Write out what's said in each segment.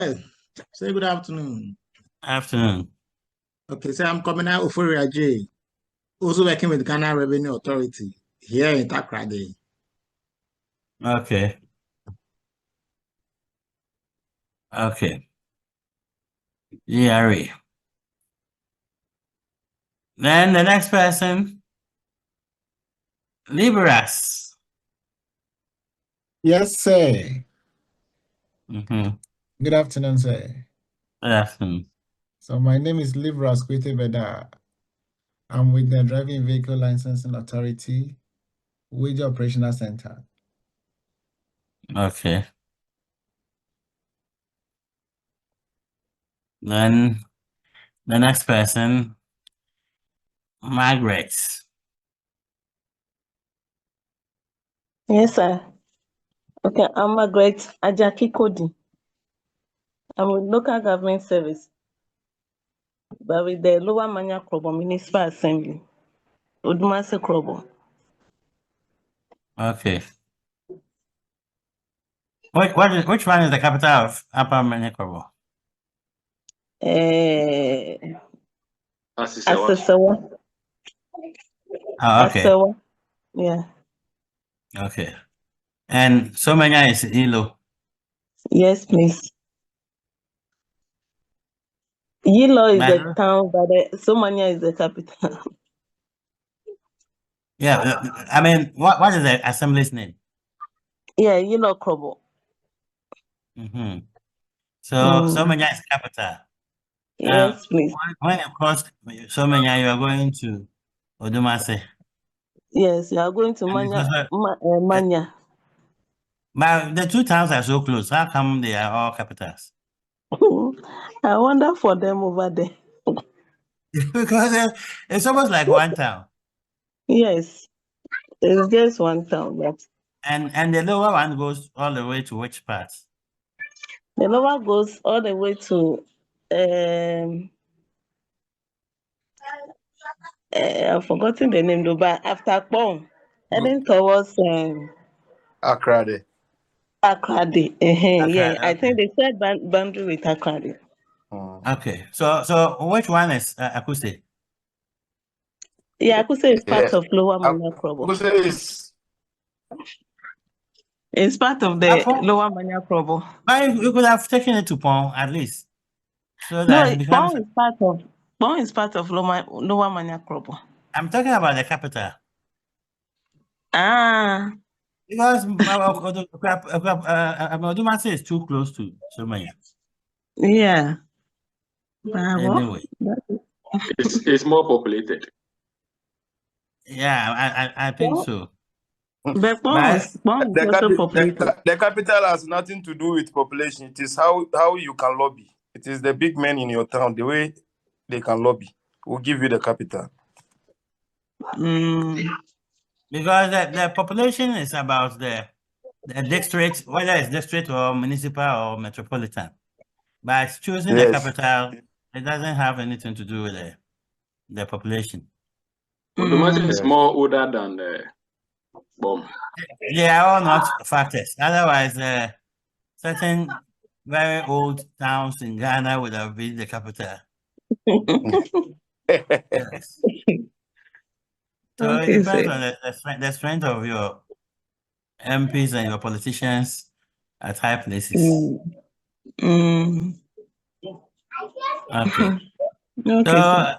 Say good afternoon. Afternoon. Okay, so I'm coming out Euphoria J. Also working with Ghana Revenue Authority here in Takrade. Okay. Okay. GRE. Then the next person, Liberas. Yes, sir. Mm-hmm. Good afternoon, sir. Good afternoon. So my name is Livras Kwetebeda. I'm with the Driving Vehicle Licensing Authority, Wage Operational Center. Okay. Then the next person, Margaret. Yes, sir. Okay, I'm Margaret Ajaki Kodi. I'm with local government service, but with the Lower Manya Krobo Municipal Assembly, Udumase Krobo. Okay. Which one is the capital of Upper Manikobo? Asesewa. Oh, okay. Asewa. Yeah. Okay. And Somanya is Ilo. Yes, please. Yilo is the But, town, but Somania is the capital. yeah, I mean, what is the assembly's name? Yeah, Yilo Krobo. Mm-hmm. So Mm. Somanya is capital. Yes, please. When you cross Somanya, you are going to Odumase. Yes, you are going to And it's also, Manya. but the two towns are so close. How come they are all capitals? I wonder for them over there. Because it's almost like one town. Yes, it's just one town, but And the lower one goes all the way to which part? the lower goes all the way to I've forgotten the name though, but after Pong, heading towards Accra. Akrade. Okay, Yeah, I think they said boundary with Akrade. okay. So which one is Akuse? Yeah, Akuse is part Yeah. of Lower Manya Krobo. Is It's part of the Lower Manya Krobo. But you could have taken it to Pong at least, so No, that it becomes. Pong is part of Lower Manya Krobo. I'm talking about the capital Ah, because Odumase is too close to Somaya. yeah. Well, Anyway, It's more populated. yeah, I think so. but Pong But is also populated. the capital has nothing to do with population. It is how you can lobby. It is the big men in your town, the way they can lobby will give you the capital. because the population is about the district, whether it's district or municipal or metropolitan. But choosing the capital, it doesn't have anything to do with the population. Odumase is more older than Bom. They are all not factors. Otherwise, certain very old towns in Ghana would have been the capital. Yes. So Okay, it depends on the strength of your MPs and your politicians at high places. Okay. Okay, So, sir.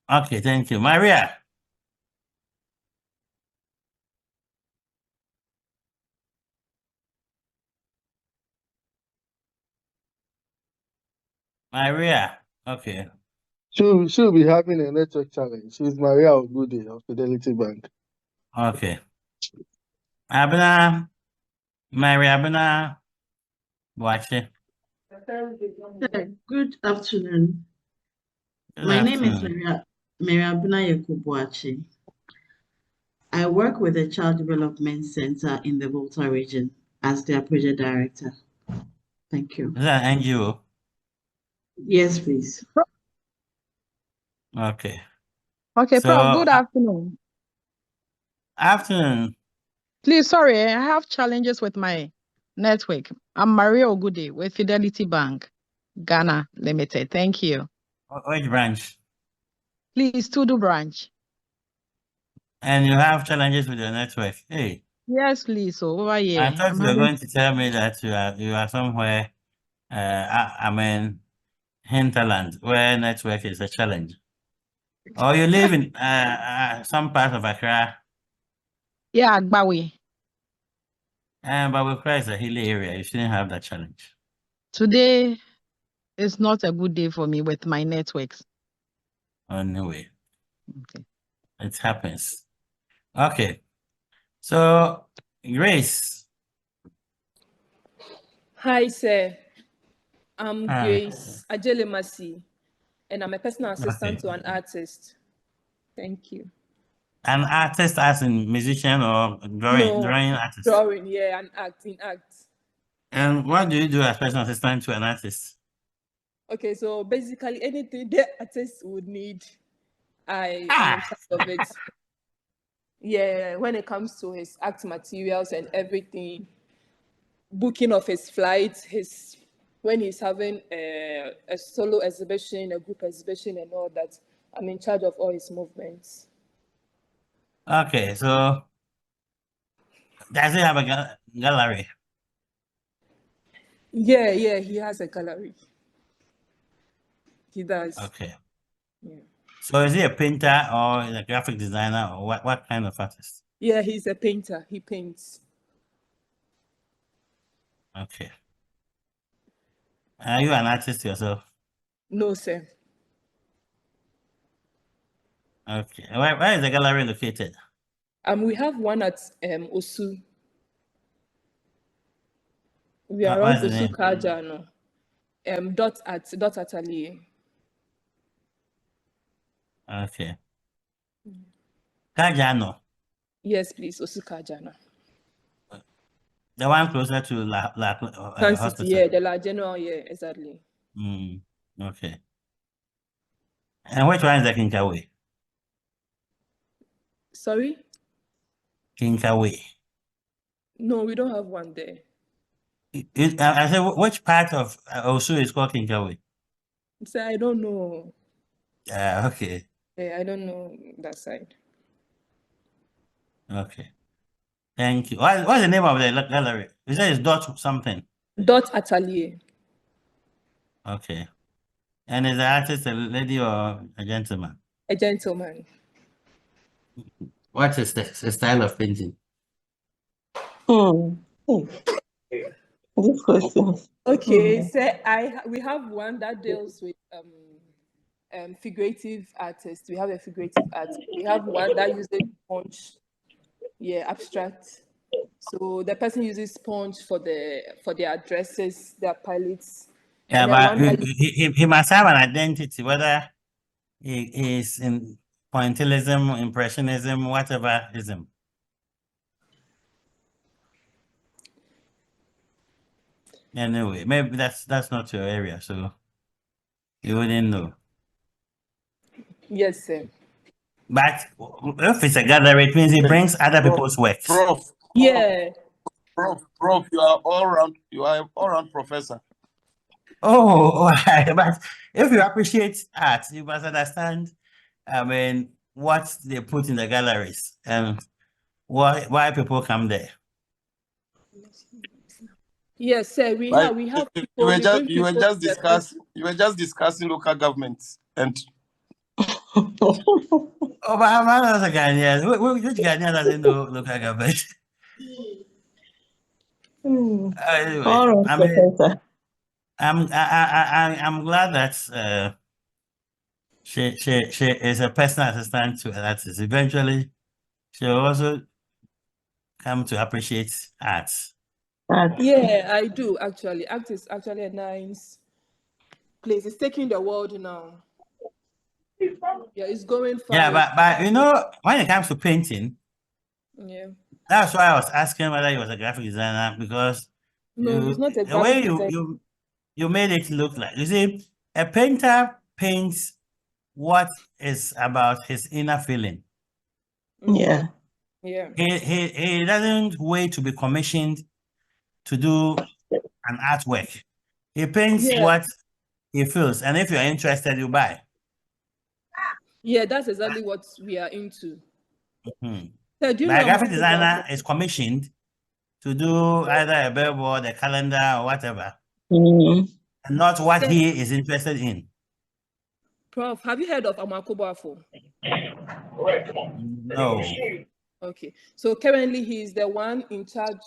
okay, thank you. Maria. Maria. Okay. She'll be having a network challenge. She's Maria Ogude of Fidelity Bank. Okay. Abena, Maria Abena, watch it. Good afternoon. My name is Maria Abuna. I work with the Child Development Center in the Volta region as their project director. Thank you. Is that an NGO? Yes, please. Okay. Okay, Prof, good afternoon. Afternoon. Please, sorry, I have challenges with my network. I'm Maria Ogude with Fidelity Bank, Ghana Limited. Thank you. Which branch? Please, Tudu branch. And you have challenges with your network. Hey. Yes, please. So over here. I thought you were going to tell me that you are somewhere, I mean, hinterland, where network is a challenge. Or you live in some part of Accra. Yeah, Agbawi. But Accra is a hilly area. You shouldn't have that challenge. Today is not a good day for me with my networks. Anyway, Okay. it happens. Okay. So, Grace. Hi, sir. I'm Hi. Grace Ajelemasi, and I'm a personal assistant Okay. to an artist. Thank you. An artist as in musician or drawing artist? Drawing, yeah, and acting, act. And what do you do as personal assistant to an artist? Okay, so basically anything the artist would need, I am in charge of it. Yeah, when it comes to his act materials and everything, booking of his flights, when he's having a solo exhibition, a group exhibition, and all that, I'm in charge of all his movements. Okay, so does he have a gallery? Yeah, he has a gallery. He does. Okay. Yeah. So is he a painter or a graphic designer or what kind of artist? Yeah, he's a painter. He paints. Okay. Are you an artist yourself? No, sir. Okay. Where is the gallery located? We have one at Osu. We are What's around the Osu name? Kajano. Dot Atelier. Okay. Kajano. Yes, please, Osu Kajano. The one closer to hospital. Yeah, the La General, yeah, exactly. Okay. And which one is the Kinkawe? Sorry? Kinkawe. No, we don't have one there. I said, which part of Osu is called Kinkawe? So I don't know. Okay. Yeah, I don't know that side. Okay. Thank you. What's the name of the gallery? You said it's Dot something. Dot Atelier. Okay. And is the artist a lady or a gentleman? A gentleman. What is the style of painting? This question. Okay, so we have one that deals with figurative artists. We have a figurative artist. We have one that uses sponge, abstract. So the person uses sponge for their addresses, their palettes. Yeah, but he must have an identity, whether he is in pointillism, impressionism, whatever ism. Anyway, maybe that's not your area, so you wouldn't know. Yes, sir. But if it's a gathering, it means he brings other people's works. Prof. Yeah. Prof, you are all round professor. Oh, but if you appreciate art, you must understand, I mean, what they put in the galleries and why people come there. Yes, sir. We have people. You were just discussing local governments and. Oh, but I'm not a Ghanaian. Which Ghanaian doesn't know local government? Anyway, I'm glad that she is a personal assistant to an artist. Eventually, she'll also come to appreciate art. Yeah, I do actually. Art is actually a nice place. It's taking the world now. Yeah, it's going far. Yeah, but you know, when it comes to painting, that's why I was asking whether he was a graphic designer, because he's not a the way designer. you made it look like, you see, a painter paints what is about his inner feeling. Yeah. He doesn't wait to be commissioned to do an artwork. He paints what he feels, and if you're interested, you buy. Yeah, that's exactly what we are into. Mm-hmm. So do you But a know graphic designer is commissioned to do either a billboard, a calendar, or whatever, and not what he is interested in. Prof, have you heard of Amakobo? No. Okay, so currently he's the one in charge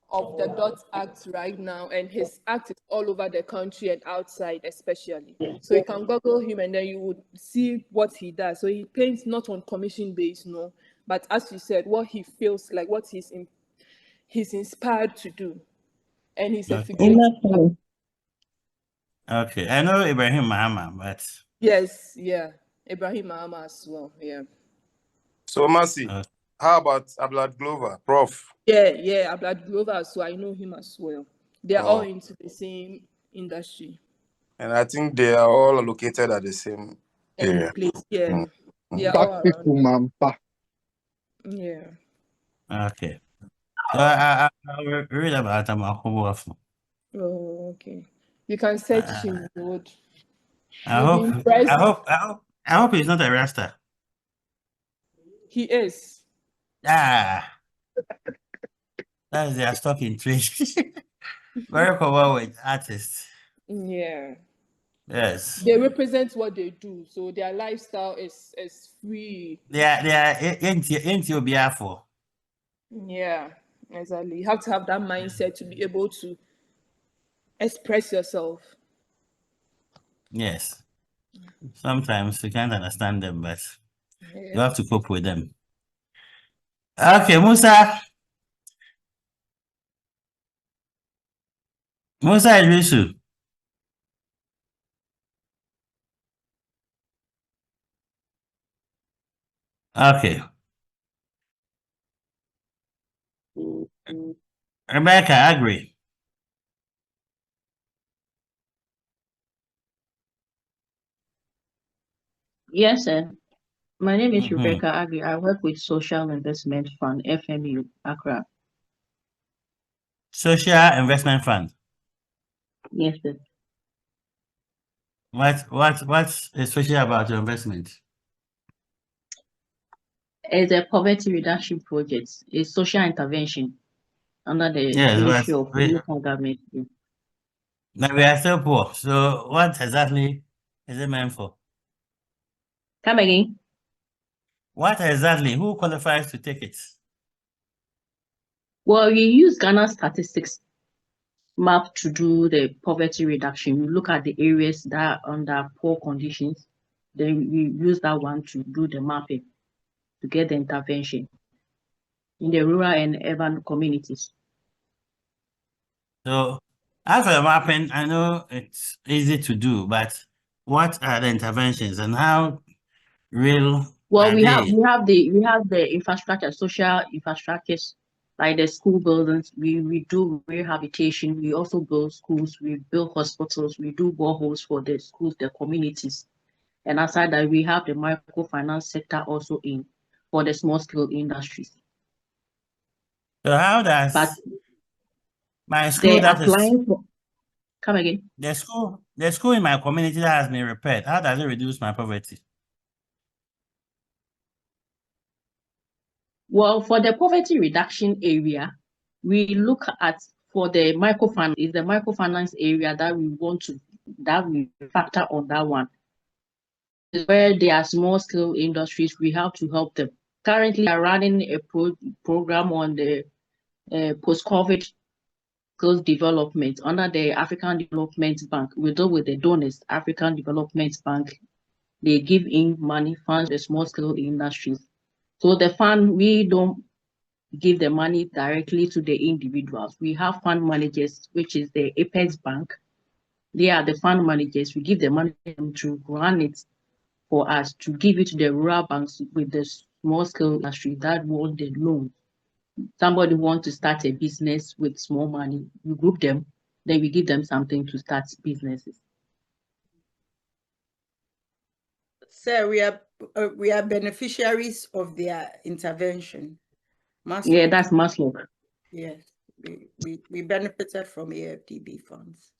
of the Dot Act right now, and his act is all over the country and outside especially. So you can Google him and then you would see what he does. So he paints not on commission base, no, but as you said, what he feels like, what he's inspired to do. And he's a figurative. Okay, I know Ibrahim Mahama, but yes, yeah, Ibrahim Mahama as well, yeah. So Mercy, how about Ablad Glover, Prof? Yeah, Ablad Glover, so I know him as well. They are all into the same industry. And I think they are all located at the same area. Place, yeah. They are all around. Yeah. Okay. So I will read about Amakobo. Oh, okay. You can search him, Lord. I hope he's not a Rasta. He is. That's their stock in trade. Very common with artists. Yeah. Yes. They represent what they do, so their lifestyle is free. They are into Biafra. Yeah, exactly. You have to have that mindset to be able to express yourself. Yes. Sometimes you can't understand them, but you have to cope with them. Okay, Musa Idrisu. Okay. Rebecca, agree. Yes, sir. My name is Rebecca Agri. I work with Social Investment Fund, FMU, Accra. Social Investment Fund. Yes, sir. What's especially about your investment? It's a poverty reduction project. It's social intervention under the Ministry of Local Government. But we are still poor. So what exactly is it meant for? Come again. What exactly? Who qualifies to take it? Well, we use Ghana statistics map to do the poverty reduction. We look at the areas that are under poor conditions. Then we use that one to do the mapping to get the intervention in the rural and urban communities. So as for the mapping, I know it's easy to do, but what are the interventions and how real well, are we have they? we have the infrastructure, social infrastructures, like the school buildings. We do rehabilitation. We also build schools. We build hospitals. We do boreholes for the schools, the communities. And aside that, we have the microfinance sector also in for the small scale industries. So how does my school that is come again? The school in my community that has been repaired, how does it reduce my poverty? Well, for the poverty reduction area, we look at for the microfinance, is the microfinance area that we factor on that one. Where there are small scale industries, we have to help them. Currently, we are running a program on the post-COVID skills development under the African Development Bank. We deal with the donors, African Development Bank. They give in money, funds the small scale industries. So the fund, we don't give the money directly to the individuals. We have fund managers, which is the Apex Bank. They are the fund managers. We give the money to run it for us, to give it to the rural banks with the small scale industry that want the loan. Somebody want to start a business with small money, we group them, then we give them something to start businesses. Sir, we are beneficiaries of their intervention. Yeah, that's Maslow. Yes. we benefited from AFDB funds.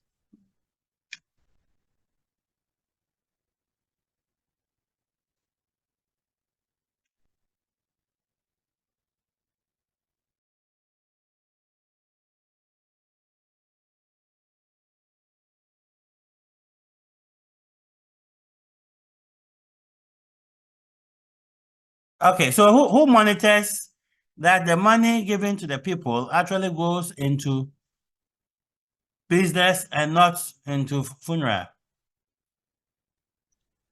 Okay, so who monitors that the money given to the people actually goes into business and not into funeral?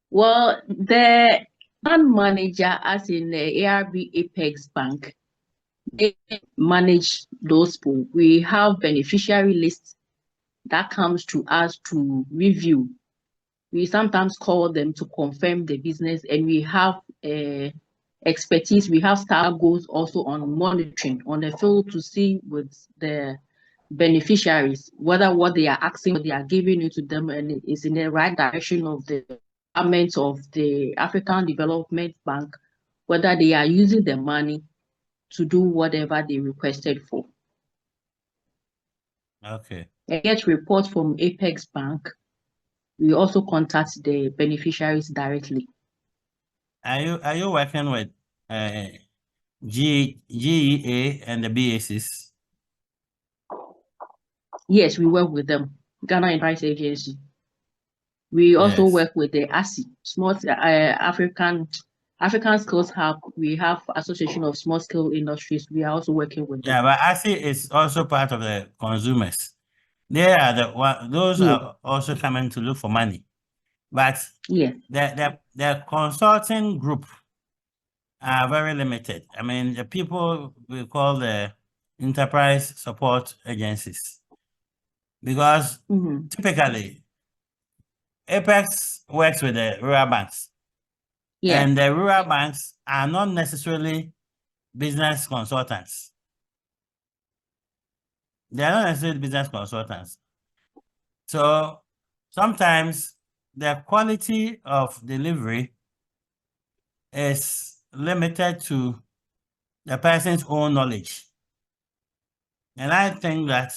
Well, the fund manager, as in the ARB Apex Bank, they manage those pools. We have beneficiary lists that comes to us to review. We sometimes call them to confirm the business, and we have expertise. We have staff goes also on monitoring on the field to see with the beneficiaries whether what they are asking, what they are giving it to them, and is in the right direction of the government of the African Development Bank, whether they are using the money to do whatever they requested for. Okay. I get reports from Apex Bank. We also contact the beneficiaries directly. Are you working with GEA and the BACs? Yes, we work with them. Ghana Enterprise Agency. We also Yes. work with the ASI, Small African Skills Hub. We have Association of Small Scale Industries. We are also working with them. Yeah, but ASI is also part of the consumers. They are the one; those are also coming to look for money. But the consulting group are very limited. I mean, the people we call the enterprise support agencies, because typically Apex works with the rural banks, and the rural banks are not necessarily business consultants. They are not necessarily business consultants. So sometimes the quality of delivery is limited to the person's own knowledge. And I think that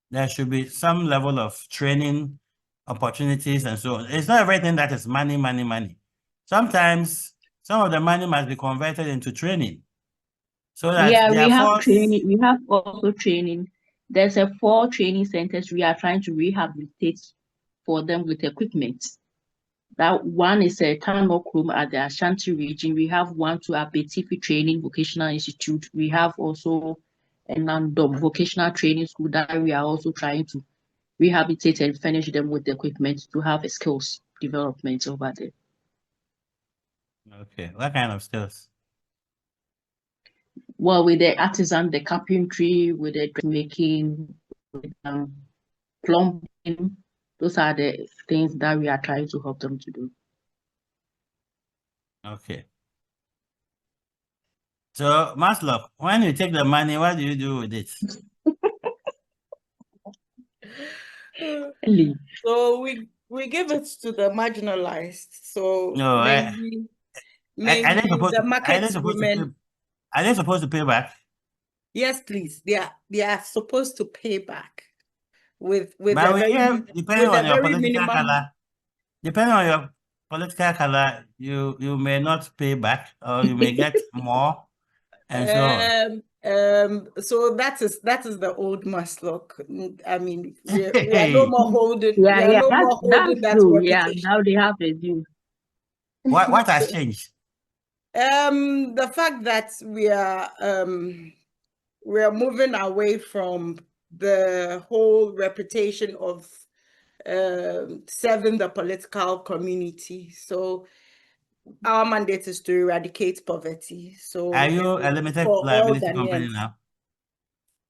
there should be some level of training opportunities and so on. It's not everything that is money, money, money. Sometimes some of the money must be converted into training. So that we have training. We have also training. There's 4 training centers we are trying to rehabilitate for them with equipment. That one is a Tanok room at the Ashanti region. We have one to Abetifi Training Vocational Institute. We have also a Nandom Vocational Training School that we are also trying to rehabilitate and furnish them with the equipment to have a skills development over there. Okay, what kind of skills? Well, with the artisan, the carpentry, with the dressmaking, with plumbing, those are the things that we are trying to help them to do. Okay. So, Maslow, when you take the money, what do you do with it? So we give it to the marginalized. So No, mainly the market women. Are they supposed to pay back? Yes, please. They are supposed to pay back with but a very depending on your political minimum color. Depending on your political color, you may not pay back, or you may get more, and so on. So that is the old Maslock. I mean, we are no more holding. We are no more holding that true. reputation. Yeah, now they have a view. What has changed? The fact that we are moving away from the whole reputation of serving the political community. So our mandate is to eradicate poverty. So are you a limited liability company now?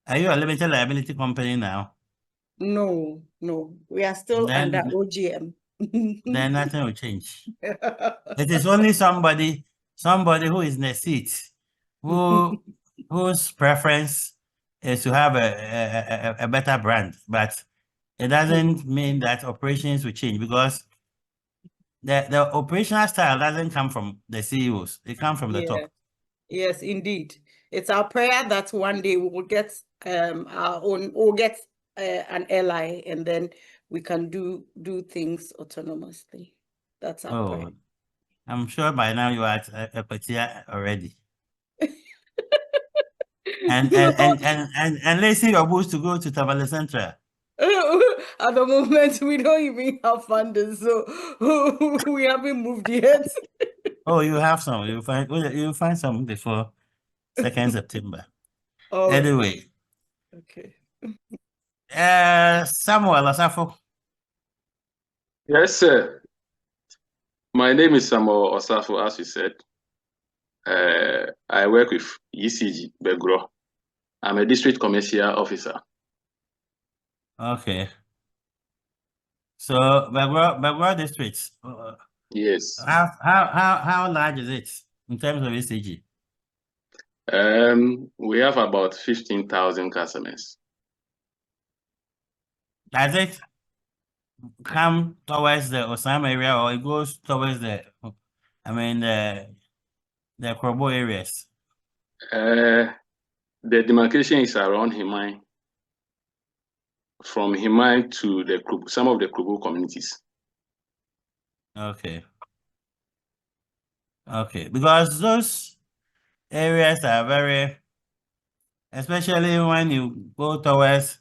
Are you a limited liability company now? No. We are still under OGM. Then nothing will change. It is only somebody who is in the seat whose preference is to have a better brand, but it doesn't mean that operations will change, because the operational style doesn't come from the CEOs. It comes from the top. Yes, indeed. It's our prayer that one day we will get our own, or get an ally, and then we can do things autonomously. That's our prayer. I'm sure by now you are at Equatia already. and Lacey your boost to go to Tabale Central. At the moment, we don't even have funding, so we haven't moved yet. Oh, you have some. You'll find some before 2nd September. All anyway. Right. Okay. Samuel Osafo. Yes, sir. My name is Samuel Osafo, as you said. I work with ECG Begro. I'm a district commercial officer. Okay. So Begro district. Yes. How large is it in terms of ECG? We have about 15,000 customers. Does it come towards the Osam area, or it goes towards the Krobo areas? The demarcation is around Himai, from Himai to some of the Krobo communities. Okay. Okay, because those areas are very, especially when you go towards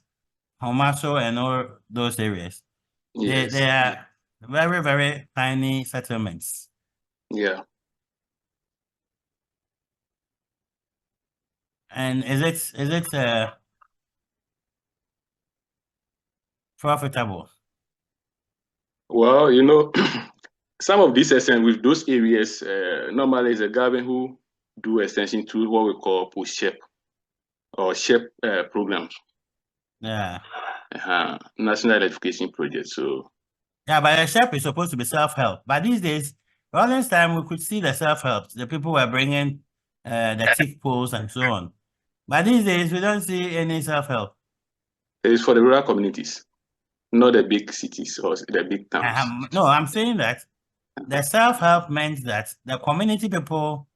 Homaso and all those areas. Yes. They are very, very tiny settlements. Yeah. And is it profitable? Well, some of these extensions with those areas, normally it's a government who do extension to what we call post-SHEP or SHEP programs. Yeah. National Education Project. So. Yeah, but the SHEP is supposed to be self-help. But these days, all this time we could see the self-help. The people were bringing the tick poles and so on. But these days, we don't see any self-help. It is for the rural communities, not the big cities or the big towns. No, I'm saying that the self-help meant that the community people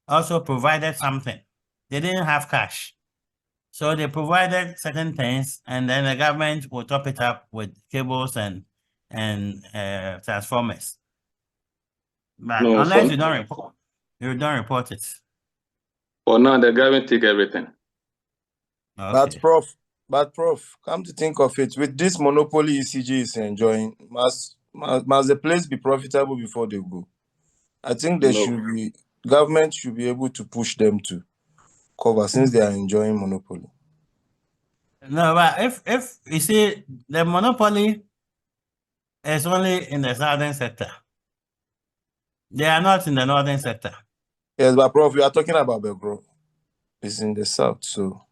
also provided something. They didn't have cash. So they provided certain things, and then the government will top it up with cables and transformers. But No, unless you don't report it. For now, the government take everything. Okay. But Prof, come to think of it, with this monopoly ECG is enjoying, must the place be profitable before they go? I think government should be able to push them to cover, since they are enjoying monopoly. No, but if you see, the monopoly is only in the southern sector. They are not in the northern sector. Yes, but Prof, we are talking about Belgrade. It's in the south, so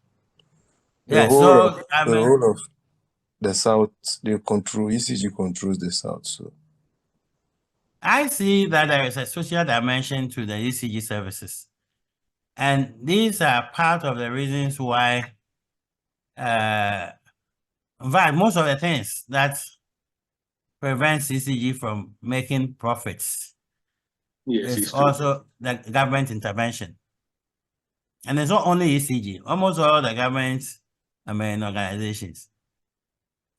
the whole of the south, ECG controls the south. So I see that there is a social dimension to the ECG services. And these are part of the reasons why, in fact, most of the things that prevents ECG from making profits is also the government intervention. And it's not only ECG, almost all the government, organizations.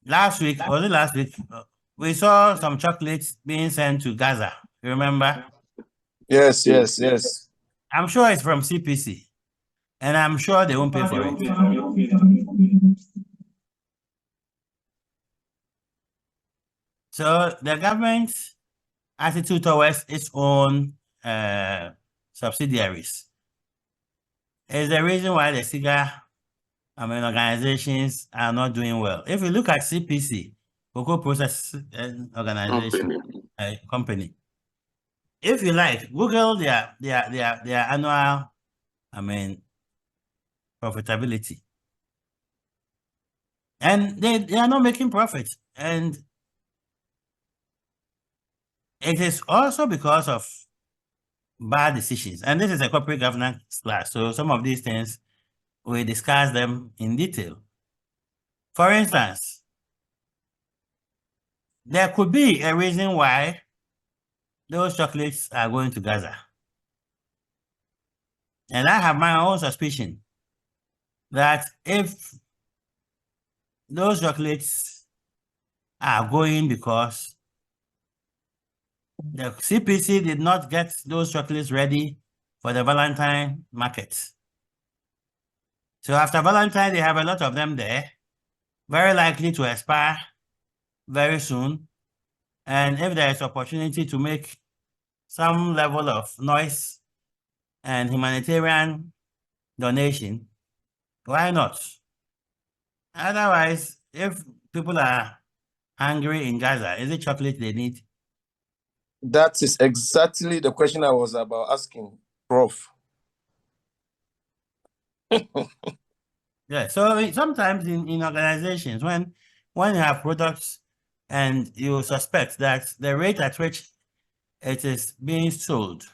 Last week, we saw some chocolates being sent to Gaza. You remember? Yes. I'm sure it's from CPC. And I'm sure they won't pay for it. So the government's attitude towards its own subsidiaries is the reason why the SIGA organizations are not doing well. If you look at CPC, Cocoa Process Organization, company, if you like, Google their annual, profitability. And they are not making profits. And it is also because of bad decisions. And this is a corporate governance class. So some of these things, we discuss them in detail. For instance, there could be a reason why those chocolates are going to Gaza. And I have my own suspicion that if those chocolates are going because the CPC did not get those chocolates ready for the Valentine market. So after Valentine, they have a lot of them there, very likely to expire very soon. And if there is opportunity to make some level of noise and humanitarian donation, why not? Otherwise, if people are hungry in Gaza, is it chocolate they need? That is exactly the question I was about asking, Prof. Yeah, so sometimes in organizations, when you have products and you suspect that the rate at which it is being sold,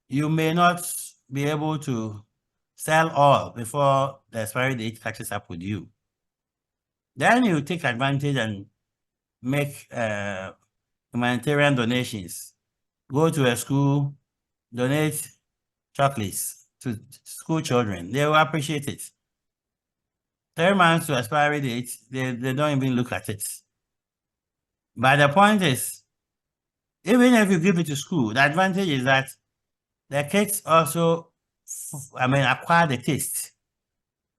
you may not be able to sell all before the expiry date catches up with you. Then you take advantage and make humanitarian donations. Go to a school, donate chocolates to school children. They will appreciate it. 3 months to expiry date, they don't even look at it. But the point is, even if you give it to school, the advantage is that the kids also, acquire the taste.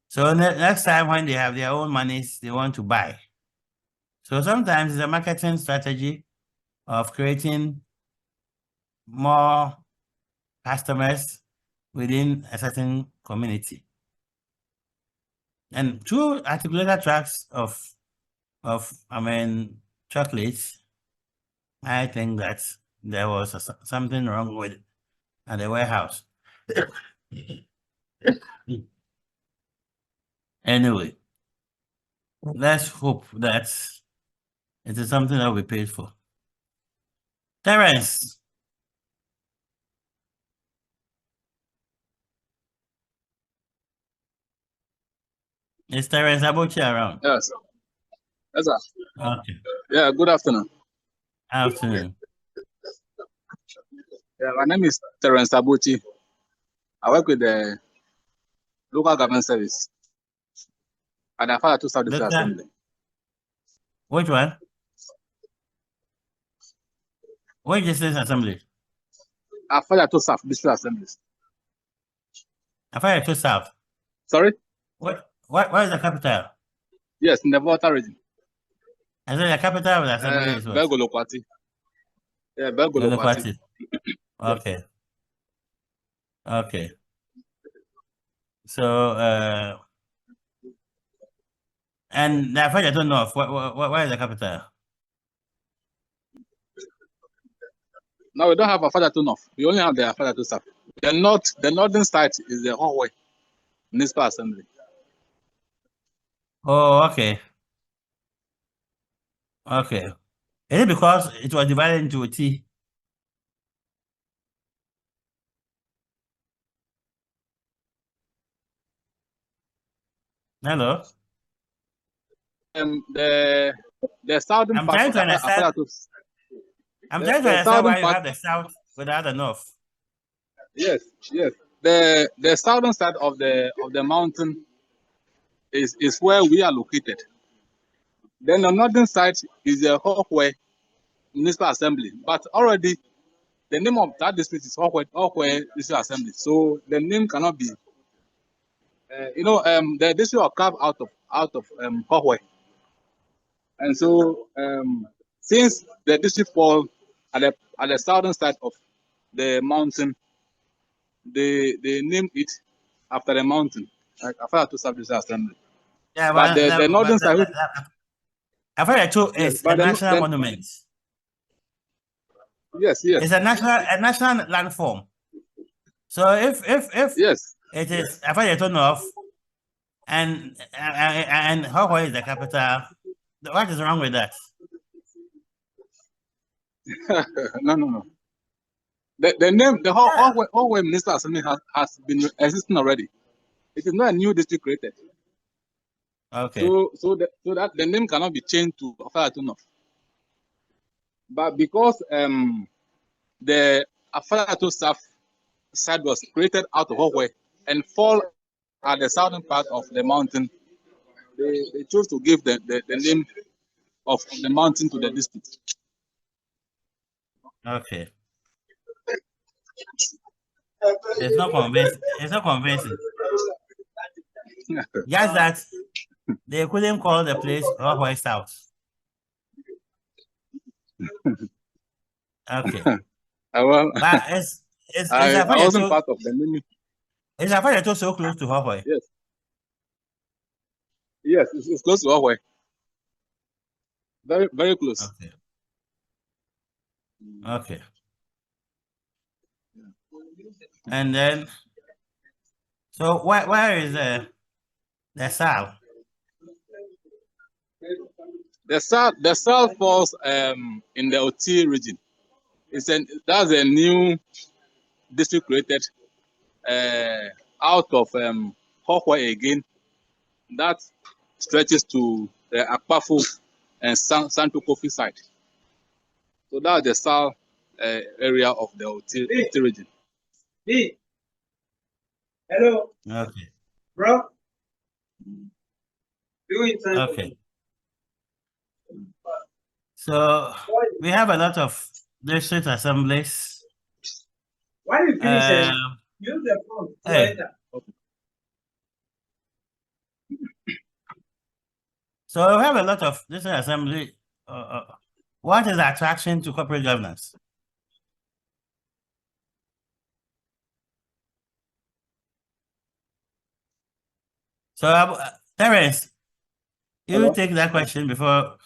So next time when they have their own monies, they want to buy. So sometimes it's a marketing strategy of creating more customers within a certain community. And 2 articulated tracks of chocolates, I think that there was something wrong with it at the warehouse. Anyway, let's hope that it is something that we paid for. Terence. Is Terence Abuchi around? Yes. Yes, sir. Okay. Yeah, good afternoon. Afternoon. Yeah, my name is Terence Abuchi. I work with the local government service. And I father to South District Assembly. Which one? Which district assembly? I father to South District Assemblies. I father to South. Sorry? Where is the capital? Yes, in the Volta region. I said the capital of the assembly is what? Belgolokwati. Yeah, Belgolokwati. Okay. Okay. So, and the I don't know where is the capital? No, we don't have a father to North. We only have the father to South. The northern side is the Hallway Municipal Assembly. Oh, okay. Okay. Is it because it was divided into a T? Hello? The southern part trying of to understand. I'm trying to understand why you have the south without the north. Yes, yes. The southern side of the mountain is where we are located. Then the northern side is the Hawkway Municipal Assembly. But already the name of that district is Hawkway Municipal Assembly. So the name cannot be the district are carved out of Hawkway. And so since the district fall at the southern side of the mountain, they named it after the mountain, like after to Sub-District Assembly. Yeah, but the northern side. Is a national monument. Yes, yes. It's a national landform. So if yes, it is Afar North and Hawkway is the capital, what is wrong with that? No. The name, the Hawkway Municipal Assembly has been existing already. It is not a new district created. Okay. So that the name cannot be changed to Afar North. But because the Afar South side was created out of Hawkway and fall at the southern part of the mountain, they chose to give the name of the mountain to the district. Okay. It's not convincing. It's not convincing. Just that they couldn't call the place Rockaway South. Okay. Well, But I wasn't part of the name. It's a fact so close to Rockaway. Yes. Yes, it's close to Rockaway. Very, very close. Okay. Okay. And then, so where is the south? The south falls in the OT region. That's a new district created out of Hokwe again. That stretches to the Akpafo and Santo Kofi side. So that's the south area of the OT region. Hey. Hello. Okay. Bro. Okay. So we have a lot of district assemblies. Why do you finish use the phone to enter? So we have a lot of district assembly. What is the attraction to corporate governance? So, Terence, you take that question before.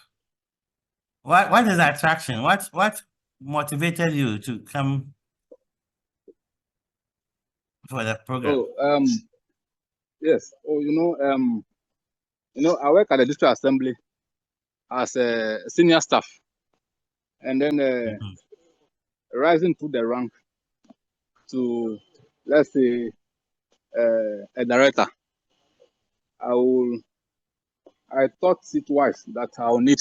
What is the attraction? What motivated you to come for the program? Oh, yes. Oh, I work at the district assembly as a senior staff, and then rising through the rank to, let's say, a director. I thought it wise that I will need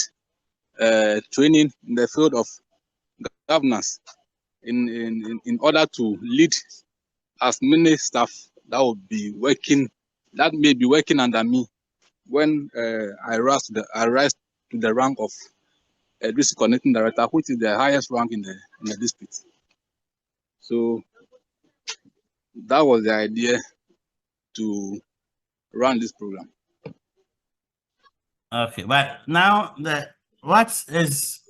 training in the field of governance in order to lead as many staff that may be working under me when I rise to the rank of a district coordinating director, which is the highest rank in the district. So that was the idea to run this program. Okay, but now what is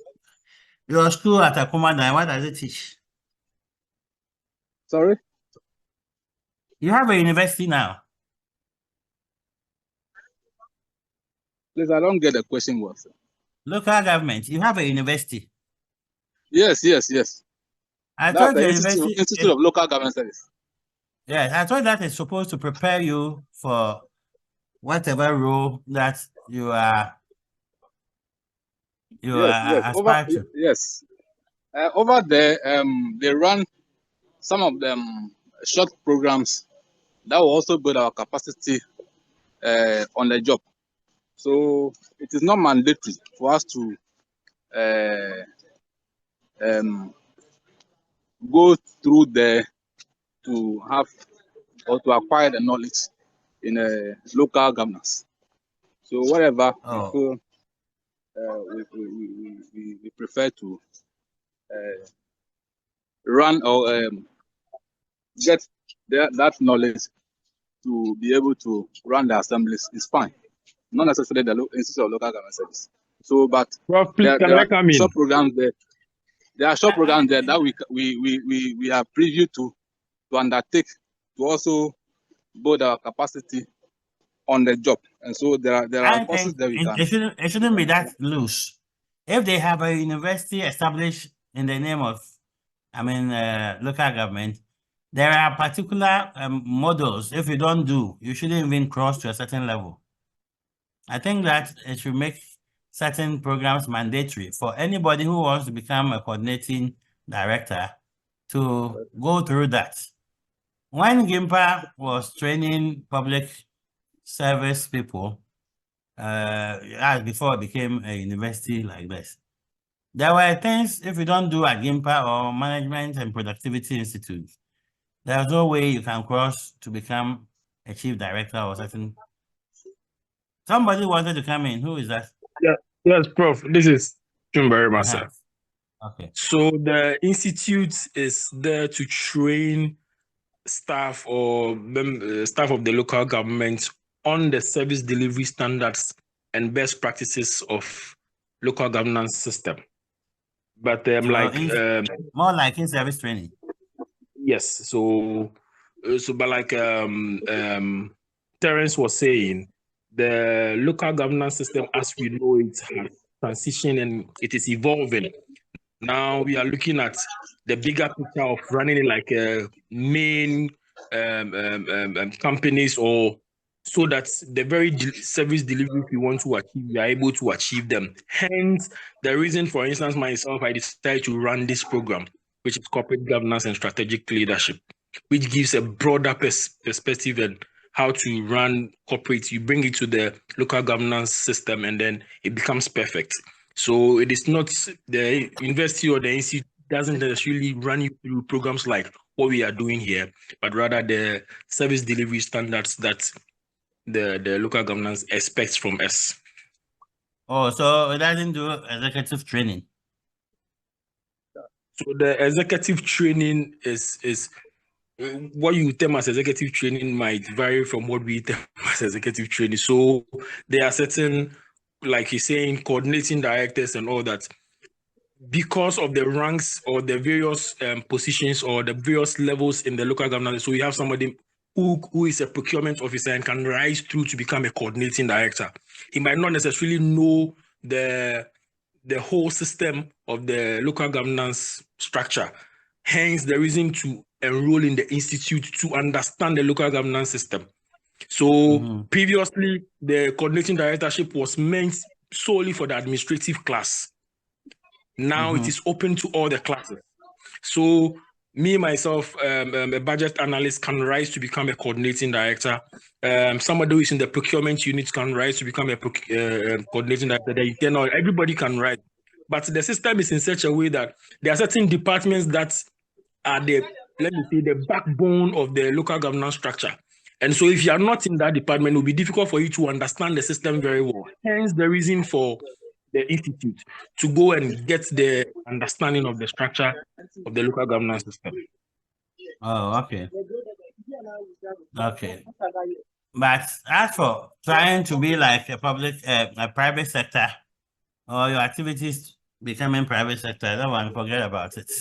your school at Akuma and what does it teach? Sorry? You have a university now. Please, I don't get the question. What? Local government, you have a university. Yes. I thought the Institute of Local Government Service. Yes, I thought that is supposed to prepare you for whatever role that you are aspire to. Yes. Over there, they run some of them short programs that will also build our capacity on the job. So it is not mandatory for us to go through there to have or to acquire the knowledge in local governance. So whatever we feel we prefer to run or get that knowledge to be able to run the assemblies is fine. Not necessarily the Institute of Local Government Service. So, but there are short programs there. There are short programs there that we are privy to undertake to also build our capacity on the job. And so there are courses that we can. It shouldn't be that loose. If they have a university established in the name of, local government, there are particular models. If you don't do, you shouldn't even cross to a certain level. I think that it should make certain programs mandatory for anybody who wants to become a coordinating director to go through that. When GIMPA was training public service people, before it became a university like this, there were things, if you don't do at GIMPA or Management and Productivity Institute, there's no way you can cross to become a chief director or something. Somebody wanted to come in. Who is that? Yeah, yes, Prof. This is Chumberry Massa. Okay. So the institute is there to train staff or staff of the local government on the service delivery standards and best practices of local governance system. But more like in-service training. Yes. So but like Terence was saying, the local governance system as we know it has transitioned and it is evolving. Now we are looking at the bigger picture of running it like main companies, or so that the very service delivery we want to achieve, we are able to achieve them. Hence, the reason, for instance, myself, I decided to run this program, which is corporate governance and strategic leadership, which gives a broader perspective and how to run corporate. You bring it to the local governance system and then it becomes perfect. So it is not the university or the institute doesn't necessarily run you through programs like what we are doing here, but rather the service delivery standards that the local governance expects from us. Oh, so it doesn't do executive training. So the executive training is what you term as executive training might vary from what we term as executive training. So there are certain, like you're saying, coordinating directors and all that. Because of the ranks or the various positions or the various levels in the local government, so you have somebody who is a procurement officer and can rise through to become a coordinating director. He might not necessarily know the whole system of the local governance structure. Hence, the reason to enroll in the institute to understand the local governance system. So previously, the coordinating directorship was meant solely for the administrative class. Now it is open to all the classes. So me, myself, a budget analyst can rise to become a coordinating director. Somebody who is in the procurement unit can rise to become a coordinating director. Everybody can rise. But the system is in such a way that there are certain departments that are the backbone of the local governance structure. And so if you are not in that department, it will be difficult for you to understand the system very well. Hence the reason for the institute to go and get the understanding of the structure of the local governance system. Oh, okay. Okay. But as for trying to be like a private sector, or your activities becoming private sector, that one, forget about it.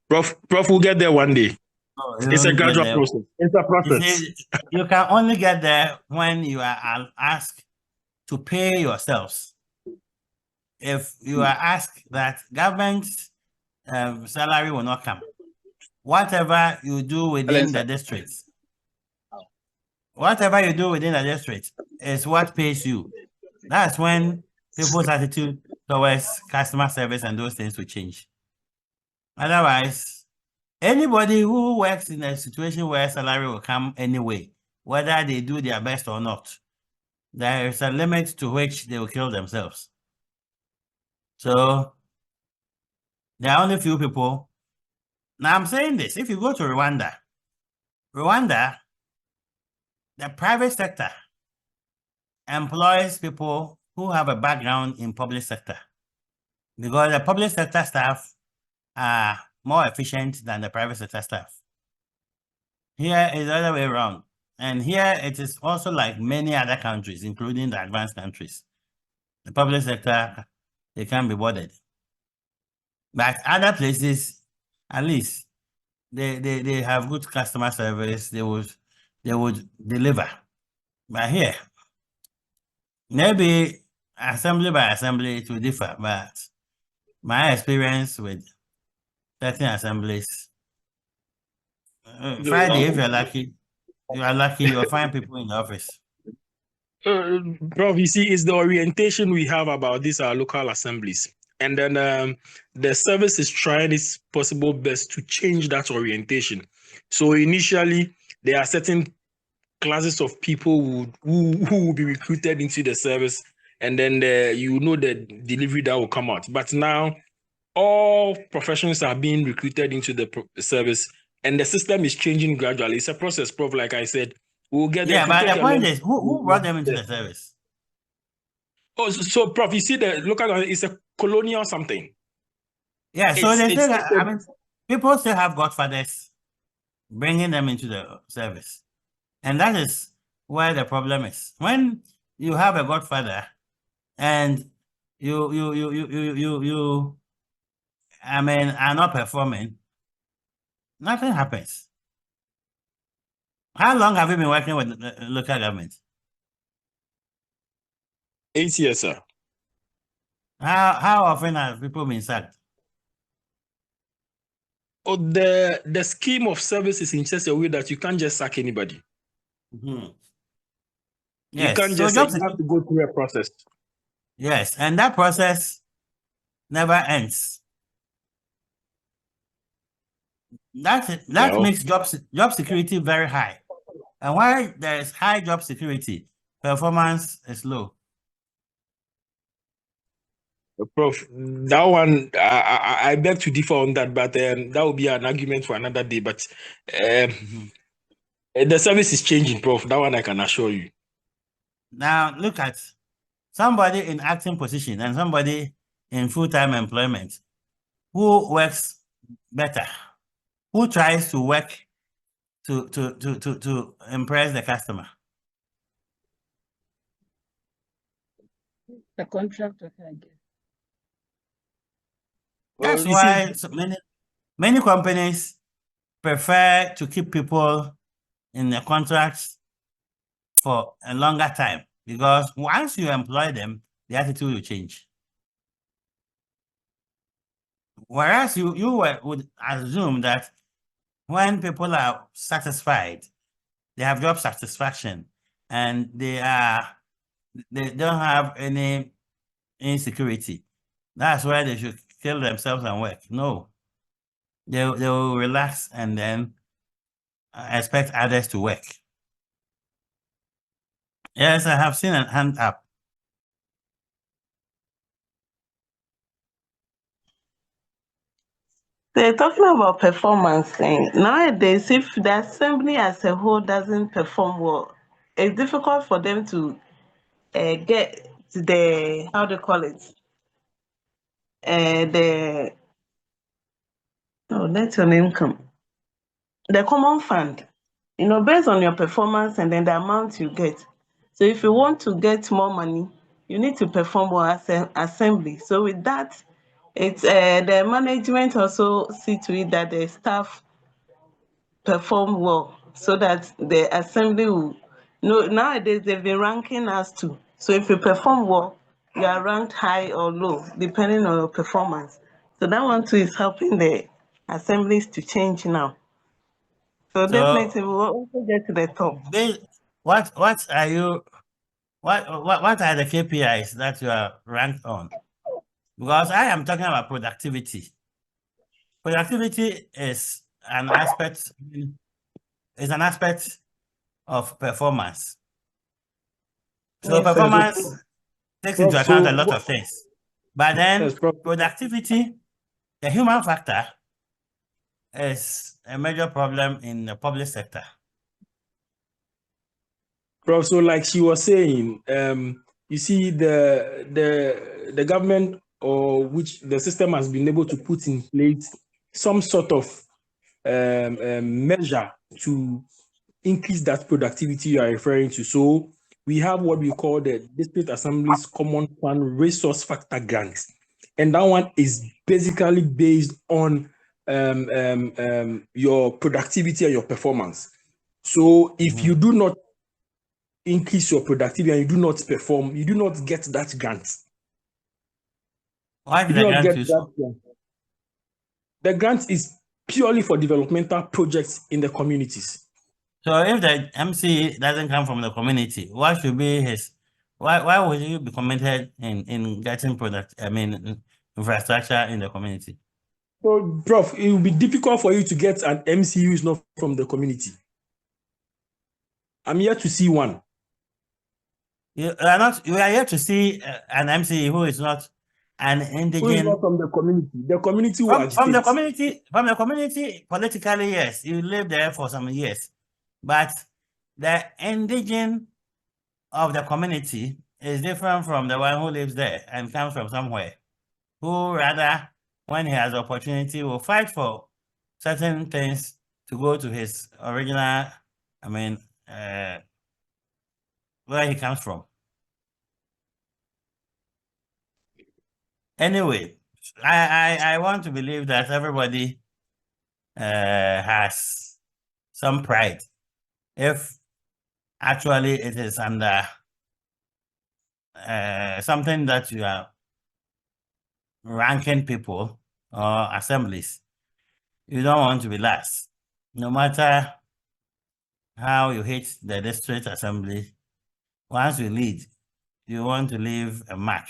Prof will get there one day. Oh, it's a gradual process. It's a process. You see, you can only get there when you are asked to pay yourselves. If you are asked that government salary will not come, whatever you do within the district, is what pays you. That's when people's attitude towards customer service and those things will change. Otherwise, anybody who works in a situation where salary will come anyway, whether they do their best or not, there is a limit to which they will kill themselves. So there are only few people. Now I'm saying this, if you go to Rwanda, the private sector employs people who have a background in public sector, because the public sector staff are more efficient than the private sector staff. Here is the other way around. And here it is also like many other countries, including the advanced countries. The public sector, they can't be bothered. But other places, at least, they have good customer service, they would deliver. But here, maybe assembly by assembly it will differ, but my experience with certain assemblies, Friday, if you are lucky, you'll find people in the office. Prof, you see, it's the orientation we have about these local assemblies. And then the service is trying its possible best to change that orientation. So initially, there are certain classes of people who will be recruited into the service, and then the delivery that will come out. But now, all professions are being recruited into the service, and the system is changing gradually. It's a process, Prof. Like I said, we'll get there. Yeah, but the point is, who brought them into the service? Oh, so Prof, you see the local government is a colonial something. Yeah, so they still, I mean, people still have godfathers bringing them into the service. And that is where the problem is. When you have a godfather and you I mean, are not performing, nothing happens. How long have you been working with the local government? 8 years, sir. How often have people been sacked? Oh, the scheme of service is in such a way that you can't just sack anybody. Yes, you can't so just say you have to go through a process. Yes, and that process never ends. That makes job security very high. And while there is high job security, performance is low. Prof, that one, I beg to differ on that, but that will be an argument for another day. But the service is changing, Prof. That one I can assure you. Now, look at somebody in acting position and somebody in full-time employment who works better, who tries to work to impress the customer. The contractor, I guess. That's why many companies prefer to keep people in the contracts for a longer time, because once you employ them, the attitude will change. Whereas you would assume that when people are satisfied, they have job satisfaction, and they don't have any insecurity, that's why they should kill themselves and work. No, they will relax and then expect others to work. Yes, I have seen a hand up. They're talking about performance. Nowadays, if the assembly as a whole doesn't perform well, it's difficult for them to get the, how do you call it? Let your name come. The common fund, based on your performance and then the amount you get. So if you want to get more money, you need to perform well as an assembly. So with that, it's the management also see to it that the staff perform well, so that the assembly will nowadays they've been ranking us too. So if you perform well, you are ranked high or low depending on your performance. So that one too is helping the assemblies to change now. So definitely we will also get to the top. What are the KPIs that you are ranked on? Because I am talking about productivity. Productivity is an aspect of performance. So performance takes into account a lot of things. But then productivity, the human factor, is a major problem in the public sector. Prof, so like she was saying, you see the government, or which the system has been able to put in place some sort of measure to increase that productivity you are referring to. So we have what we call the District Assembly's Common Fund Resource Factor Grant. And that one is basically based on your productivity and your performance. So if you do not increase your productivity and you do not perform, you do not get that grant. Why did the grant use for? The grant is purely for developmental projects in the communities. So if the MC doesn't come from the community, what should be his? Why would you be committed in getting infrastructure in the community? So, Prof, it will be difficult for you to get an MC who is not from the community. I'm here to see one. We are yet to see an MC who is not an Who is indigent not from the community? The community will from the agitate. community politically, yes, you live there for some years, but the indigent of the community is different from the one who lives there and comes from somewhere, who rather, when he has opportunity, will fight for certain things to go to his original, where he comes from. Anyway, I want to believe that everybody has some pride, if actually it is under something that you are ranking people or assemblies. You don't want to be last. No matter how you hate the district assembly, once you lead, you want to leave a mark.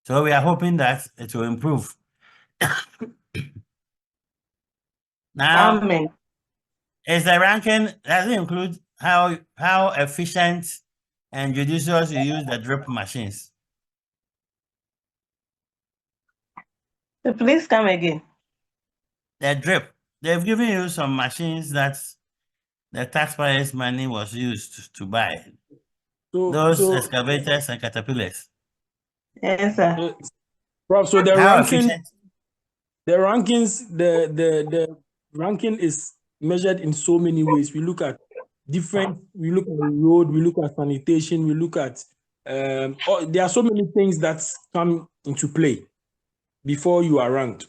So we are hoping that it will improve. Now, Amen. is the ranking, does it include how efficient and judicious you use the drip machines? Please come again. The drip, they've given you some machines that the taxpayers' money was used to buy. Those excavators and caterpillars. Yes, sir. Prof, so the How ranking, efficient? the rankings, the ranking is measured in so many ways. We look at road, we look at sanitation, we look at there are so many things that come into play before you are ranked.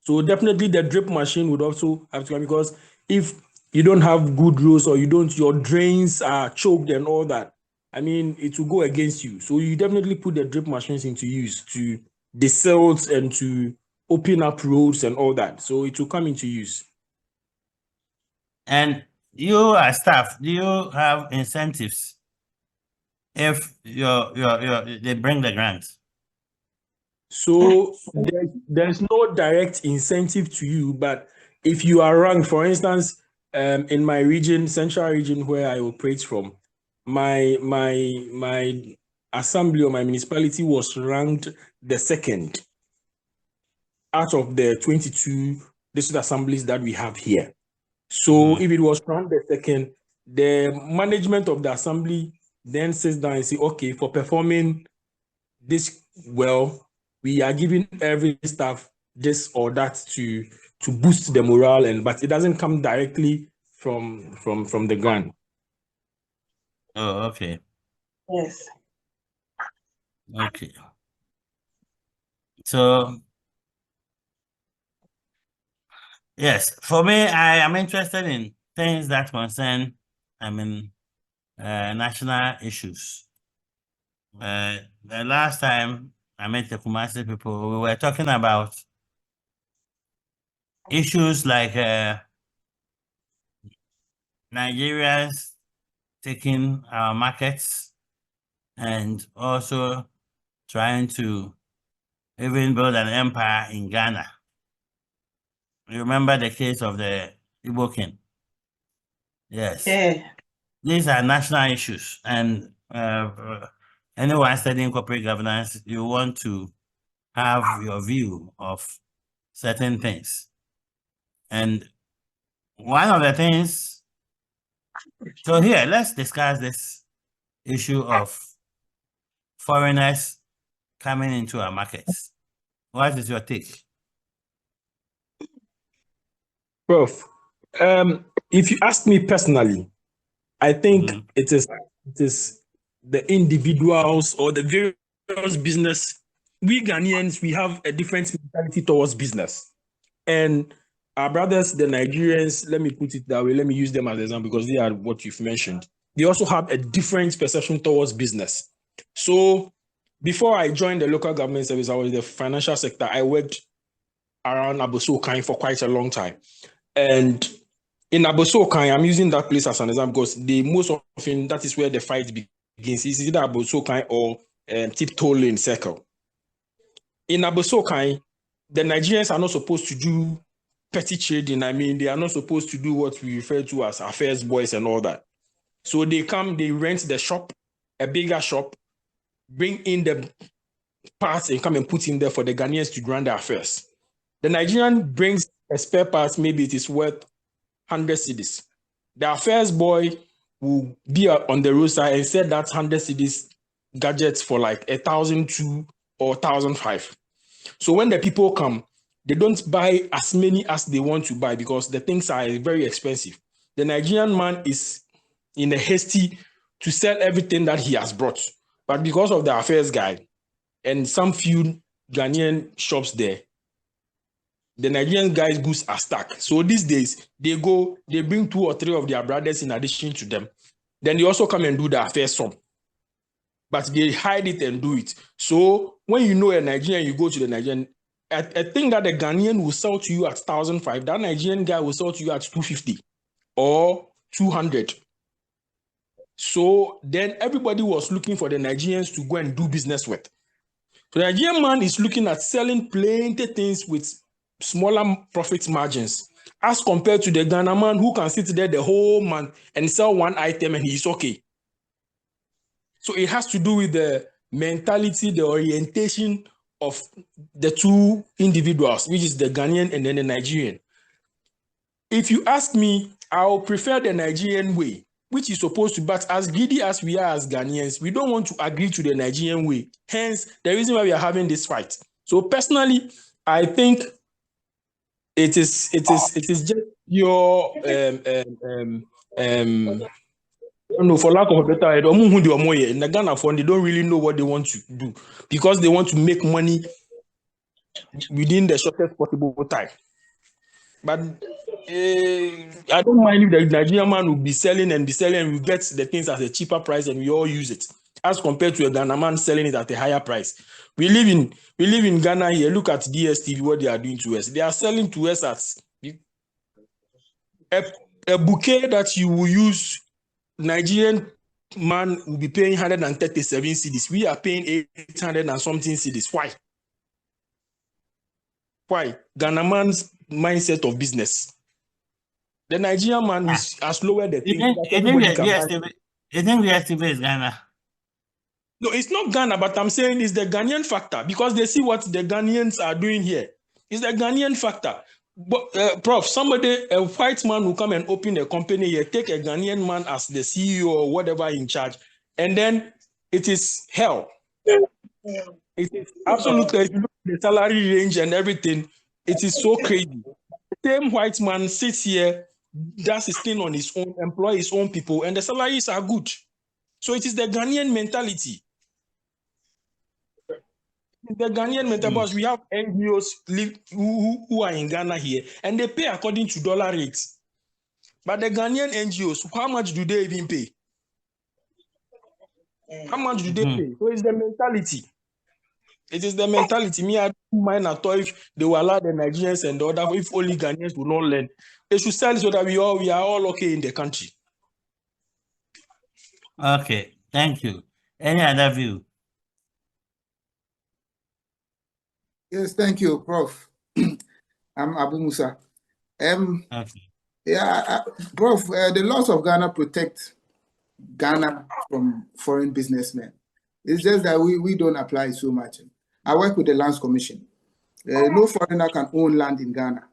So definitely the drip machine would also have to come, because if you don't have good roads or your drains are choked and all that, I mean, it will go against you. So you definitely put the drip machines into use to desilt and to open up roads and all that. So it will come into use. And you as staff, do you have incentives if they bring the grants? So there's no direct incentive to you, but if you are ranked, for instance, in my region, central region where I operate from, my assembly or my municipality was ranked the second out of the 22 district assemblies that we have here. So if it was ranked the second, the management of the assembly then sits down and say, okay, for performing this well, we are giving every staff this or that to boost the morale, but it doesn't come directly from the grant. Oh, okay. Yes. Okay. So yes, for me, I am interested in things that concern, national issues. The last time I met the Kumasi people, we were talking about issues like Nigerians taking our markets and also trying to even build an empire in Ghana. You remember the case of the Igbo king? Yes. Yeah. These are national issues, and anyone studying corporate governance, you want to have your view of certain things. And one of the things, so here, let's discuss this issue of foreigners coming into our markets. What is your take? Prof, if you ask me personally, I think it is the individuals or the various business. We Ghanaians, we have a different mentality towards business. And our brothers, the Nigerians, let me put it that way, let me use them as an example because they are what you've mentioned. They also have a different perception towards business. So before I joined the local government service, I was in the financial sector. I worked around Abosokan for quite a long time. And in Abosokan, I'm using that place as an example because most often that is where the fight begins. It's either Abosokan or Tiptoe Lane Circle. In Abosokan, the Nigerians are not supposed to do petty trading. I mean, they are not supposed to do what we refer to as affairs boys and all that. So they come, they rent the shop, a bigger shop, bring in the parts and come and put in there for the Ghanaians to run their affairs. The Nigerian brings a spare part, maybe it is worth 100 cedis. The affairs boy will be on the roadside and sell that 100 cedis gadgets for like 1,002 or 1,005. So when the people come, they don't buy as many as they want to buy because the things are very expensive. The Nigerian man is in a hasty to sell everything that he has brought. But because of the affairs guy and some few Ghanaian shops there, the Nigerian guys' goods are stuck. So these days, they bring 2 or 3 of their brothers in addition to them. Then they also come and do the affairs some. But they hide it and do it. So when you know a Nigerian, you go to the Nigerian, I think that the Ghanaian will sell to you at 1,005. That Nigerian guy will sell to you at 250 or 200. So then everybody was looking for the Nigerians to go and do business with. So the Nigerian man is looking at selling plenty things with smaller profit margins as compared to the Ghana man who can sit there the whole month and sell one item and he's okay. So it has to do with the mentality, the orientation of the two individuals, which is the Ghanaian and then the Nigerian. If you ask me, I'll prefer the Nigerian way, which is supposed to, but as greedy as we are as Ghanaians, we don't want to agree to the Nigerian way. Hence, the reason why we are having this fight. So personally, I think it is just your for lack of a better word, in the Ghana fund, they don't really know what they want to do because they want to make money within the shortest possible time. But I don't mind if the Nigerian man will be selling and we get the things at a cheaper price and we all use it, as compared to a Ghana man selling it at a higher price. We live in Ghana here. Look at DSTV, what they are doing to us. They are selling to us at a bouquet that you will use. Nigerian man will be paying 137 cedis. We are paying 800 and something cedis. Why? Why? Ghana man's mindset of business. The Nigerian man has lowered the thing. You think DSTV is Ghana? No, it's not Ghana, but I'm saying it's the Ghanaian factor because they see what the Ghanaians are doing here. It's the Ghanaian factor. But, Prof, a white man will come and open a company here, take a Ghanaian man as the CEO or whatever in charge, and then it is hell. It is absolutely, if you look at the salary range and everything, it is so crazy. The same white man sits here, does his thing on his own, employ his own people, and the salaries are good. So it is the Ghanaian mentality. The Ghanaian mentality, we have NGOs who are in Ghana here, and they pay according to dollar rates. But the Ghanaian NGOs, how much do they even pay? How much do they pay? So it's the mentality. It is the mentality. Me, I don't mind at all if they will allow the Nigerians and the other, if only Ghanaians will not learn. They should sell so that we are all okay in the country. Okay, thank you. Any other view? Yes, thank you, Prof. I'm Abu Musa. Okay. Yeah, Prof, the laws of Ghana protect Ghana from foreign businessmen. It's just that we don't apply so much. I work with the Lands Commission. No foreigner can own land in Ghana.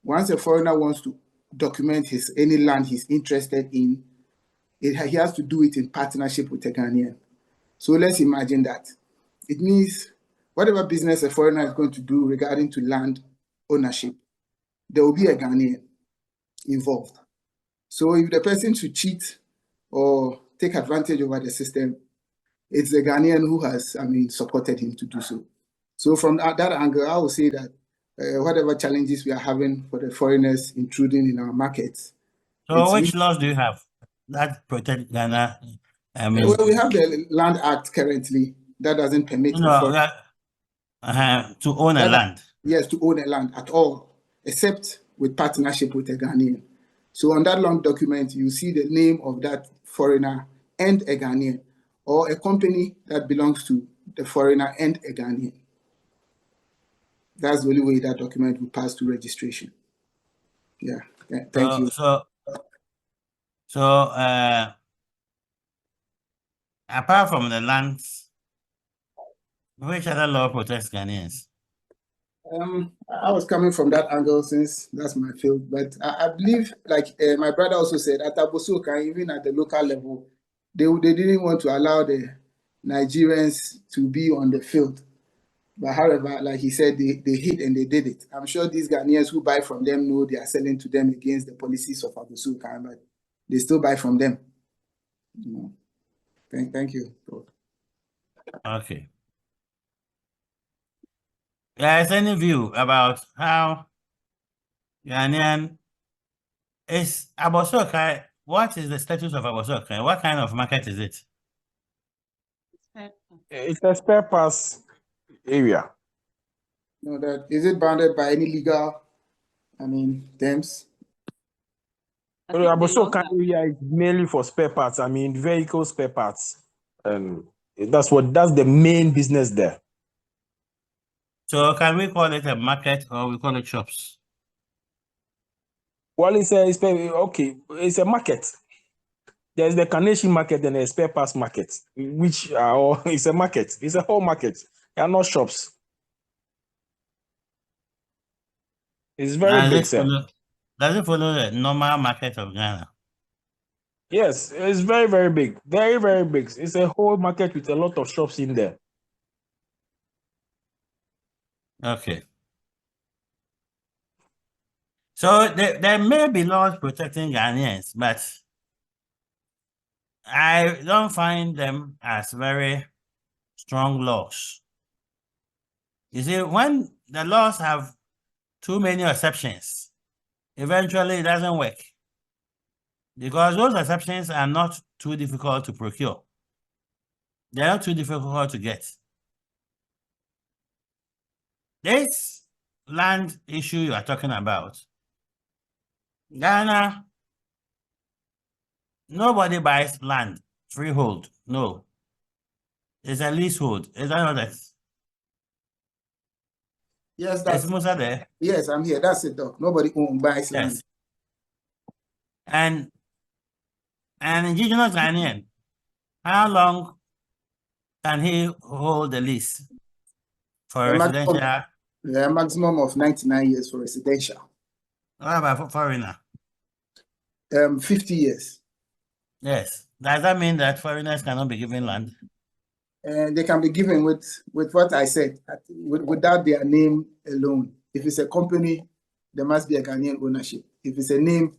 Once a foreigner wants to document any land he's interested in, he has to do it in partnership with a Ghanaian. So let's imagine that. It means whatever business a foreigner is going to do regarding to land ownership, there will be a Ghanaian involved. So if the person should cheat or take advantage over the system, it's the Ghanaian who has, supported him to do so. So from that angle, I would say that whatever challenges we are having for the foreigners intruding in our markets. So which laws do you have that protect Ghana? Well, we have the Land Act currently that doesn't permit to own a land. Yes, to own a land at all, except with partnership with a Ghanaian. So on that long document, you see the name of that foreigner and a Ghanaian, or a company that belongs to the foreigner and a Ghanaian. That's the only way that document will pass to registration. Yeah, thank you. So apart from the lands Which other law protects Ghanaians? I was coming from that angle since that's my field, but I believe, like my brother also said, at Abosoka, even at the local level, they didn't want to allow the Nigerians to be on the field. But however, like he said, they hit and they did it. I'm sure these Ghanaians who buy from them know they are selling to them against the policies of Abosoka, but they still buy from them. You know. Thank you. Okay. There's any view about how Ghanaian is Abosoka? What is the status of Abosoka? What kind of market is it? It's a spare parts area. No, that is it bounded by any legal, terms? Abosoka area is mainly for spare parts. Vehicle spare parts. That's the main business there. So can we call it a market or we call it shops? Well, it's a market. There's the Carnation market and the spare parts market, which it's a market. It's a whole market. They are not shops. It's very big, sir. Does it follow the normal market of Ghana? Yes, it's very, very big. Very, very big. It's a whole market with a lot of shops in there. Okay. So there may be laws protecting Ghanaians, but I don't find them as very strong laws. You see, when the laws have too many exceptions, eventually it doesn't work. Because those exceptions are not too difficult to procure. They're not too difficult to get. This land issue you are talking about, Ghana, nobody buys land, freehold, no. It's a leasehold. Is that not it? Yes, that's Musa there. Yes, I'm here. That's it, Doc. Nobody buys land. And indigenous Ghanaian, how long can he hold the lease for residential? A maximum of 99 years for residential. What about foreigner? 50 years. Yes. Does that mean that foreigners cannot be given land? And they can be given with what I said, without their name alone. If it's a company, there must be a Ghanaian ownership. If it's a name,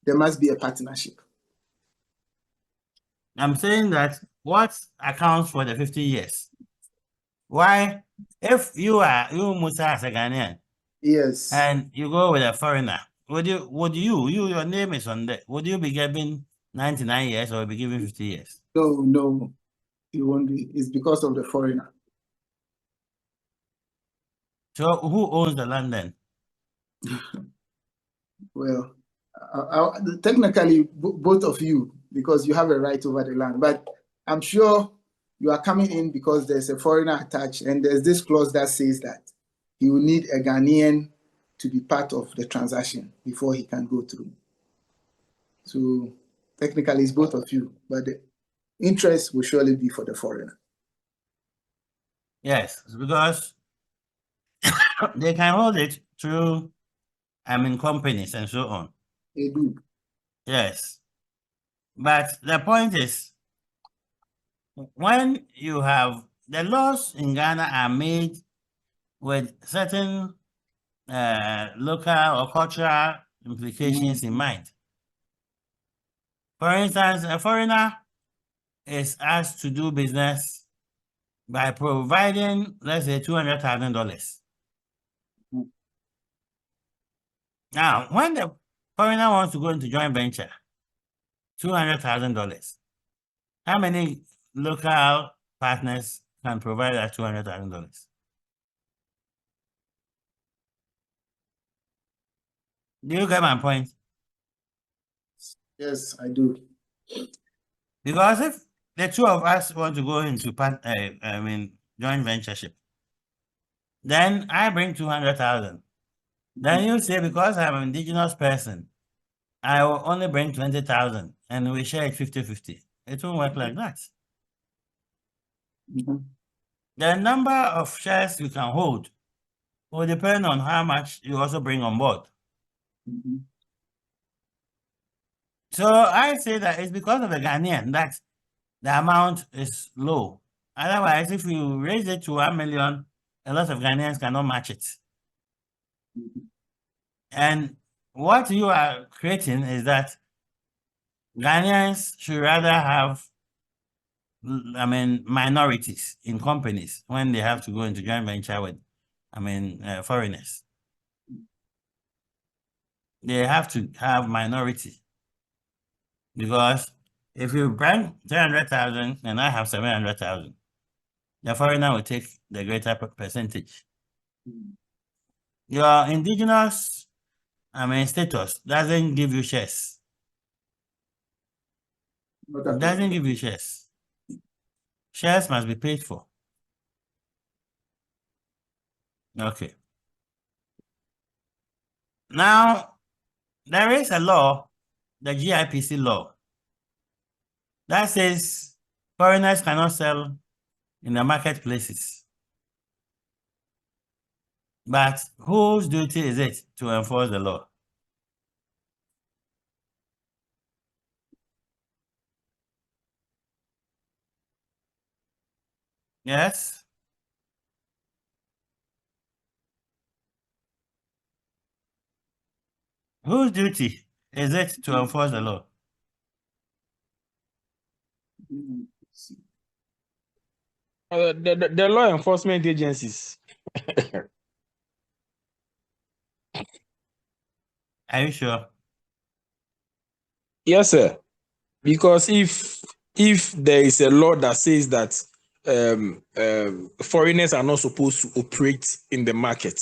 there must be a partnership. I'm saying that what accounts for the 50 years? Why? If you Musa as a Ghanaian, yes, and you go with a foreigner, your name is on there, would you be given 99 years or be given 50 years? No, it won't be. It's because of the foreigner. So who owns the land then? Well, technically, both of you, because you have a right over the land. But I'm sure you are coming in because there's a foreigner attached, and there's this clause that says that he will need a Ghanaian to be part of the transaction before he can go through. So technically, it's both of you, but the interest will surely be for the foreigner. Yes, because they can hold it through, companies and so on. They do. Yes. But the point is, when you have the laws in Ghana are made with certain local or cultural implications in mind. For instance, a foreigner is asked to do business by providing, let's say, $200,000. Now, when the foreigner wants to go into joint venture, $200,000, how many local partners can provide that $200,000? Do you get my point? Yes, I do. Because if the two of us want to go into joint ventureship, then I bring 200,000. Then you say, because I'm an indigenous person, I will only bring 20,000 and we share it 50-50. It won't work like that. The number of shares you can hold will depend on how much you also bring on board. So I say that it's because of the Ghanaian that the amount is low. Otherwise, if you raise it to 1 million, a lot of Ghanaians cannot match it. And what you are creating is that Ghanaians should rather have, minorities in companies when they have to go into joint venture with, foreigners. They have to have minority, because if you bring 300,000 and I have 700,000, the foreigner will take the greater percentage. Your indigenous, status doesn't give you shares. It doesn't give you shares. Shares must be paid for. Okay. Now, there is a law, the GIPC law, that says foreigners cannot sell in the marketplaces. But whose duty is it to enforce the law? Yes? Whose duty is it to enforce the law? The law enforcement agencies. Are you sure? Yes, sir. Because if there is a law that says that foreigners are not supposed to operate in the market,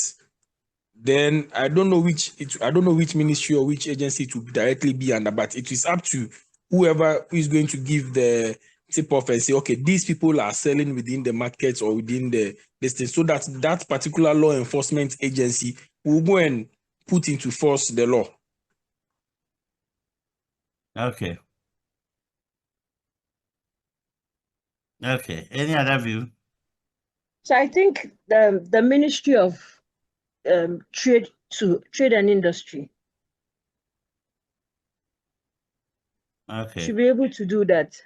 then I don't know which ministry or which agency to directly be under, but it is up to whoever is going to give the tip off and say, okay, these people are selling within the market or within the distance, so that that particular law enforcement agency will go and put into force the law. Okay. Okay. Any other view? So I think the Ministry of Trade and Industry Okay. should be able to do that.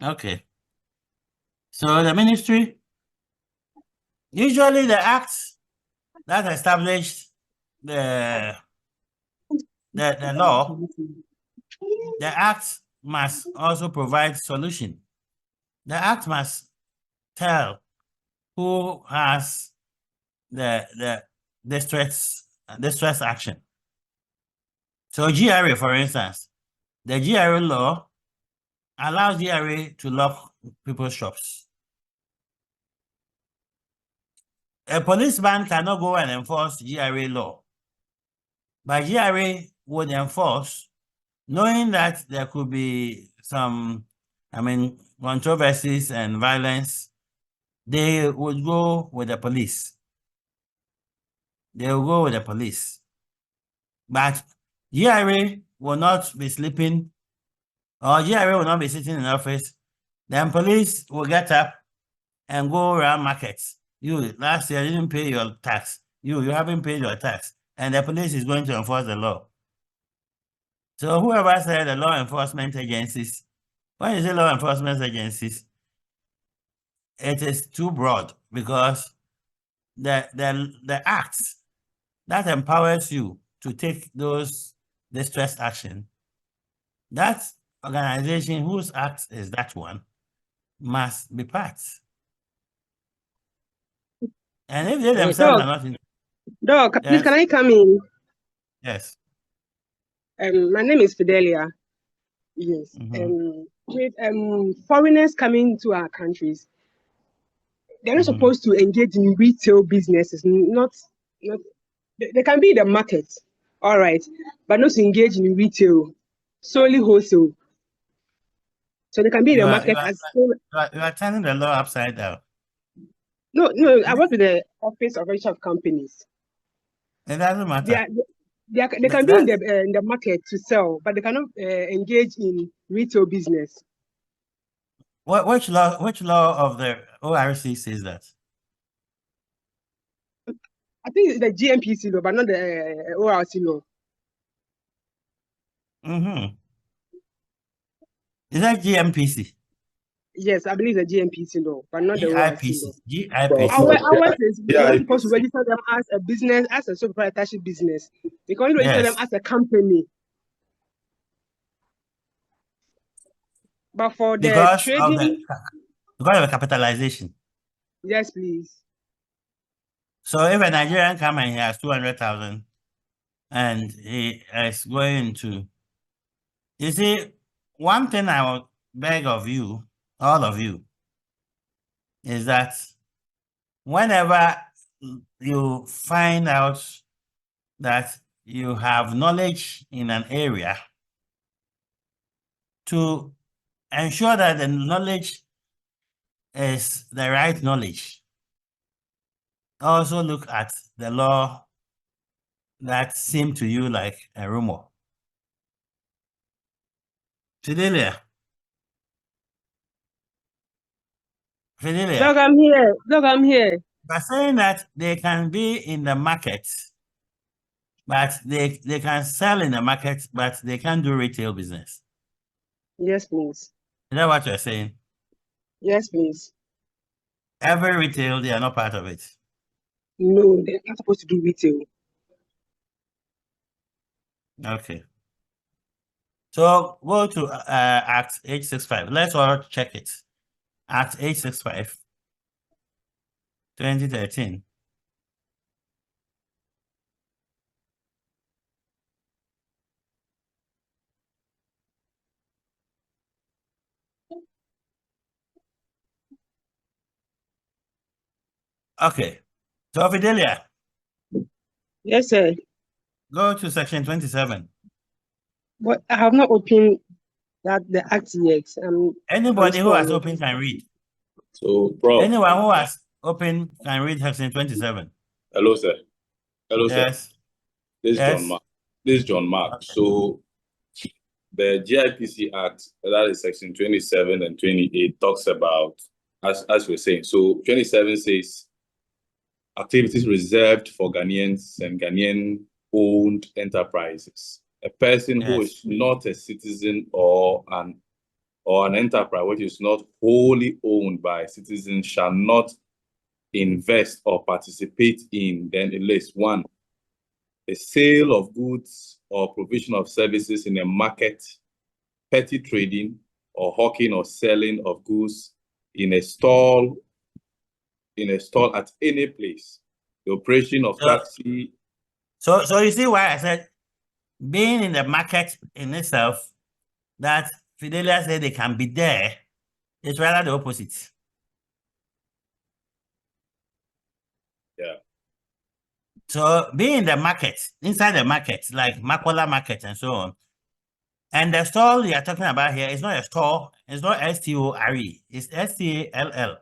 Okay. So the ministry, usually the acts that established the law, the act must also provide solution. The act must tell who has the distress action. So GRA, for instance, the GRA law allows GRA to lock people's shops. A policeman cannot go and enforce GRA law, but GRA would enforce, knowing that there could be some, controversies and violence. They would go with the police. They will go with the police. But GRA will not be sleeping, or GRA will not be sitting in office. Then police will get up and go around markets. You, last year, you didn't pay your tax. You haven't paid your tax. And the police is going to enforce the law. So whoever said the law enforcement agencies, when you say law enforcement agencies, it is too broad, because the acts that empowers you to take those distress action, that organization whose act is that one must be part. And if they themselves are not in... Doc, please, can I come in? Yes. My name is Fidelia. Yes. With foreigners coming to our countries, they're not supposed to engage in retail businesses. They can be in the market, all right, but not to engage in retail, solely wholesale. So they can be in the market as... You are turning the law upside down. No, I work with the Office of Registrar of Companies. It doesn't matter. They can be in the market to sell, but they cannot engage in retail business. Which law of the ORC says that? I think it's the GMPC law, but not the ORC law. Mm-hmm. Is that GMPC? Yes, I believe the GMPC law, but not the ORC law. GIPC. Ours is we're not supposed to register them as a business, as a sole proprietorship business. We can only register them as a company. But for the Because trading, of the capitalization. yes, please. So if a Nigerian come and he has 200,000 and he is going to, you see, one thing I would beg of you, all of you, is that whenever you find out that you have knowledge in an area, to ensure that the knowledge is the right knowledge, also look at the law that seem to you like a rumor. Fidelia. Look, I'm here. Look, I'm here. By saying that they can be in the market, but they can sell in the market, but they can't do retail business. Yes, please. Is that what you're saying? Yes, please. Every retail, they are not part of it. No, they're not supposed to do retail. Okay. So go to Act 865. Let's all check it. Act 865, 2013. Okay. So Fidelia. Yes, sir. Go to section 27. But I have not opened the act yet. Anybody who has opened can read. So, Prof. Anyone who has opened can read section 27. Hello, sir. Hello, Yes. sir. This is John Mark. This is John Mark. Okay. So, the GIPC Act, that is section 27 and 28, talks about, as we're saying, so 27 says, activities reserved for Ghanaians and Ghanaian-owned enterprises. A person who is not a citizen or an enterprise which is not wholly owned by citizens shall not invest or participate in, then it lists 1, a sale of goods or provision of services in a market, petty trading or hawking or selling of goods in a stall at any place, the operation of taxi. So you see why I said being in the market in itself, that Fidelia said they can be there, is rather the opposite. Yeah. So being in the market, inside the market, like Makola Market and so on, and the stall you are talking about here is not a store, it's not S-T-O-R-E, it's S-T-A-L-L,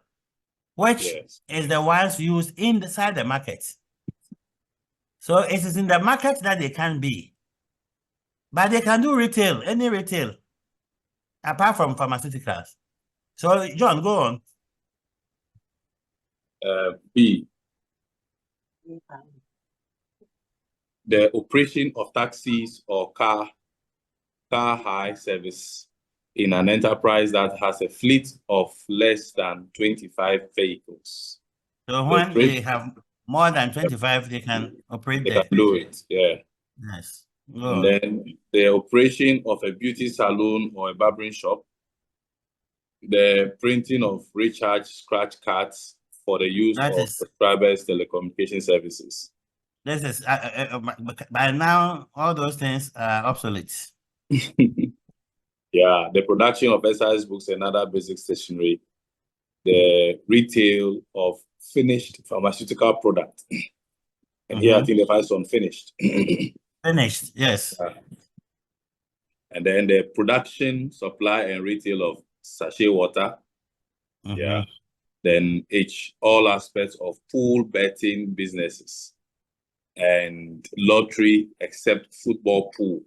which is the ones used inside the market. So it is in the market that they can be. But they can do retail, any retail, apart from pharmaceuticals. So, John, go on. B, the operation of taxis or car hire service in an enterprise that has a fleet of less than 25 vehicles. So when they have more than 25, they can operate they there. can do it, yeah. Yes. And then the operation of a beauty salon or a barbering shop, the printing of recharge scratch cards for the use of subscribers' telecommunication services. This is by now all those things are obsolete. Yeah, the production of exercise books and other basic stationery, the retail of finished pharmaceutical product. And here I think the first one finished. Finished, yes. And then the production, supply, and retail of sachet water. Yeah. Then H, all aspects of pool betting businesses and lottery except football pool.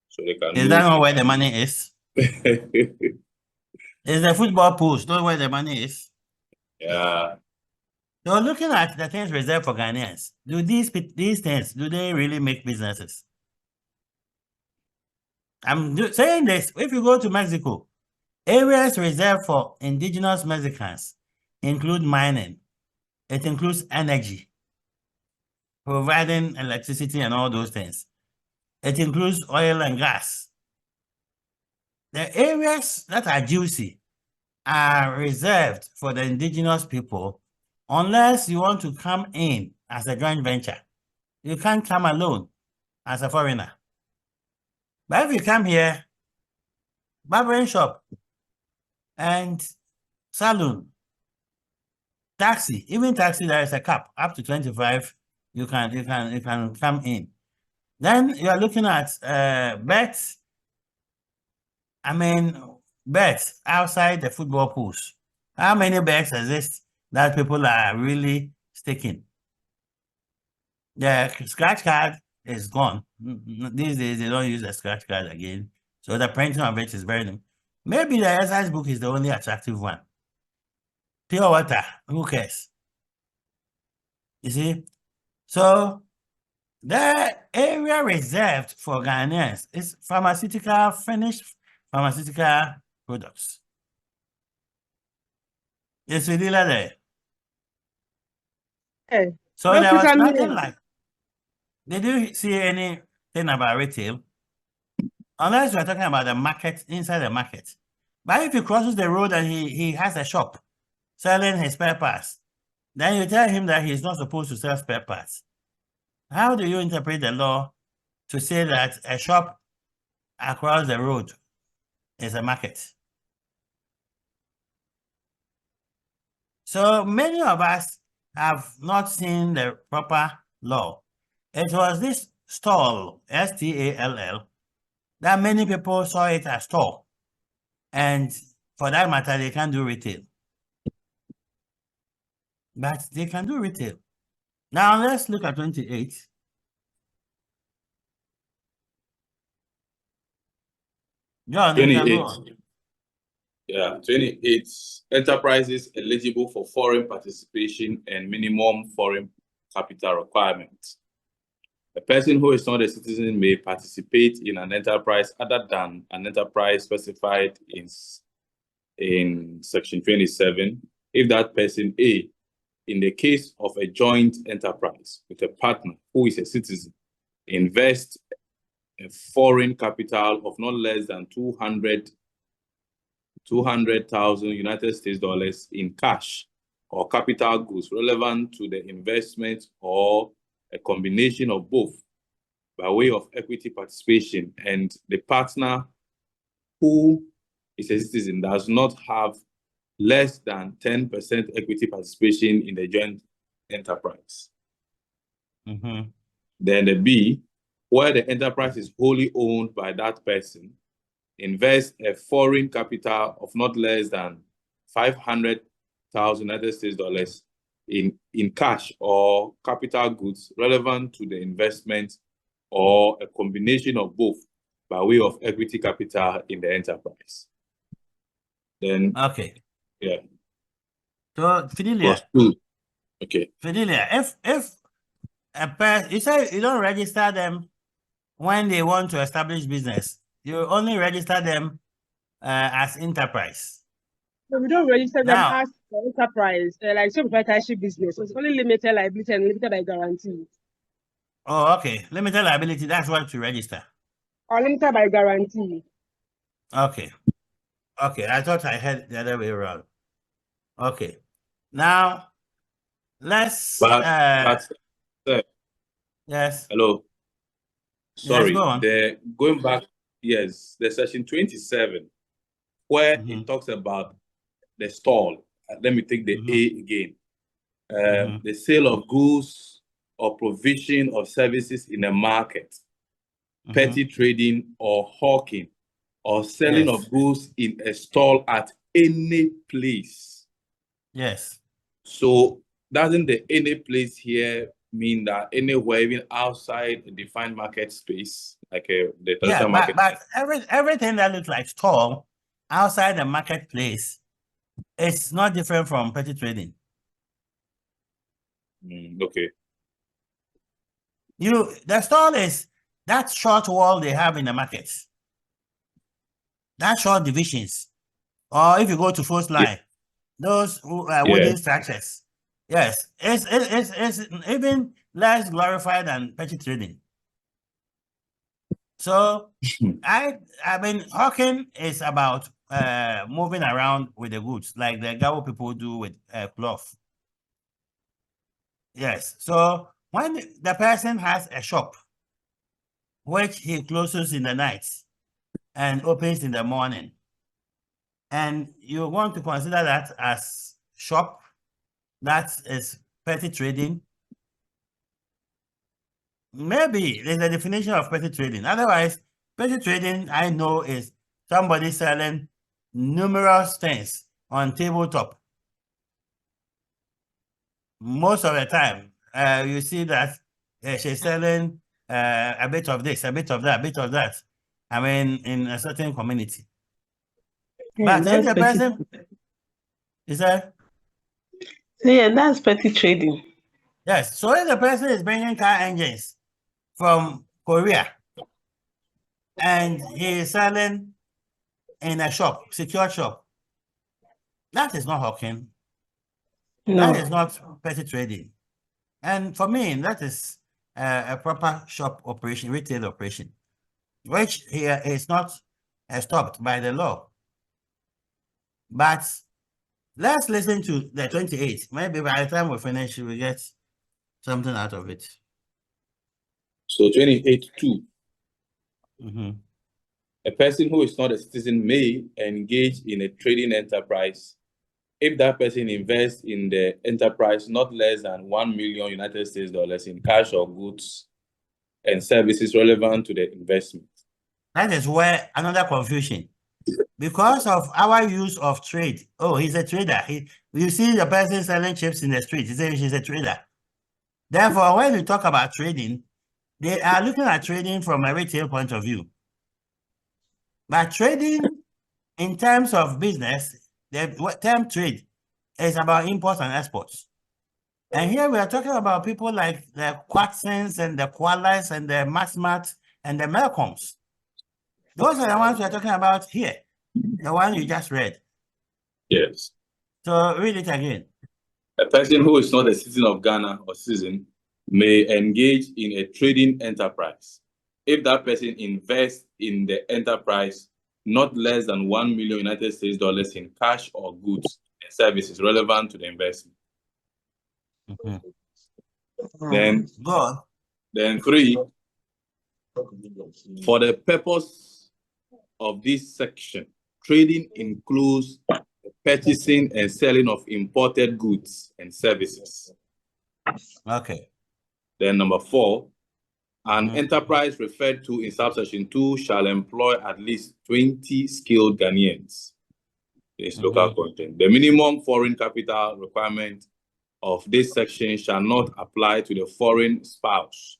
So they can. Is that not where the money is? It's the football pools, not where the money is. Yeah. So looking at the things reserved for Ghanaians, do these things, do they really make businesses? I'm saying this, if you go to Mexico, areas reserved for indigenous Mexicans include mining. It includes energy, providing electricity and all those things. It includes oil and gas. The areas that are juicy are reserved for the indigenous people unless you want to come in as a joint venture. You can't come alone as a foreigner. But if you come here, barbering shop and saloon, taxi, even taxi, there is a cap up to 25. You can come in. Then you are looking at bets. I mean, bets outside the football pools. How many bets exist that people are really sticking? The scratch card is gone. These days, they don't use the scratch card again. So the printing of it is very new. Maybe the exercise book is the only attractive one. Pure water, who cares? You see? So the area reserved for Ghanaians is finished pharmaceutical products. It's really there. Hey, So there was nothing like. Did you see anything about retail? Unless we're talking about the market, inside the market. But if he crosses the road and he has a shop selling his spare parts, then you tell him that he's not supposed to sell spare parts. How do you interpret the law to say that a shop across the road is a market? So many of us have not seen the proper law. It was this stall, S-T-A-L-L, that many people saw it as stall. And for that matter, they can't do retail. But they can do retail. Now let's look at 28. John, 28. Yeah, 28 enterprises eligible for foreign participation and minimum foreign capital requirements. A person who is not a citizen may participate in an enterprise other than an enterprise specified in Section 27 if that person, A, in the case of a joint enterprise with a partner who is a citizen, invests a foreign capital of not less than 200,000 United States dollars in cash or capital goods relevant to the investment or a combination of both by way of equity participation, and the partner who is a citizen does not have less than 10% equity participation in the joint enterprise. Mm-hmm. Then the B, where the enterprise is wholly owned by that person, invest a foreign capital of not less than 500,000 United States dollars in cash or capital goods relevant to the investment or a combination of both by way of equity capital in the enterprise. Then, okay. Yeah. So, Fidelia. Okay. Fidelia, if a person, you say you don't register them when they want to establish business, you only register them as enterprise. So we don't register them as enterprise, like sole proprietorship business. So it's only limited liability and limited by guarantee. Oh, okay. Limited liability, that's what to register. Or limited by guarantee. Okay. Okay, I thought I had the other way around. Okay. Now, let's... yes. Hello. Sorry, yes, go on. Going back, yes, the section 27, where it talks about the stall. Let me take the A again. The sale of goods or provision of services in a market, petty trading or hawking, or selling of goods in a stall at any place. Yes. So doesn't the any place here mean that anywhere, even outside a defined market space, like the traditional market? But everything that looks like stall outside the marketplace, it's not different from petty trading. Okay. The stall is that short wall they have in the markets. That short divisions. Or if you go to first line, those wooden structures. Yes, it's even less glorified than petty trading. So I mean, hawking is about moving around with the goods, like the Gabo people do with cloth. Yes. So when the person has a shop, which he closes in the night and opens in the morning, and you want to consider that as shop, that is petty trading, maybe there's a definition of petty trading. Otherwise, petty trading, I know, is somebody selling numerous things on tabletop. Most of the time, you see that she's selling a bit of this, a bit of that, a bit of that. I mean, in a certain community. Yeah, But if the petty. person is that? Yeah, that's petty trading. Yes. So if the person is bringing car engines from Korea and he is selling in a shop, secure shop, that is not hawking. No. That is not petty trading. And for me, that is a proper shop operation, retail operation, which here is not stopped by the law. But let's listen to the 28. Maybe by the time we finish, we get something out of it. So 28.2. Mm-hmm. A person who is not a citizen may engage in a trading enterprise if that person invests in the enterprise not less than $1 million United States dollars in cash or goods and services relevant to the investment. That is where another confusion. Because of our use of trade. Oh, he's a trader. You see the person selling chips in the street. He says he's a trader. Therefore, when we talk about trading, they are looking at trading from a retail point of view. But trading in terms of business, the term trade is about imports and exports. And here we are talking about people like the Quatsons and the Koalas and the Masmats and the Malcolms. Those are the ones we are talking about here. The one you just read. Yes. So read it again. A person who is not a citizen of Ghana or citizen may engage in a trading enterprise if that person invests in the enterprise not less than $1 million United States dollars in cash or goods and services relevant to the investment. Then, then 3, for the purpose of this section, trading includes the purchasing and selling of imported goods and services. Okay. Then number 4, an enterprise referred to in subsection 2 shall employ at least 20 skilled Ghanaians in its local content. The minimum foreign capital requirement of this section shall not apply to the foreign spouse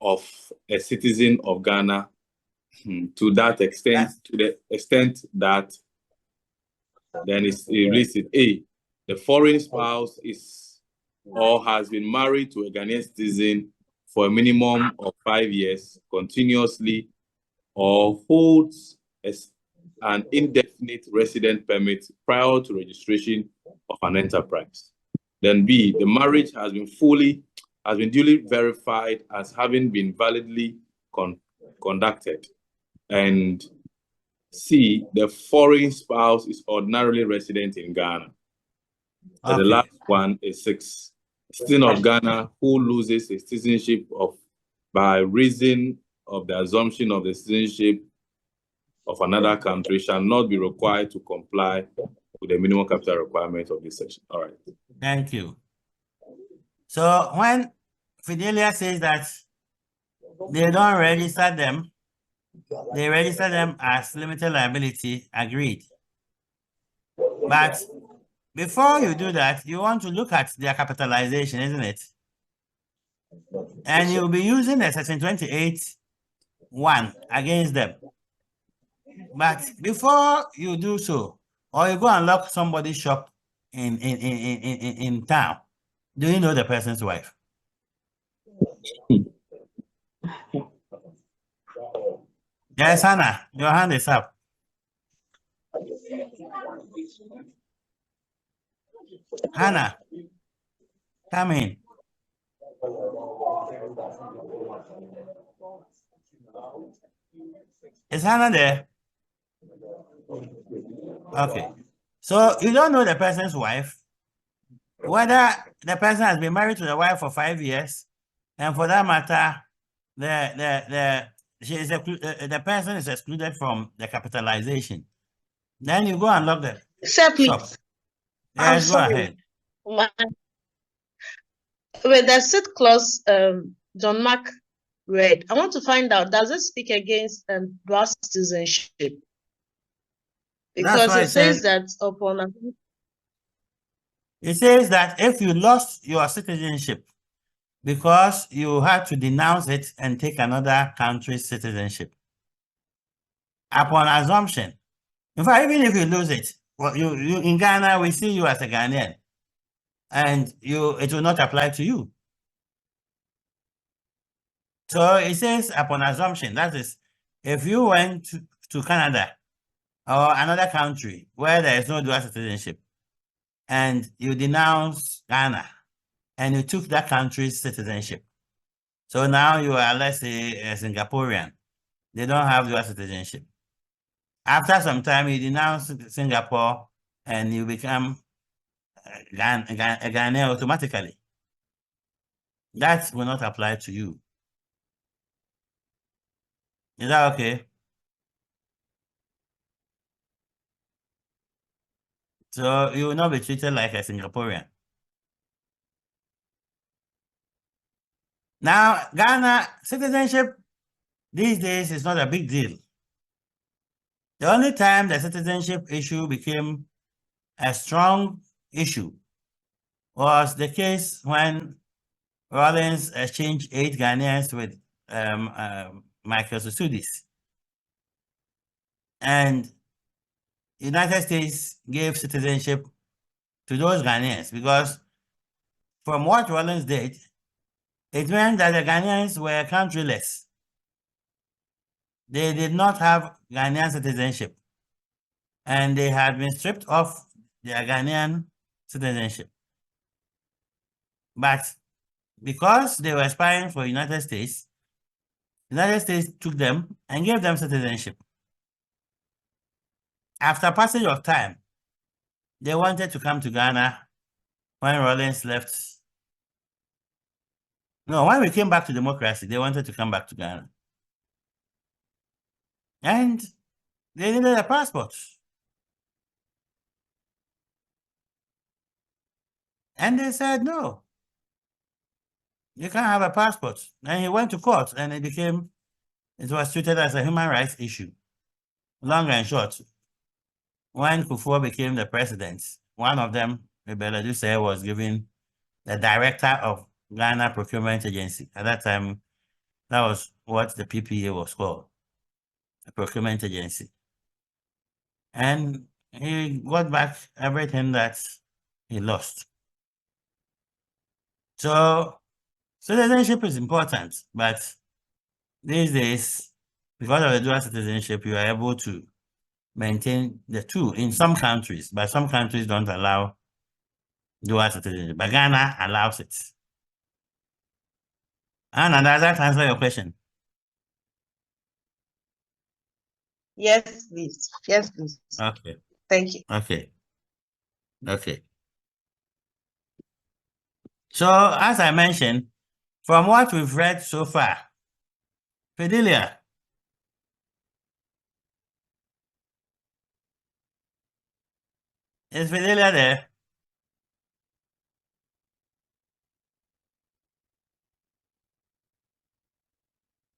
of a citizen of Ghana to that extent, to the extent that then it's listed. A, the foreign spouse is or has been married to a Ghanaian citizen for a minimum of 5 years continuously or holds an indefinite resident permit prior to registration of an enterprise. Then B, the marriage has been duly verified as having been validly conducted. And C, the foreign spouse is ordinarily resident in Ghana. And the last one is 6. Citizen of Ghana who loses his citizenship by reason of the assumption of the citizenship of another country shall not be required to comply with the minimum capital requirement of this section. All right. Thank you. So when Fidelia says that they don't register them, they register them as limited liability, agreed. But before you do that, you want to look at their capitalization, isn't it? And you'll be using the section 28(1) against them. But before you do so, or you go and lock somebody's shop in town, do you know the person's wife? Yes, Hannah, your hand is up. Hannah, come in. Is Hannah there? Okay. So you don't know the person's wife, whether the person has been married to the wife for 5 years, and for that matter, the person is excluded from the capitalization. Then you go and lock the Sir, shop. please. I'm Yes, go sorry. ahead. With the sit clause, John Mark read, I want to find out, does it speak against dual citizenship? Because why it it says says- that upon It says that if you lost your citizenship because you had to denounce it and take another country's citizenship, upon assumption, in fact, even if you lose it, well, you in Ghana, we see you as a Ghanaian, and it will not apply to you. So it says upon assumption, that is, if you went to Canada or another country where there is no dual citizenship, and you denounce Ghana, and you took that country's citizenship. So now you are, let's say, a Singaporean. They don't have dual citizenship. After some time, you denounce Singapore and you become a Ghanaian automatically. That will not apply to you. Is that okay? So you will not be treated like a Singaporean. Now, Ghana citizenship these days is not a big deal. The only time the citizenship issue became a strong issue was the case when Rawlings exchanged 8 Ghanaians with Michael Susudis. And United States gave citizenship to those Ghanaians because from what Rawlings did, it meant that the Ghanaians were countryless. They did not have Ghanaian citizenship, and they had been stripped of their Ghanaian citizenship. But because they were spying for United States took them and gave them citizenship. After passage of time, they wanted to come to Ghana when Rawlings left. No, when we came back to democracy, they wanted to come back to Ghana. And they needed a passport. And they said, no, you can't have a passport. And he went to court and it was treated as a human rights issue. Long and short, when Kufuor became the president, one of them, Rebele Duse, was given the director of Ghana Procurement Agency. At that time, that was what the PPA was called, the Procurement Agency. And he got back everything that he lost. So citizenship is important, but these days, because of the dual citizenship, you are able to maintain the two in some countries, but some countries don't allow dual citizenship. But Ghana allows it. And does that answer your question? Yes, please. Yes, please. Okay. Thank you. Okay. Okay. So, as I mentioned, from what we've read so far, Fidelia, is Fidelia there?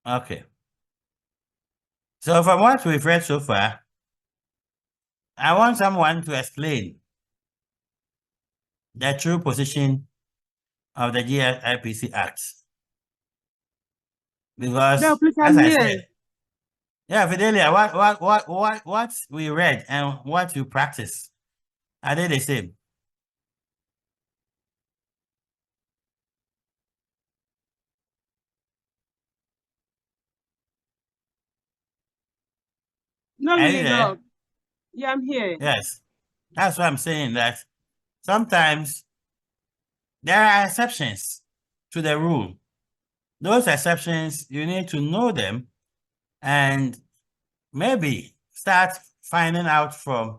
Okay. So, from what we've read so far, I want someone to explain the true position of the GIPC Act. Because, No, please, as I'm I here. said, Yeah, Fidelia, what we read and what you practice, are they the same? No, Are you really, there? dog. Yeah, I'm here. Yes. That's what I'm saying, that sometimes there are exceptions to the rule. Those exceptions, you need to know them and maybe start finding out from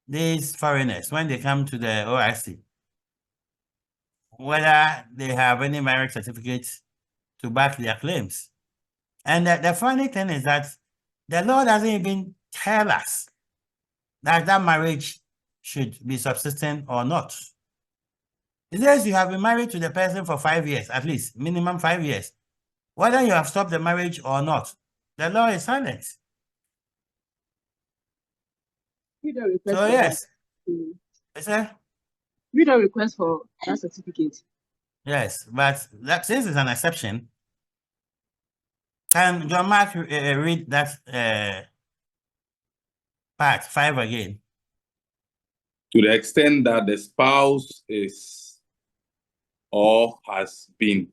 these foreigners when they come to the OIC whether they have any marriage certificates to back their claims. And the funny thing is that the law doesn't even tell us that that marriage should be subsistent or not. It says you have been married to the person for 5 years, at least, minimum 5 years. Whether you have stopped the marriage or not, the law is silent. We don't request So for yes. that. Sir? We don't request for that certificate. Yes, but that since it's an exception, can John Mark read that part 5 again? To the extent that the spouse is or has been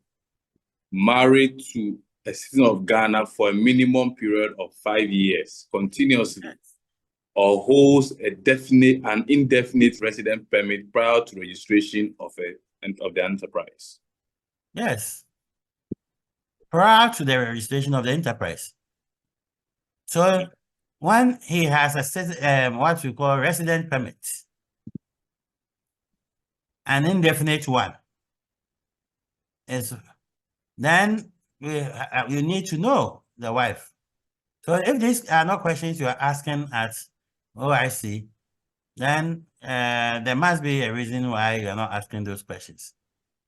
married to a citizen of Ghana for a minimum period of 5 years continuously, or holds an indefinite resident permit prior to registration of the enterprise. Yes. Prior to the registration of the enterprise. So when he has a what we call resident permit, an indefinite one, then you need to know the wife. So if these are not questions you are asking at OIC, then there must be a reason why you are not asking those questions.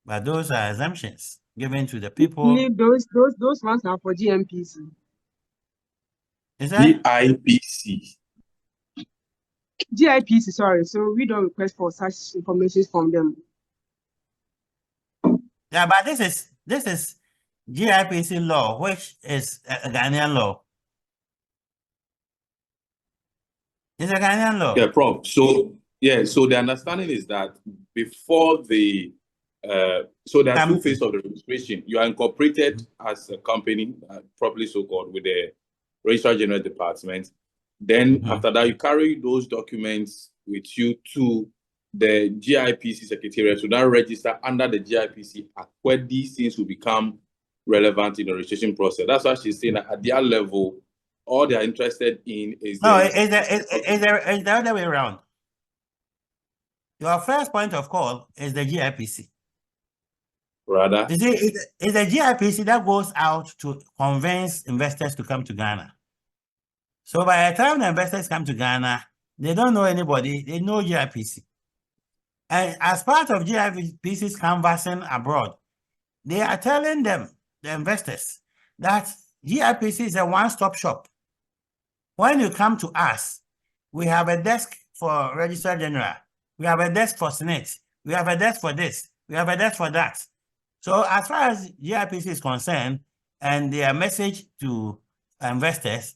But those are assumptions given to the people. Those ones are for GMPC. Is that? GIPC. GIPC, sorry. So we don't request for such information from them. Yeah, but this is GIPC law, which is a Ghanaian law. It's a Ghanaian law. Yeah, Prof. So the understanding is that before the so there are two phases of the registration. You are incorporated as a company, properly so called, with the Registrar General Department. Then after that, you carry those documents with you to the GIPC Secretariat to now register under the GIPC Act, where these things will become relevant in the registration process. That's why she's saying that at their level, all they are interested in is it's the other way around. Your first point of call is the GIPC. Rather, you see, it's the GIPC that goes out to convince investors to come to Ghana. So by the time the investors come to Ghana, they don't know anybody, they know GIPC. And as part of GIPC's canvassing abroad, they are telling them, the investors, that GIPC is a one-stop shop. When you come to us, we have a desk for Registrar General, we have a desk for Senate, we have a desk for this, we have a desk for that. So as far as GIPC is concerned, and their message to investors,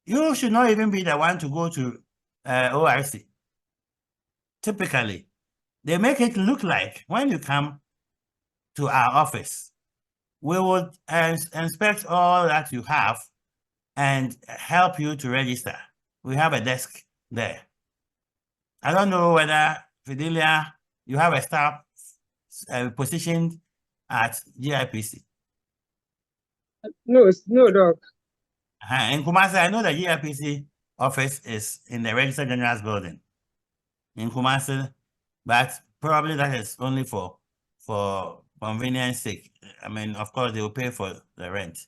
you should not even be the one to go to OIC. Typically, they make it look like when you come to our office, we would inspect all that you have and help you to register. We have a desk there. I don't know whether, Fidelia, you have a staff positioned at GIPC. No, Doc. In Kumasi, I know the GIPC office is in the Registrar General's building in Kumasi, but probably that is only for convenience sake. I mean, of course, they will pay for the rent.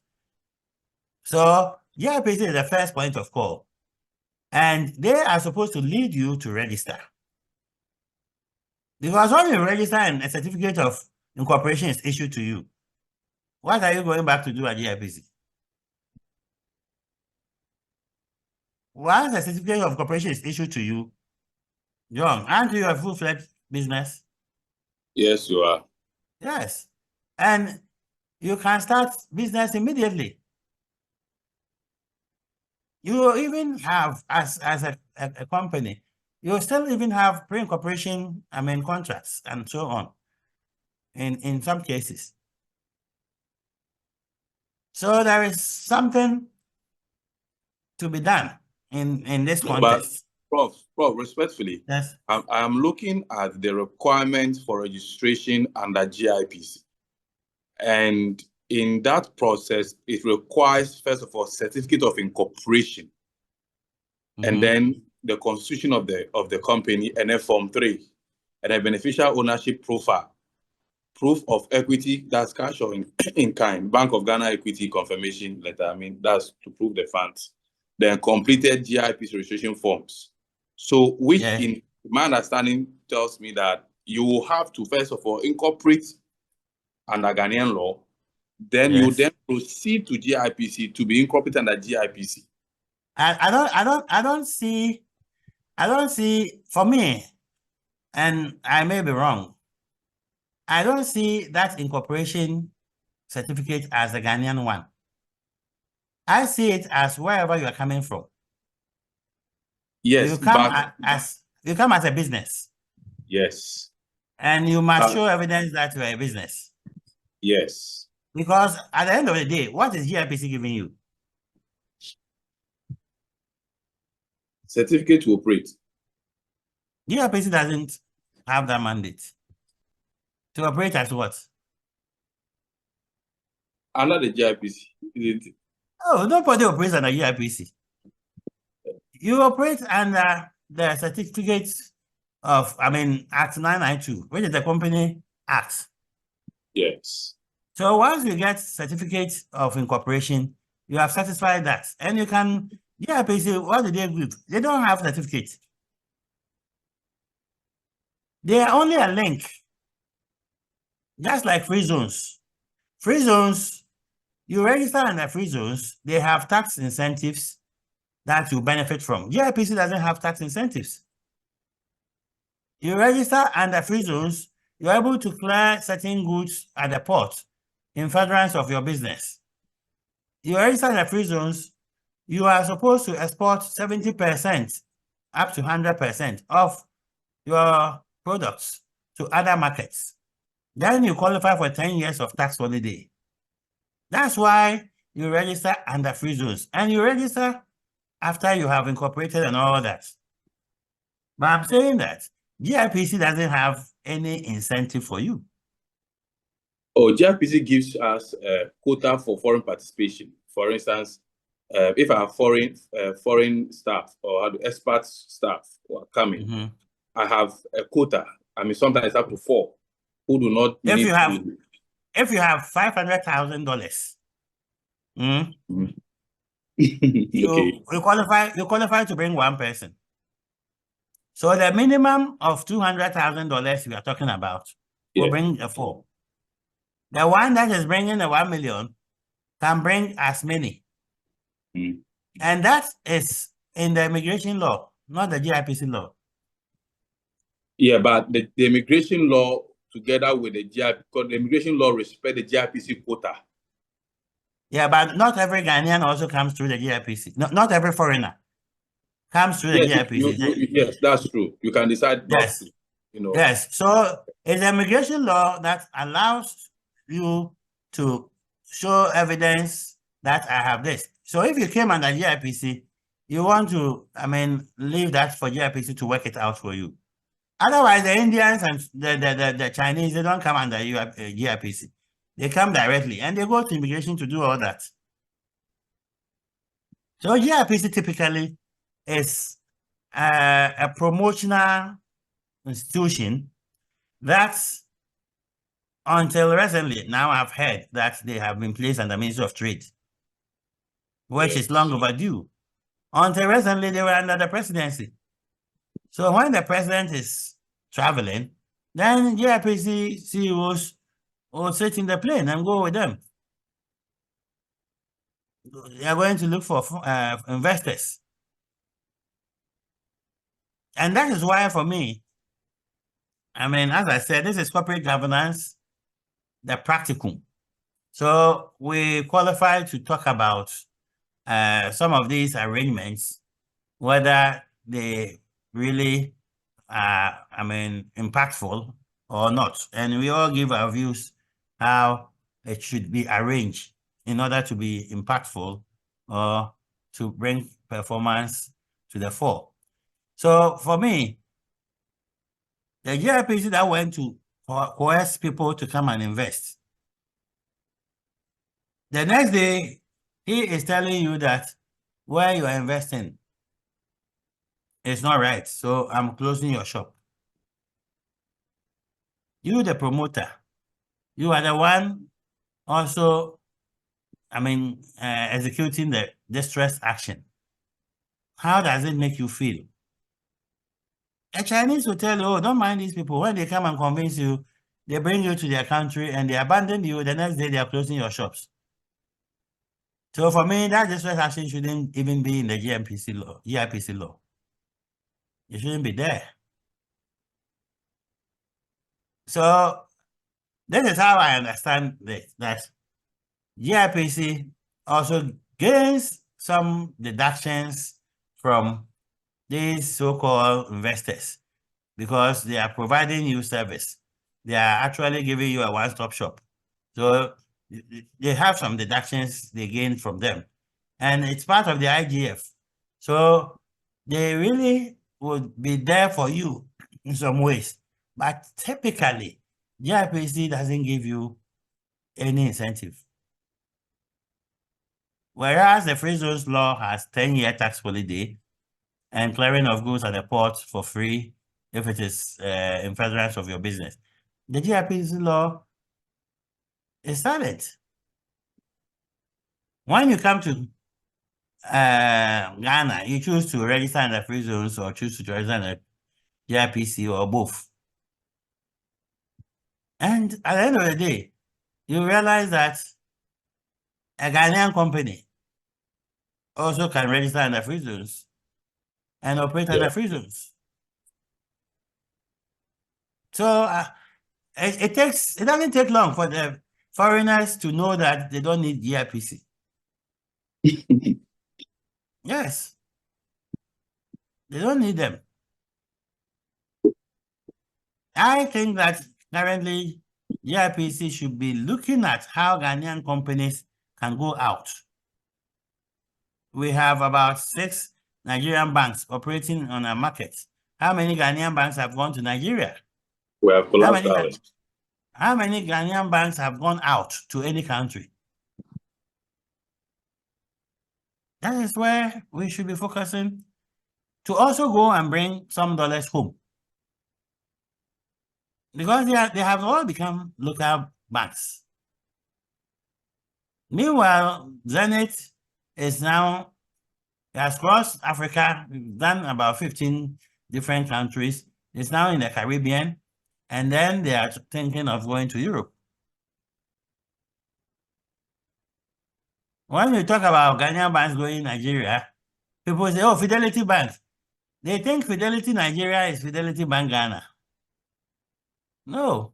So GIPC is the first point of call, and they are supposed to lead you to register. Because when you register and a certificate of incorporation is issued to you, what are you going back to do at GIPC? Once a certificate of incorporation is issued to you, John, aren't you a full-fledged business? Yes, you are. Yes. And you can start business immediately. You even have, as a company, you still even have pre-incorporation, contracts and so on in some cases. So there is something to be done in this context. But Prof, respectfully, yes, I'm looking at the requirements for registration under GIPC. And in that process, it requires, first of all, certificate of incorporation, and then the constitution of the company, and then Form 3, and a beneficial ownership profile, proof of equity, that's cash or in kind, Bank of Ghana equity confirmation letter. That's to prove the funds. Then completed GIPC registration forms. So, which in my understanding tells me that you will have to, first of all, incorporate under Ghanaian law. Then you then proceed to GIPC to be incorporated under GIPC. I don't see, for me, and I may be wrong, I don't see that incorporation certificate as a Ghanaian one. I see it as wherever you are coming from. Yes, you come as a business. Yes. And you must show evidence that you are a business. Yes. Because at the end of the day, what is GIPC giving you? Certificate to operate. GIPC doesn't have that mandate. To operate as what? Under the GIPC. Oh, nobody operates under GIPC. You operate under the certificate of, Act 992, which is the Company Act. Yes. So once you get certificate of incorporation, you have satisfied that. And you can, GIPC, what do they give? They don't have certificate. They are only a link. Just like free zones. Free zones, you register under free zones, they have tax incentives that you benefit from. GIPC doesn't have tax incentives. You register under free zones, you're able to clear certain goods at the port in furtherance of your business. You register under free zones, you are supposed to export 70% up to 100% of your products to other markets. Then you qualify for 10 years of tax holiday. That's why you register under free zones. And you register after you have incorporated and all that. But I'm saying that GIPC doesn't have any incentive for you. Oh, GIPC gives us a quota for foreign participation. For instance, if I have foreign staff or expert staff who are coming, I have a quota. Sometimes up to 4 who do not if need you have to. If you have $500,000, you qualify to bring one person. So the minimum of $200,000 we are talking about will bring a 4. The one that is bringing the 1 million can bring as many. And that is in the immigration law, not the GIPC law. Yeah, but the immigration law together with the GIPC, because the immigration law respect the GIPC quota. Yeah, but not every Ghanaian also comes through the GIPC. Not every foreigner comes through the GIPC. Yes, that's true. You can decide not to. Yes, so it's the immigration law that allows you to show evidence that I have this. So if you came under GIPC, you want to, leave that for GIPC to work it out for you. Otherwise, the Indians and the Chinese, they don't come under GIPC. They come directly and they go to immigration to do all that. So GIPC typically is a promotional institution that, until recently, now I've heard that they have been placed under Ministry of Trade, which is long overdue. Until recently, they were under the presidency. So when the president is traveling, then GIPC CEOs will sit in the plane and go with them. They are going to look for investors. And that is why, for me, as I said, this is corporate governance, the practicum. So we qualify to talk about some of these arrangements, whether they really are, impactful or not. And we all give our views how it should be arranged in order to be impactful or to bring performance to the fore. So for me, the GIPC that went to coerce people to come and invest, the next day, he is telling you that where you are investing is not right, so I'm closing your shop. You, the promoter, you are the one also, executing the distress action. How does it make you feel? A Chinese will tell you, oh, don't mind these people. When they come and convince you, they bring you to their country and they abandon you. The next day, they are closing your shops. So for me, that distress action shouldn't even be in the GIPC law. It shouldn't be there. So this is how I understand this, that GIPC also gains some deductions from these so-called investors because they are providing you service. They are actually giving you a one-stop shop. So they have some deductions they gain from them. And it's part of the IGF. So they really would be there for you in some ways. But typically, GIPC doesn't give you any incentive. Whereas the free zones law has 10-year tax holiday and clearing of goods at the port for free if it is in furtherance of your business. The GIPC law is silent. When you come to Ghana, you choose to register in the free zones or choose to register in the GIPC or both. And at the end of the day, you realize that a Ghanaian company also can register in the free zones and operate in the free zones. So it doesn't take long for the foreigners to know that they don't need GIPC. Yes. They don't need them. I think that currently GIPC should be looking at how Ghanaian companies can go out. We have about 6 Nigerian banks operating on our market. How many Ghanaian banks have gone to Nigeria? We have collapsed. How many Ghanaian banks have gone out to any country? That is where we should be focusing to also go and bring some dollars home. Because they have all become local banks. Meanwhile, Zenith is now, has crossed Africa, done about 15 different countries. It's now in the Caribbean, and then they are thinking of going to Europe. When we talk about Ghanaian banks going to Nigeria, people say, oh, Fidelity Bank. They think Fidelity Nigeria is Fidelity Bank Ghana. No.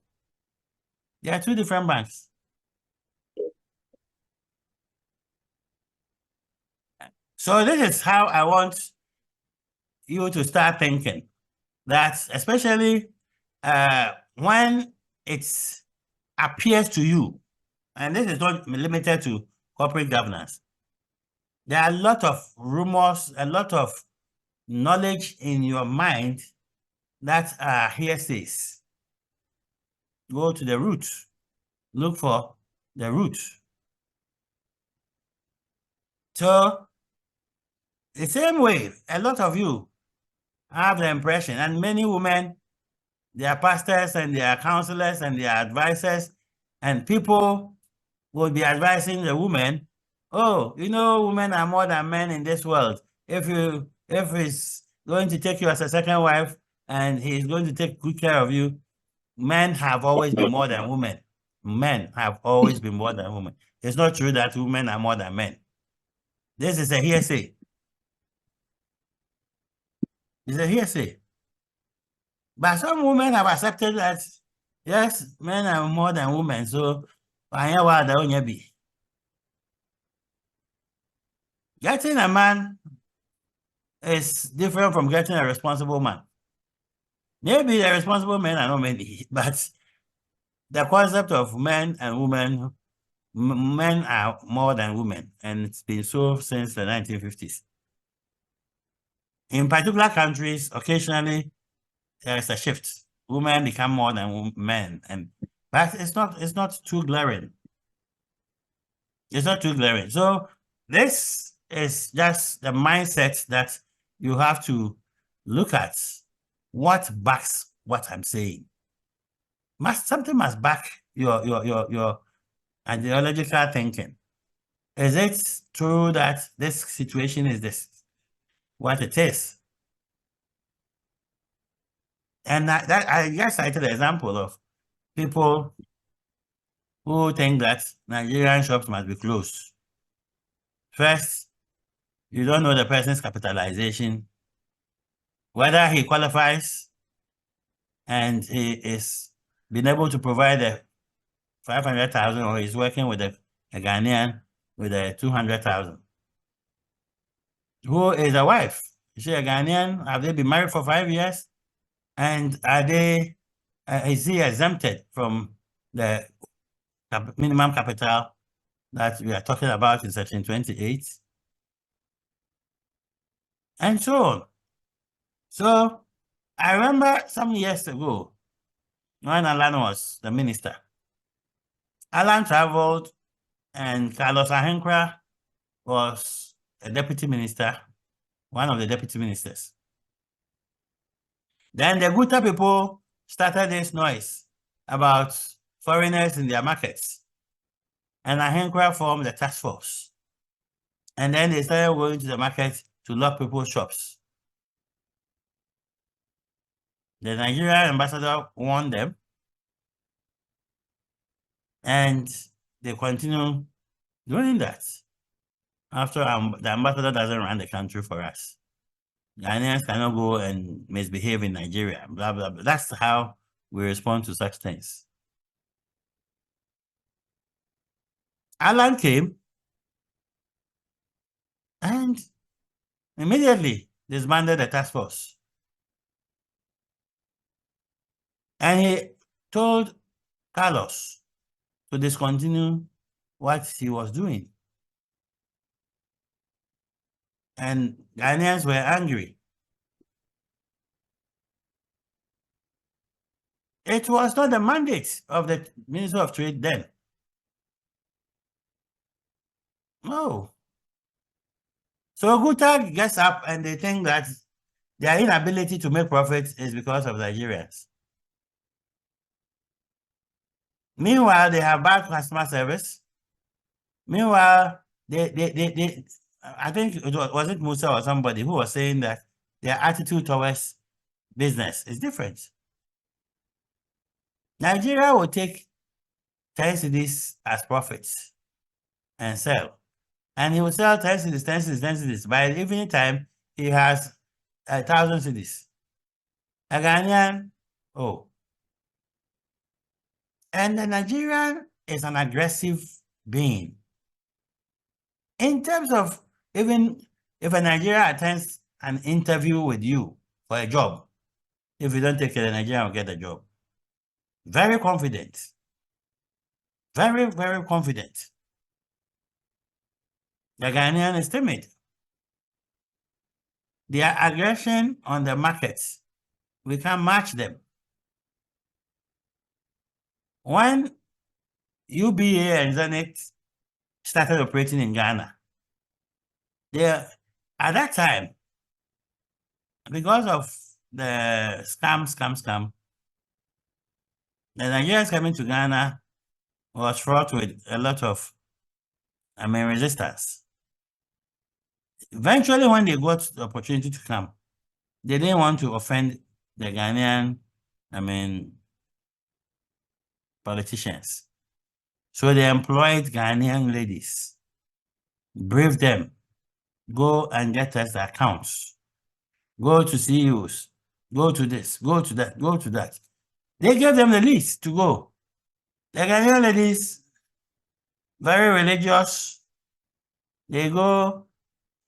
They are two different banks. So this is how I want you to start thinking. That especially when it appears to you, and this is not limited to corporate governance, there are a lot of rumors, a lot of knowledge in your mind that are hearsays. Go to the root. Look for the root. So, the same way, a lot of you have the impression, and many women, their pastors and their counselors and their advisors and people will be advising the women, oh, you know, women are more than men in this world. If he's going to take you as a second wife and he's going to take good care of you, men have always been more than women. Men have always been more than women. It's not true that women are more than men. This is a hearsay. It's a hearsay. But some women have accepted that, yes, men are more than women, so I know what they be. Getting a man is different from getting a responsible man. Maybe the responsible men are not many, but the concept of men and women, men are more than women, and it's been so since the 1950s. In particular countries, occasionally there's a shift. Women become more than men, but it's not too glaring. It's not too glaring. So this is just the mindset that you have to look at. What backs what I'm saying? Something must back your ideological thinking. Is it true that this situation is this what it is? And I just cited the example of people who think that Nigerian shops must be closed. First, you don't know the person's capitalization, whether he qualifies and he is being able to provide the 500,000 or he's working with a Ghanaian with a 200,000. Who is a wife? Is she a Ghanaian? Have they been married for 5 years? And are they, is he exempted from the minimum capital that we are talking about in section 28? And so on. So I remember some years ago when Alan was the minister, Alan traveled and Carlos Ahenkra was a deputy minister, one of the deputy ministers. Then the Guta people started this noise about foreigners in their markets. And Ahenkra formed the task force. And then they started going to the market to lock people's shops. The Nigerian ambassador warned them. And they continue doing that. After the ambassador doesn't run the country for us. Ghanaians cannot go and misbehave in Nigeria, blah, blah, blah. That's how we respond to such things. Alan came and immediately disbanded the task force. And he told Carlos to discontinue what he was doing. And Ghanaians were angry. It was not the mandate of the Minister of Trade then. No. So Guta gets up and they think that their inability to make profits is because of Nigerians. Meanwhile, they have bad customer service. Meanwhile, I think it was it Musa or somebody who was saying that their attitude towards business is different. Nigeria will take 10 cedis as profits and sell. And he will sell 10 cedis, 10 cedis, 10 cedis. By the evening time, he has 1,000 cedis. A Ghanaian, oh. And the Nigerian is an aggressive being. In terms of even if a Nigerian attends an interview with you for a job, if you don't take it, the Nigerian will get the job. Very confident. Very, very confident. The Ghanaian is timid. Their aggression on the markets, we can match them. When UBA and Zenith started operating in Ghana, at that time, because of the scam, the Nigerians coming to Ghana was fraught with a lot of, resistance. Eventually, when they got the opportunity to come, they didn't want to offend the Ghanaian, politicians. So they employed Ghanaian ladies, briefed them, go and get us the accounts, go to CEOs, go to this, go to that, go to that. They gave them the list to go. The Ghanaian ladies, very religious, they go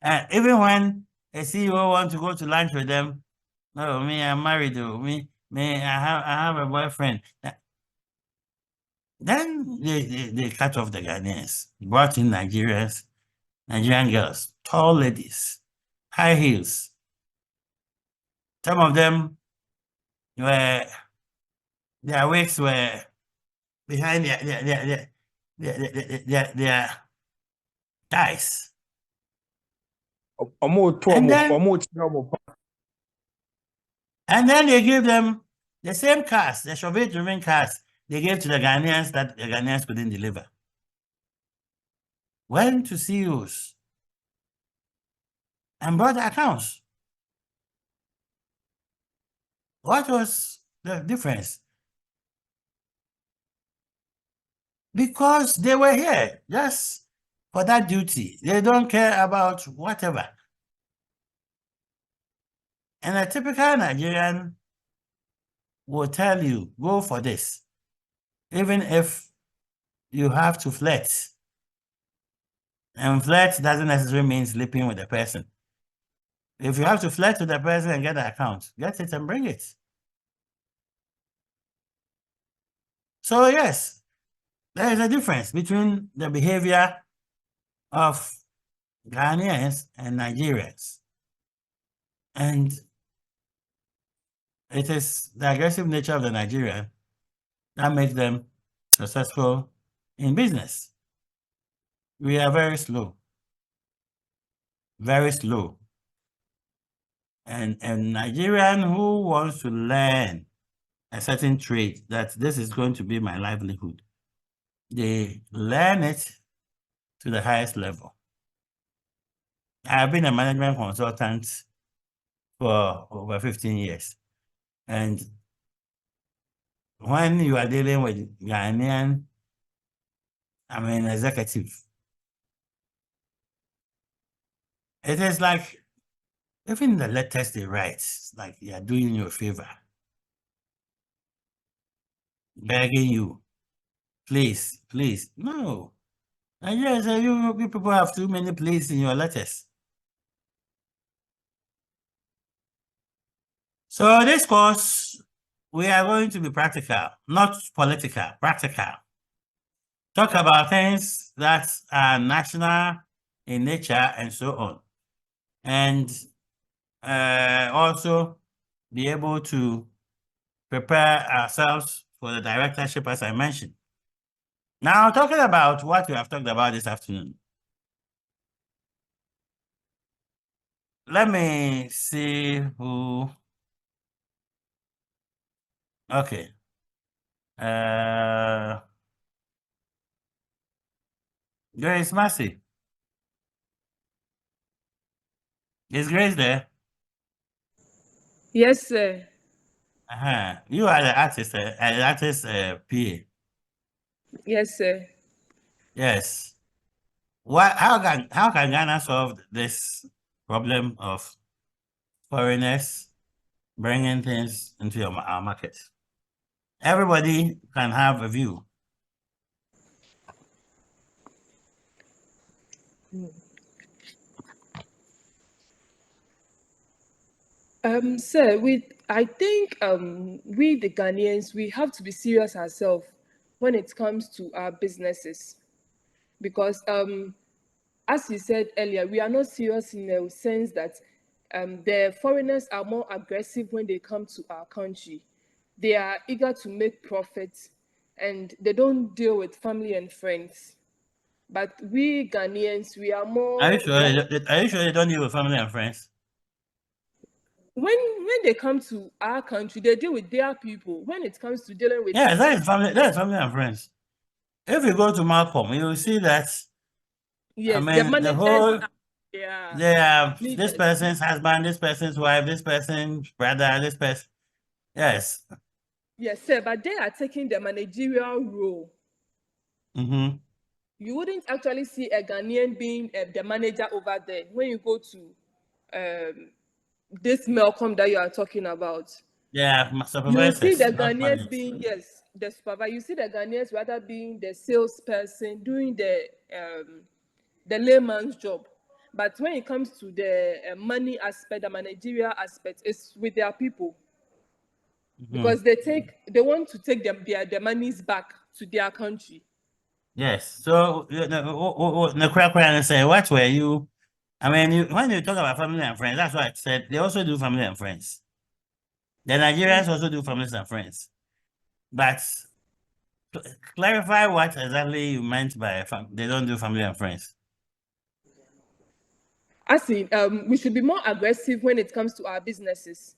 And even when a CEO wants to go to lunch with them, no, me, I'm married. I have a boyfriend. Then they cut off the Ghanaians, brought in Nigerian girls, tall ladies, high heels. Some of them their wigs were behind their thighs. And then they give them the same cars, the Soviet-driven cars they gave to the Ghanaians that the Ghanaians couldn't deliver. Went to CEOs and brought accounts. What was the difference? Because they were here just for that duty. They don't care about whatever. And a typical Nigerian will tell you, go for this, even if you have to flirt. And flirt doesn't necessarily mean sleeping with the person. If you have to flirt with the person and get the account, get it and bring it. So yes, there is a difference between the behavior of Ghanaians and Nigerians. And it is the aggressive nature of the Nigerian that makes them successful in business. We are very slow. Very slow. And a Nigerian who wants to learn a certain trade, that this is going to be my livelihood, they learn it to the highest level. I've been a management consultant for over 15 years. And when you are dealing with Ghanaian, executive, it is like, even the letters they write, it's like they are doing you a favor. Begging you, please, please. No. And yes, you people have too many please in your letters. So this course, we are going to be practical, not political, practical. Talk about things that are national in nature and so on. And also be able to prepare ourselves for the directorship, as I mentioned. Now, talking about what we have talked about this afternoon, let me see who. Okay. Grace Massey. Is Grace there? Yes, sir. You are the artist, PA. Yes, sir. Yes. How can Ghana solve this problem of foreigners bringing things into our market? Everybody can have a view. Sir, I think we the Ghanaians, we have to be serious ourselves when it comes to our businesses, because as you said earlier, we are not serious in the sense that the foreigners are more aggressive when they come to our country. They are eager to make profits, and they don't deal with family and friends. But we Ghanaians, we are more. Are you sure they don't deal with family and friends? When they come to our country, they deal with their people. When it comes to dealing with that is family and friends. If you go to Malcolm, you will see that. Yes, the whole. Yeah. They have this person's husband, this person's wife, this person's brother, this person. Yes. Yes, sir, but they are taking the managerial role. Mm-hmm. You wouldn't actually see a Ghanaian being the manager over there when you go to this Malcolm that you are talking about. Yeah, you see the Ghanaians being, yes, the supervisor. You see the Ghanaians rather being the salesperson, doing the layman's job. But when it comes to the money aspect, the managerial aspect, it's with their people. Because they want to take their monies back to their country. Yes. So the say, what were you? I mean, when you talk about family and friends, that's what I said. They also do family and friends. The Nigerians also do families and friends. But clarify what exactly you meant by they don't do family and friends. I see. We should be more aggressive when it comes to our businesses.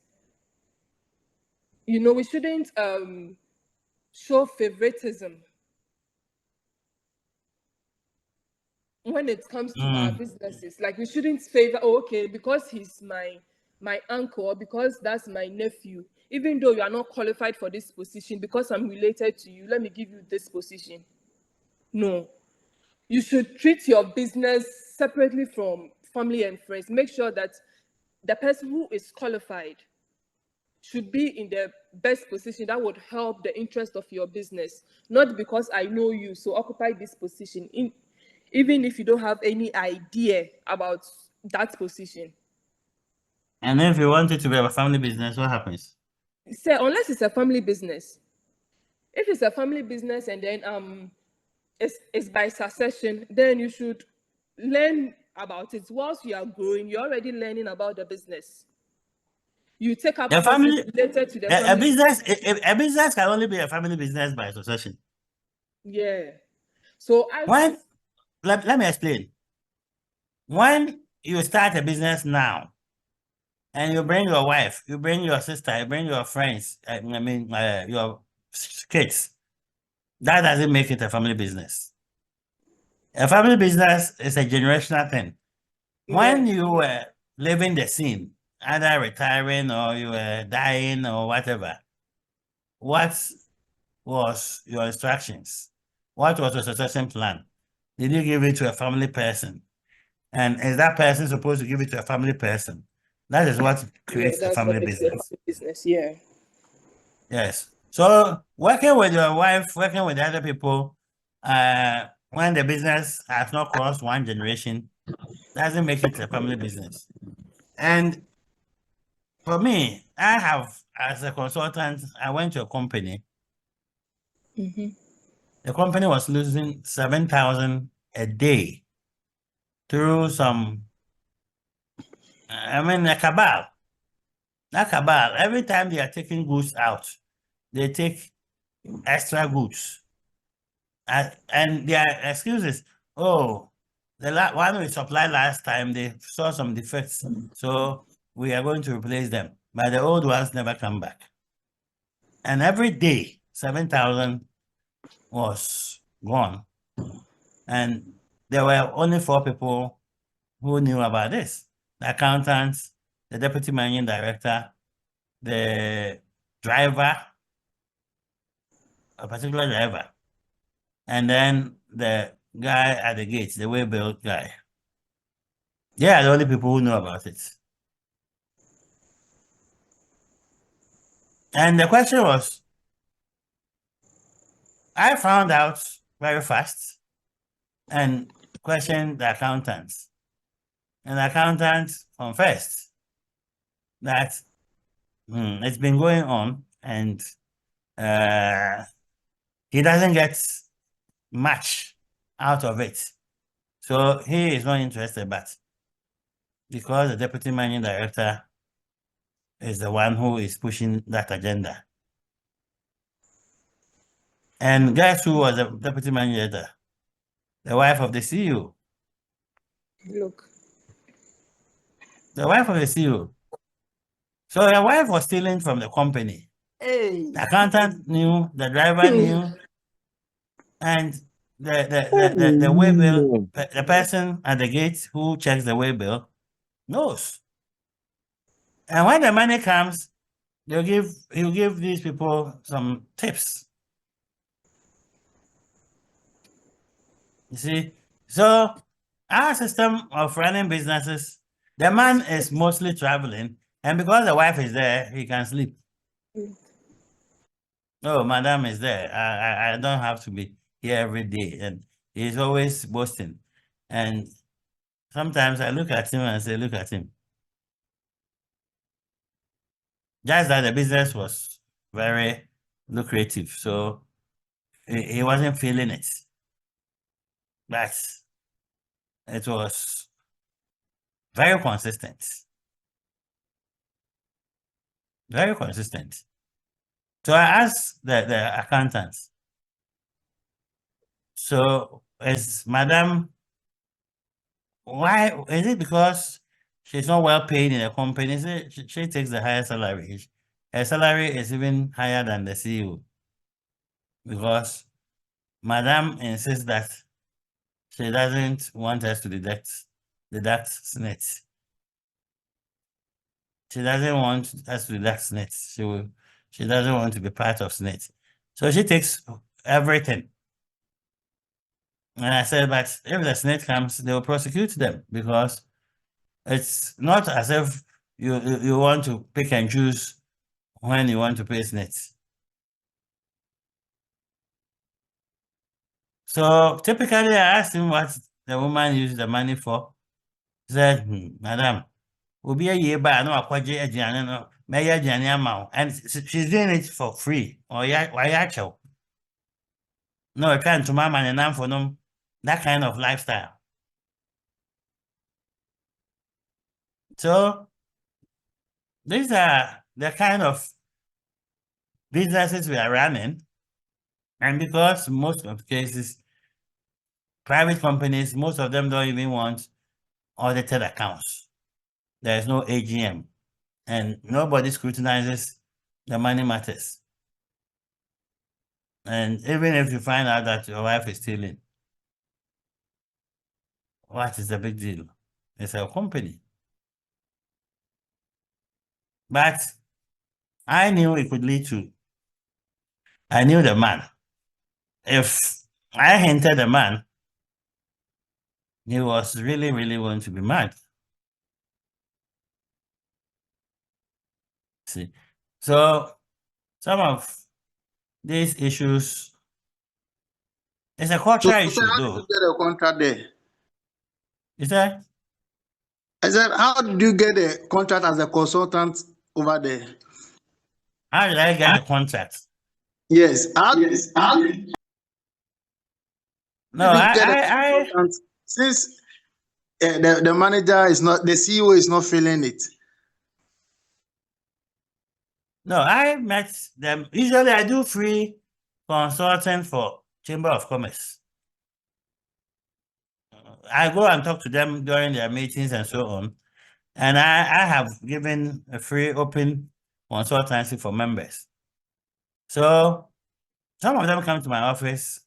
You know, we shouldn't show favoritism when it comes to our businesses. Like, we shouldn't favor, oh, okay, because he's my uncle, or because that's my nephew, even though you are not qualified for this position, because I'm related to you, let me give you this position. No. You should treat your business separately from family and friends. Make sure that the person who is qualified should be in the best position that would help the interest of your business. Not because I know you, so occupy this position, even if you don't have any idea about that position. And if you want it to be a family business, what happens? Say, unless it's a family business. If it's a family business and then it's by succession, then you should learn about it. Whilst you are growing, you're already learning about the business. You take up courses related to the family. A business can only be a family business by succession. Yeah. So let me explain. When you start a business now, and you bring your wife, you bring your sister, you bring your friends, your kids, that doesn't make it a family business. A family business is a generational thing. When you were living the scene, either retiring or you were dying or whatever, what was your instructions? What was your succession plan? Did you give it to a family person? And is that person supposed to give it to a family person? That is what creates a family business. Yeah. Yes. So working with your wife, working with other people, when the business has not crossed one generation, doesn't make it a family business. And for me, I have, as a consultant, I went to a company. The company was losing 7,000 a day through some, a cabal. That cabal, every time they are taking goods out, they take extra goods. And their excuses, oh, the one we supplied last time, they saw some defects, so we are going to replace them. But the old ones never come back. And every day, 7,000 was gone. And there were only 4 people who knew about this: the accountant, the deputy managing director, the driver, a particular driver, and then the guy at the gate, the waybill guy. They are the only people who know about it. And the question was, I found out very fast and questioned the accountants. And the accountant confessed that it's been going on and he doesn't get much out of it. So he is not interested, but because the deputy managing director is the one who is pushing that agenda. And guess who was the deputy managing director? The wife of the CEO. Look. The wife of the CEO. So the wife was stealing from the company. Hey. The accountant knew, the driver knew, and the way bill, the person at the gate who checks the way bill knows. And when the money comes, he'll give these people some tips. You see? So our system of running businesses, the man is mostly traveling, and because the wife is there, he can sleep. Oh, madam is there. I don't have to be here every day. And he's always boasting. And sometimes I look at him and say, look at him. Just that the business was very lucrative, so he wasn't feeling it. But it was very consistent. Very consistent. So I asked the accountants, so is Madam, why is it because she's not well paid in the company? Is it she takes the higher salary? Her salary is even higher than the CEO because Madam insists that she doesn't want us to deduct SNET. She doesn't want us to deduct SNET. She doesn't want to be part of SNET. So she takes everything. And I said, but if the SNET comes, they will prosecute them because it's not as if you want to pick and choose when you want to pay SNET. So typically I asked him what the woman used the money for. He said, Madam, will be a year by no no and she's doing it for free. Or why no, I can't to my man and for them that kind of lifestyle. So these are the kind of businesses we are running. And because most of the cases, private companies, most of them don't even want audited accounts. There's no AGM. And nobody scrutinizes the money matters. And even if you find out that your wife is stealing, what is the big deal? It's a company. But I knew it could lead to, I knew the man. If I hinted the man, he was really, really going to be mad. See, so some of these issues, it's a cultural issue How though. did you get a contract there? Is that? I said, how did you get a contract as a consultant over there? How did I get the contract? Yes. No, I since the manager is not, the CEO is not feeling it. No, I met them. Usually I do free consulting for Chamber of Commerce. I go and talk to them during their meetings and so on. And I have given a free open consultancy for members. So some of them come to my office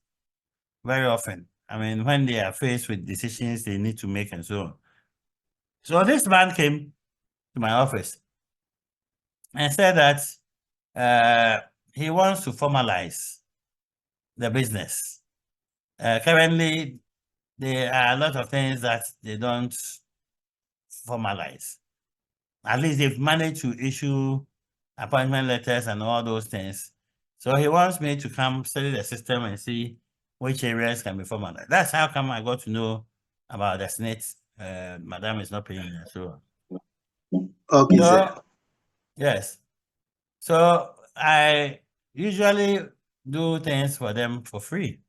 very often. I mean, when they are faced with decisions they need to make and so on. So this man came to my office and said that he wants to formalize the business. Currently, there are a lot of things that they don't formalize. At least they've managed to issue appointment letters and all those things. So he wants me to come study the system and see which areas can be formalized. That's how come I got to know about the SNET. Madam is not paying her, so. Okay, sir. Yes. So I usually do things for them for free.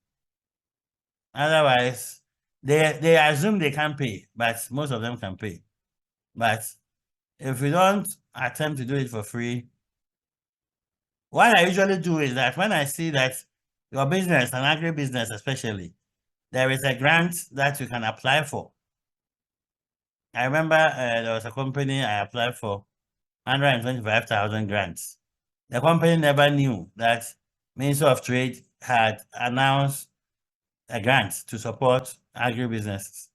Otherwise, they assume they can pay, but most of them can pay. But if we don't attempt to do it for free, what I usually do is that when I see that your business, an agribusiness especially, there is a grant that you can apply for. I remember there was a company I applied for 125,000 grants. The company never knew that Ministry of Trade had announced a grant to support agribusinesses.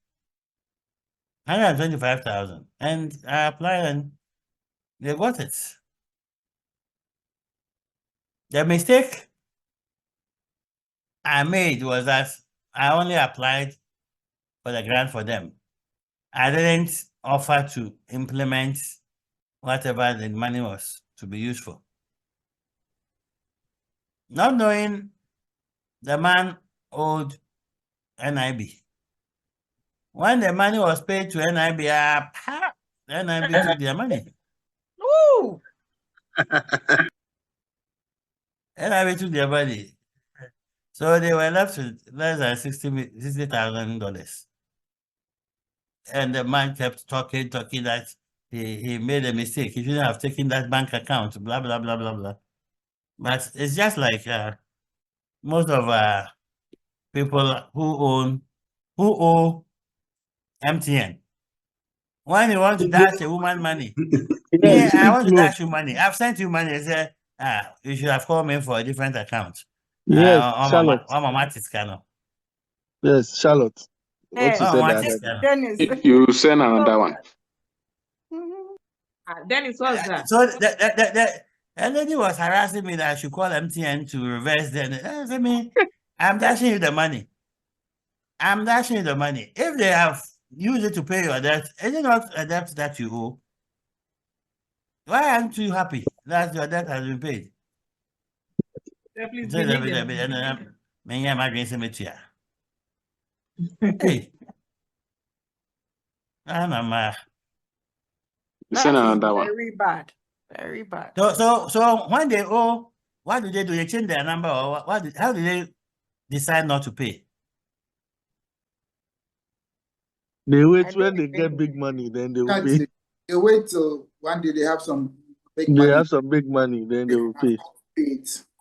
125,000. And I applied and they got it. The mistake I made was that I only applied for the grant for them. I didn't offer to implement whatever the money was to be used for. Not knowing the man owed NIB. When the money was paid to NIB, NIB took their money. Woo! NIB took their money. So they were left with less than $60,000. And the man kept talking that he made a mistake. He shouldn't have taken that bank account, blah, blah, blah, blah, blah. But it's just like most of people who owe MTN. When you want to dash a woman money, Yes, I want to close. dash you money. I've sent you money. I said, you should have called me for a different account. Yes, Charlotte. Yes, Charlotte. What you said, I heard. Dennis. You send another one. Dennis, what's that? So the lady was harassing me that I should call MTN to reverse them. I said, I'm dashing you the money. I'm dashing you the money. If they have used it to pay your debt, is it not a debt that you owe? Why aren't you happy that your debt has been paid? Please Hey. Send another one. Very bad. Very bad. So when they owe, what do? They change their number, or how do they decide not to pay? They wait when they get big money, then they will pay. They wait till one day they have some big They money. have some big money, then they will pay.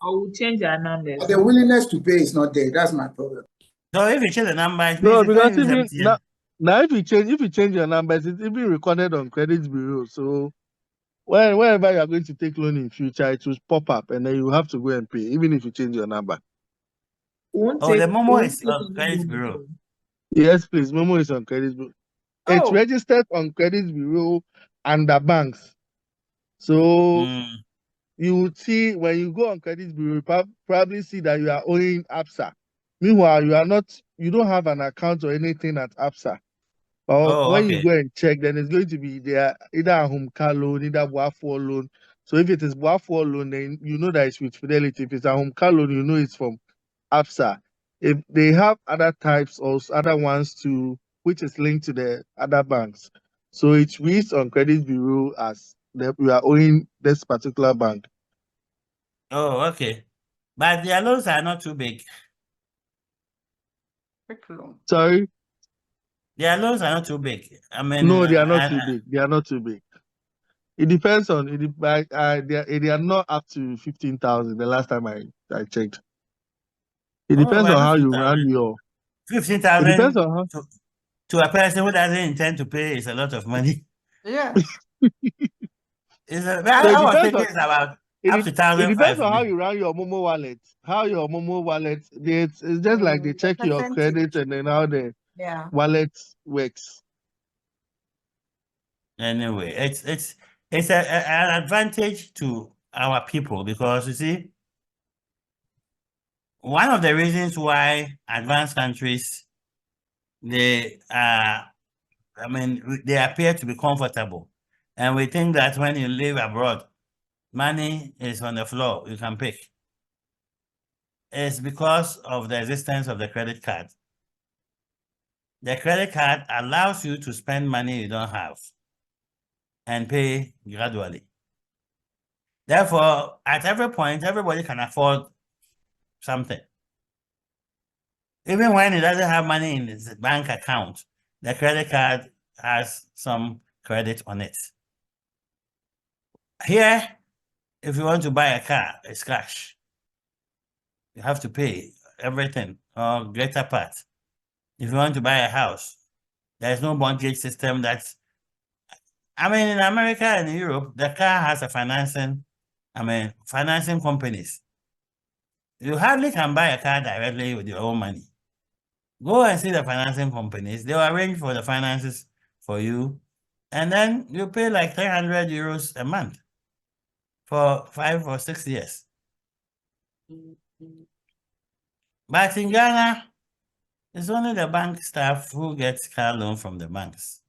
I will change their numbers. But the willingness to pay is not there. That's my problem. So if you change the number, No, because even now if you change your numbers, it's even recorded on credit bureau. So whenever you are going to take loan in future, it will pop up and then you have to go and pay, even if you change your number. The Momo is on credit bureau. Yes, please. Momo is on credit bureau. It's registered on credit bureau under banks. So you would see when you go on credit bureau, you probably see that you are owing ABSA. Meanwhile, you don't have an account or anything at ABSA. But when you go and check, then it's going to be there either a home car loan, either Boafo loan. So if it is Boafo loan, then you know that it's with Fidelity. If it's a home car loan, you know it's from ABSA. If they have other types or other ones too, which is linked to the other banks. So it reads on credit bureau as that we are owing this particular bank. Oh, okay. But their loans are not too big. Sorry? Their loans are not too big. I mean, no, they are not too big. They are not too big. It depends on it. They are not up to 15,000. The last time I checked. It depends on how you run your 15,000. It depends on how to a person who doesn't intend to pay is a lot of money. Yeah. I was thinking it's about up to 1,500. It depends on how you run your Momo wallet. How your Momo wallet, it's just like they check your credit and then how the wallet works. Anyway, it's an advantage to our people because you see, one of the reasons why advanced countries they appear to be comfortable, and we think that when you live abroad, money is on the floor, you can pick. It's because of the existence of the credit card. The credit card allows you to spend money you don't have and pay gradually. Therefore, at every point, everybody can afford something. Even when he doesn't have money in his bank account, the credit card has some credit on it. Here, if you want to buy a car, it's cash. You have to pay everything or greater part. If you want to buy a house, there's no mortgage system that's, in America and Europe, the car has a financing companies. You hardly can buy a car directly with your own money. Go and see the financing companies. They will arrange for the finances for you. And then you pay like 300 euros a month for 5 or 6 years. But in Ghana, it's only the bank staff who gets car loan from the banks.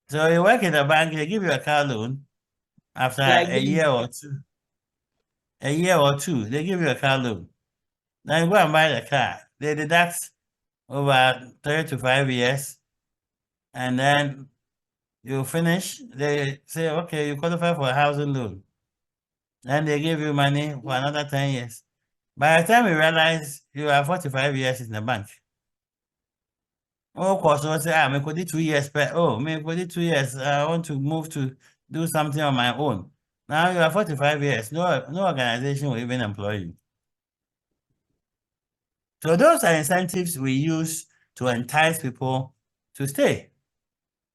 So you work in the bank, they give you a car loan after a year or two. A year or two, they give you a car loan. Then you go and buy the car. They deduct over 3 to 5 years, and then you finish, they say, okay, you qualify for a housing loan. Then they give you money for another 10 years. By the time you realize you are 45 years in the bank. Oh, of course, I say, me could do 2 years, but me could do 2 years. I want to move to do something on my own. Now you are 45 years. No organization will even employ you. So those are incentives we use to entice people to stay.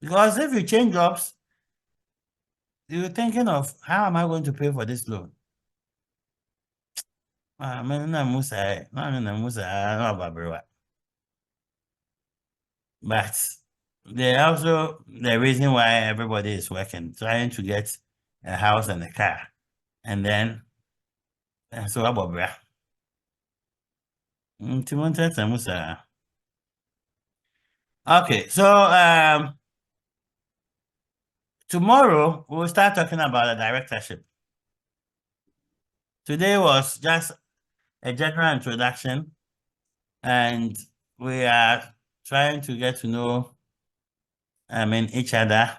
Because if you change jobs, you're thinking of how am I going to pay for this loan? But they also the reason why everybody is working, trying to get a house and a car. And then so about bra. Okay, so tomorrow we'll start talking about the directorship. Today was just a general introduction, and we are trying to get to know each other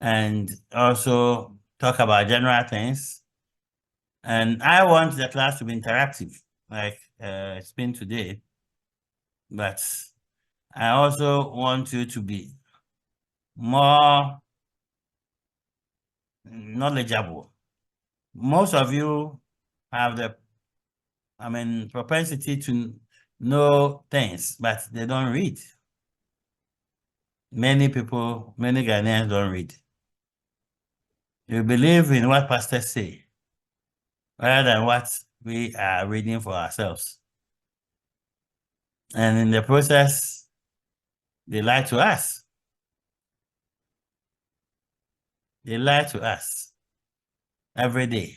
and also talk about general things. And I want the class to be interactive, like it's been today. But I also want you to be more knowledgeable. Most of you have the propensity to know things, but they don't read. Many people, many Ghanaians don't read. You believe in what pastors say rather than what we are reading for ourselves. And in the process, they lie to us. They lie to us every day.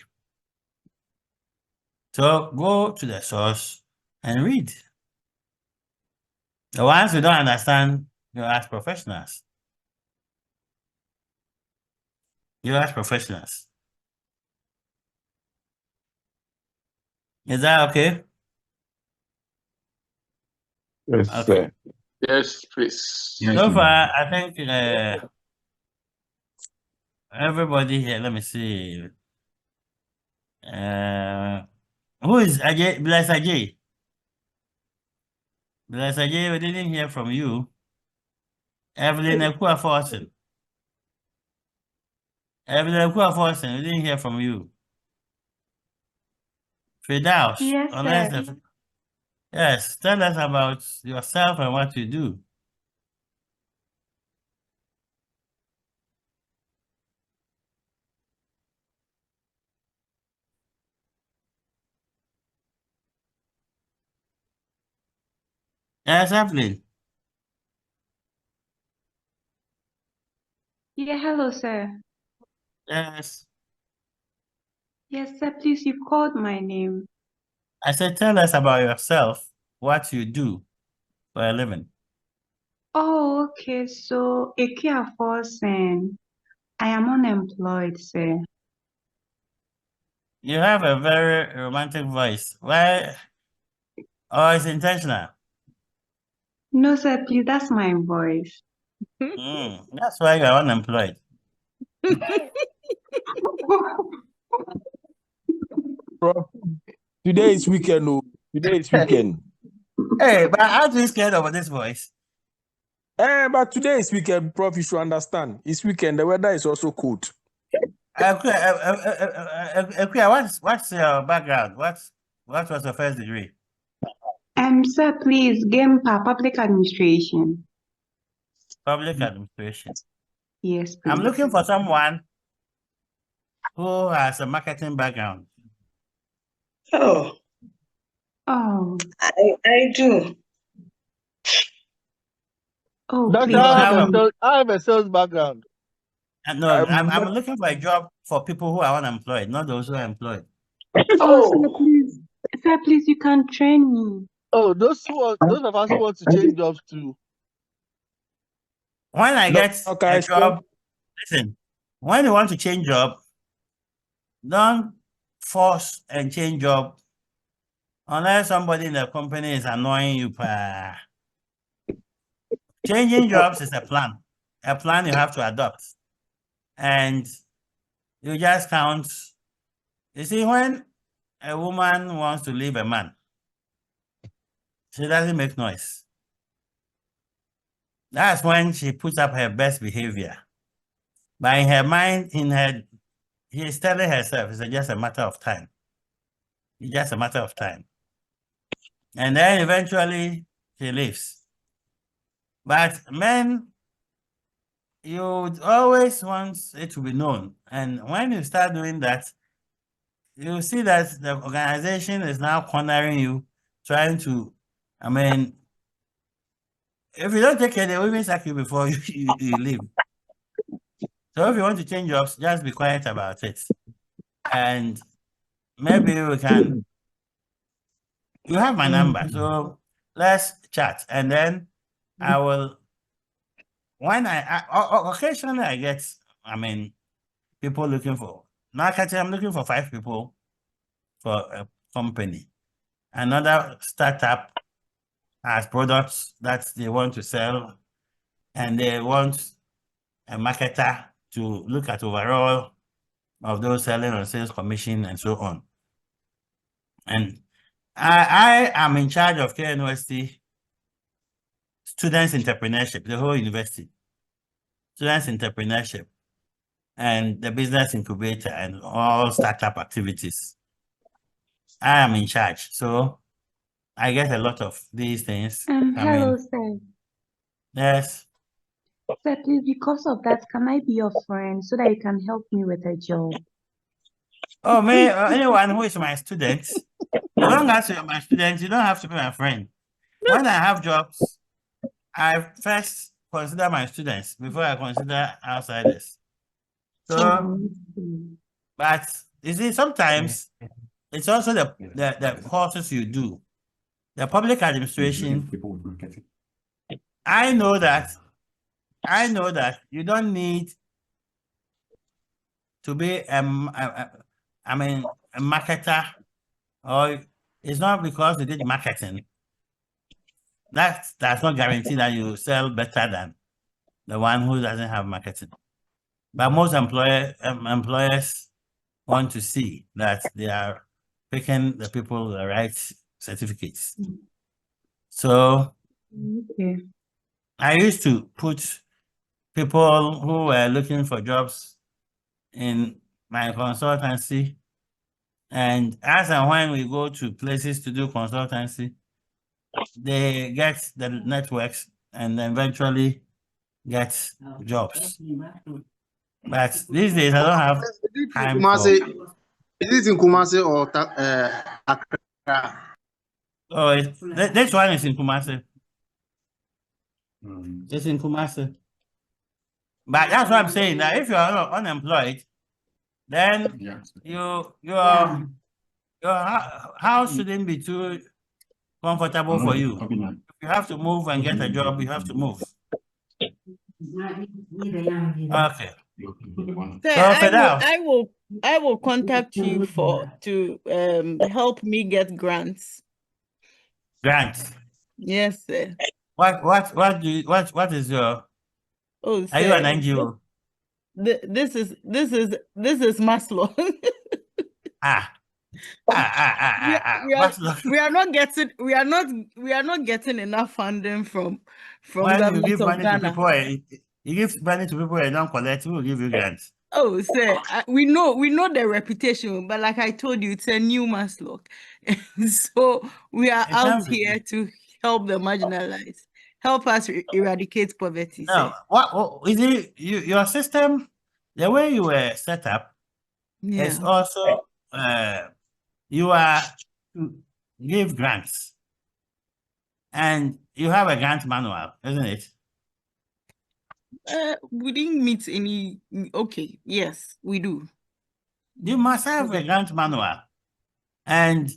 So go to the source and read. The ones who don't understand, you ask professionals. You ask professionals. Is that okay? Yes, okay. sir. Yes, please. So far, I think everybody here, let me see. Who is Ajay? Bless Ajay. Bless Ajay, we didn't hear from you. Evelyn Ekua Forsen. Evelyn Ekua Forsen, we didn't hear from you. Fidaus. Yes, sir. Yes, tell us about yourself and what you do. Yes, Evelyn. Yeah, hello, sir. Yes. Yes, sir, please, you've called my name. I said, tell us about yourself, what you do for a living. Oh, okay. So, Ekia Forsen, I am unemployed, sir. You have a very romantic voice. Why? Oh, it's intentional. No, sir, please, that's my voice. That's why you are unemployed. Bro, today is weekend. Oh. Today is weekend. Hey, but aren't you scared of this voice? But today is weekend, Prof. You should understand. It's weekend. The weather is also cold. What's your background? What was your first degree? Sir, please, GAMPA, Public Administration. Public administration. Yes, please. I'm looking for someone who has a marketing background. Oh, Oh, I do. oh, Doctor, please. I have a sales background. No, I'm looking for a job for people who are unemployed, not those who are employed. Oh, sir, please, you can train me. Oh, those of us who want to change jobs too. When I get a job, listen, when you want to change job, don't force and change job unless somebody in the company is annoying you. changing jobs is a plan you have to adopt. And you just count. You see, when a woman wants to leave a man, she doesn't make noise. That's when she puts up her best behavior. But in her mind, she's telling herself it's just a matter of time. It's just a matter of time. And then eventually she leaves. But men, you always want it to be known. And when you start doing that, you see that the organization is now cornering you, trying to, if you don't take care, they will even sack you before you leave. So if you want to change jobs, just be quiet about it. And maybe we can, you have my number, so let's chat. And then I will, occasionally I get, people looking for marketing. I'm looking for 5 people for a company. Another startup has products that they want to sell, and they want a marketer to look at overall of those selling on sales commission and so on. And I am in charge of KNUST Students Entrepreneurship, the whole university. Students Entrepreneurship and the business incubator and all startup activities. I am in charge. So I get a lot of these things. Hello, sir. Yes. Sir, please, because of that, can I be your friend so that you can help me with a job? Oh, me, anyone who is my student, as long as you're my student, you don't have to be my friend. When I have jobs, I first consider my students before I consider outsiders. So, but you see, sometimes it's also the courses you do. The public administration, I know that you don't need to be a marketer, or it's not because you did marketing. That's not guarantee that you sell better than the one who doesn't have marketing. But most employers want to see that they are picking the people with the right certificates. So I used to put people who were looking for jobs in my consultancy, and as and when we go to places to do consultancy, they get the networks and eventually get jobs. But these days I don't have time for... Is it in Kumasi or Accra? Oh, this one is in Kumasi. It's in Kumasi. But that's what I'm saying, that if you are unemployed, then your house shouldn't be too comfortable for you. If you have to move and get a job, you have to move. Okay. Sir, I will contact you to help me get grants. Grants? Yes, sir. What is your... Oh, are you an NGO? This is Maslow. We are not getting enough funding from when government you give of money Ghana. to people, you give money to people and don't collect, who will give you grants? Oh, sir, we know the reputation, but like I told you, it's a new Maslow. So we are out here to help the marginalized, help us eradicate poverty. No, what is it? Your system, the way you were set up, is also you are to give grants, and you have a grant manual, isn't it? We didn't meet any. Okay, yes, we do. You must have a grant manual, and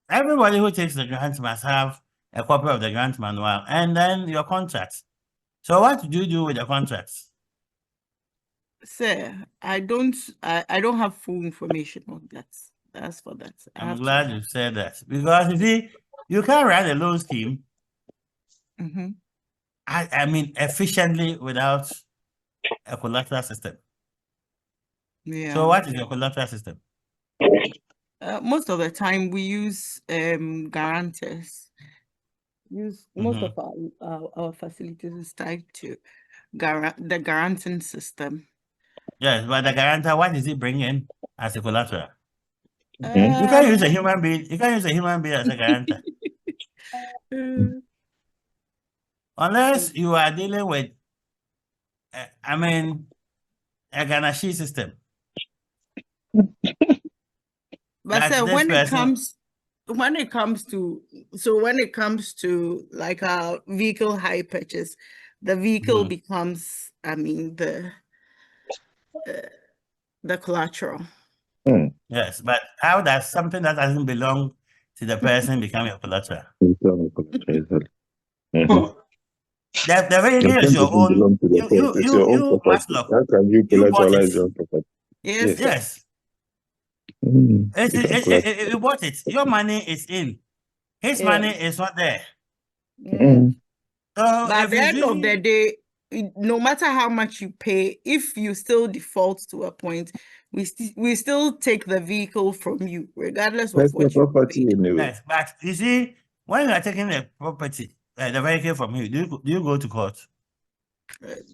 everybody who takes the grant must have a copy of the grant manual, and then your contract. So what do you do with the contracts? Sir, I don't have full information on that. That's for that. I'm glad you said that, because you see, you can't write a loan scheme I mean, efficiently without a collateral system. Yeah. So what is your collateral system? Most of the time we use guarantors. Most of our facilities is tied to the guaranting system. Yes, but the guarantor, what is it bringing as a collateral? You Uh, can't use a human being. You can't use a human being as a guarantor. Unless you are dealing with, I mean, a Ganashi system. But That's so this when it person. comes to like our vehicle hire purchase, the vehicle becomes, I mean, the collateral. Yes, but how does something that doesn't belong to the person become your collateral? The vehicle is your own. It's your own You property. Maslow, How can you you bought it. collateralize your property? Yes. Yes. You don't collateralize. You bought it. Your money is in. His money is not there. So But at if the he's end of using, the day, no matter how much you pay, if you still default to a point, we still take the vehicle from you, regardless of That's your what you property paid. anyway. yes, but you see, when you are taking the property, the vehicle from you, do you go to court?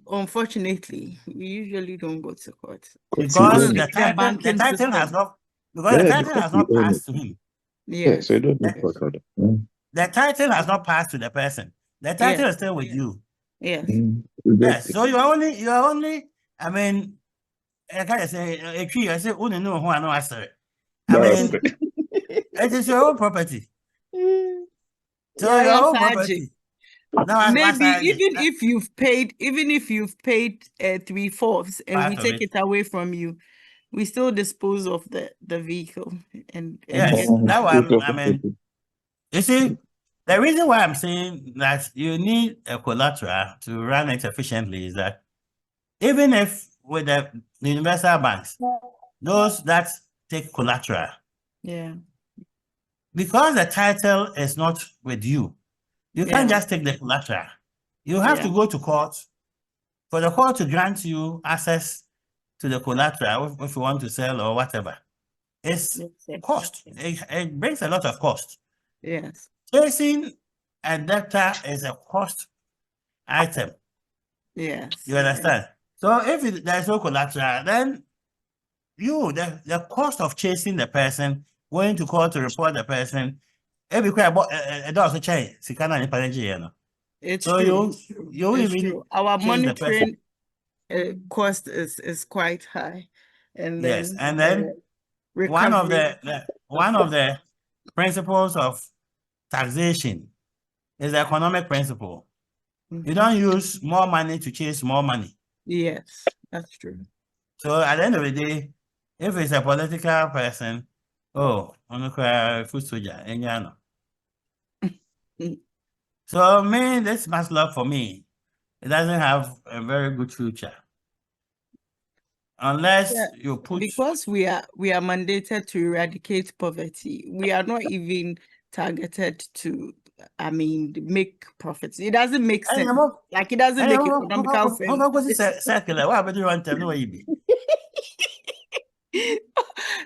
Unfortunately, we usually don't go to court. Because The banking the title system. has not, because the title because has you not own passed it. to him. Yeah, so you don't need court order. The title has not passed to the person. The title is still with you. Yes. Yes. So you are only, I mean, I can't say a tree, I say, only know who I know I say. I mean, it is your own property. So Yeah, your yes, own property. Now, maybe even if you've paid 3/4 and we Part of take it. it away from you, we still dispose of the vehicle and Yes, get that one. I mean, you see, the reason why I'm saying that you need a collateral to run it efficiently is that even if with the universal banks, those that take collateral, yeah, because the title is not with you, you can't just take the collateral. You have to go to court for the court to grant you access to the collateral if you want to sell or whatever. It's cost. It brings a lot of cost. Yes. Chasing a debtor is a cost item. Yes. You understand? So if there's no collateral, then the cost of chasing the person, going to court to report the person, every It's so true. you It's even true. Our chase the person. monitoring cost is quite high, and Yes, then and then one of the principles of taxation is the economic principle. You don't use more money to chase more money. Yes, that's true. So at the end of the day, if it's a political person, food soldier, so this must love for me. It doesn't have a very good future. Unless you put, because we are mandated to eradicate poverty, we are not even targeted to, I mean, make profits. It doesn't make sense. Like it doesn't make economical sense. Circular. What about you want to know?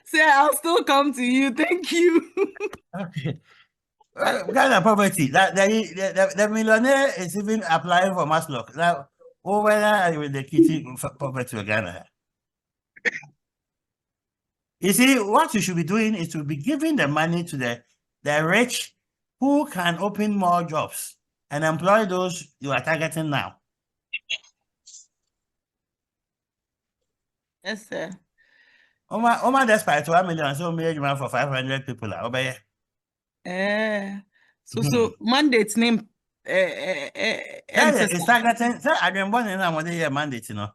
Say, I'll still come to you. Thank you. Okay. Kind of poverty. That the millionaire is even applying for Maslow. Now, whether with the kitty poverty of Ghana. You see, what you should be doing is to be giving the money to the rich who can open more jobs and employ those you are targeting now. Yes, sir. Oma despite 1 million, so made you for 500 people. So mandate's name. It's targeting. I didn't want to know what they mandate, you know.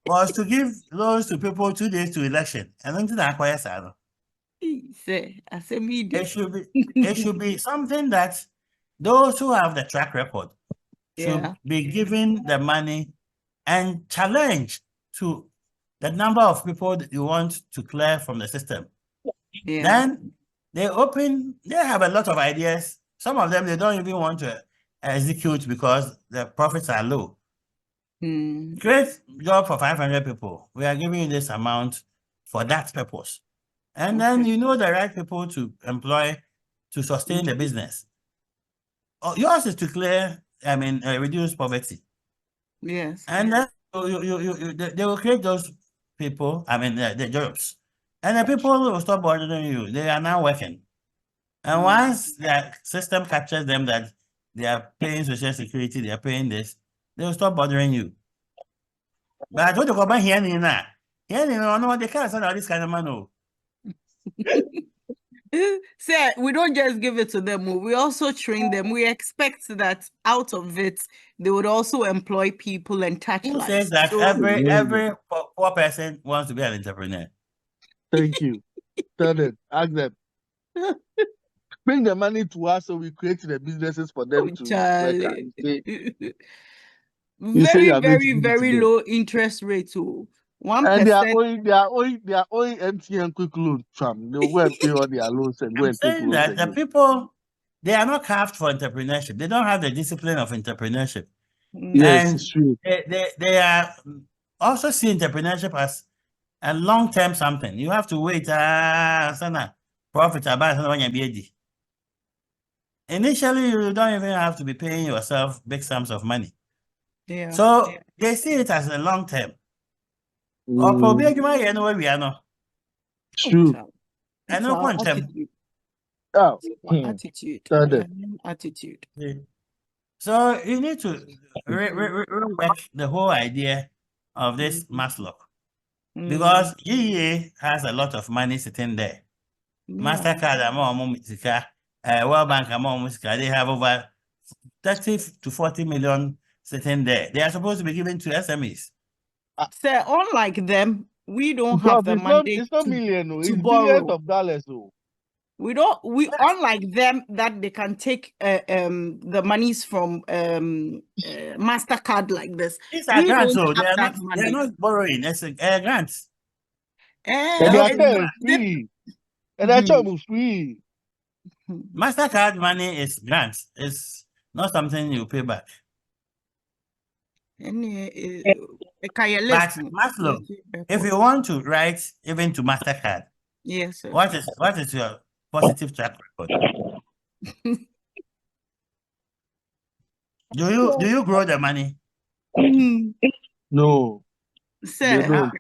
Was to give loans to people 2 days to election, and then to the acquire salary. It should be something that those who have the track record should be given the money and challenge to the number of people that you want to clear from the system. Then they have a lot of ideas. Some of them they don't even want to execute because the profits are low. Create job for 500 people. We are giving you this amount for that purpose. And then you know the right people to employ to sustain the business. Yours is to reduce poverty. Yes. And then they will create those people, the jobs. And the people will stop bothering you. They are now working. And once the system captures them that they are paying social security, they are paying this, they will stop bothering you. But what you go back here now? Here, no, they can't send all this kind of money. Sir, we don't just give it to them. We also train them. We expect that out of it, they would also employ people and touch Who lives. says that every poor person wants to be an entrepreneur? Thank you. Tell them, ask them. Bring the money to us so we create the businesses for them to Charlie. Very low interest rate too. 1%. And they are owing MTN quick loan. They'll go and pay all their loans and go and take loans that again. the people, they are not carved for entrepreneurship. They don't have the discipline of entrepreneurship. Yes, it's true. They are also see entrepreneurship as a long-term something. You have to wait. Profit about initially, you don't even have to be paying yourself big sums of money. Yeah. So they see it as a long term. Or probably we are not. True. And no contempt. Attitude. So you need to work the whole idea of this Maslow. Because GEA has a lot of money sitting there. MasterCard, World Bank, they have over 30 to 40 million sitting there. They are supposed to be given to SMEs. Sir, unlike them, we don't have the mandate. It's not million, to it's borrow. billions of dollars. We unlike them that they can take the monies from MasterCard like this. These are grants, so they are not borrowing. It's grants. And they are free. And that's almost free. MasterCard money is grants. It's not something you pay back. But Maslow, if you want to write even to MasterCard, yes, sir. What is your positive track record? Do you grow the money? No. Sir,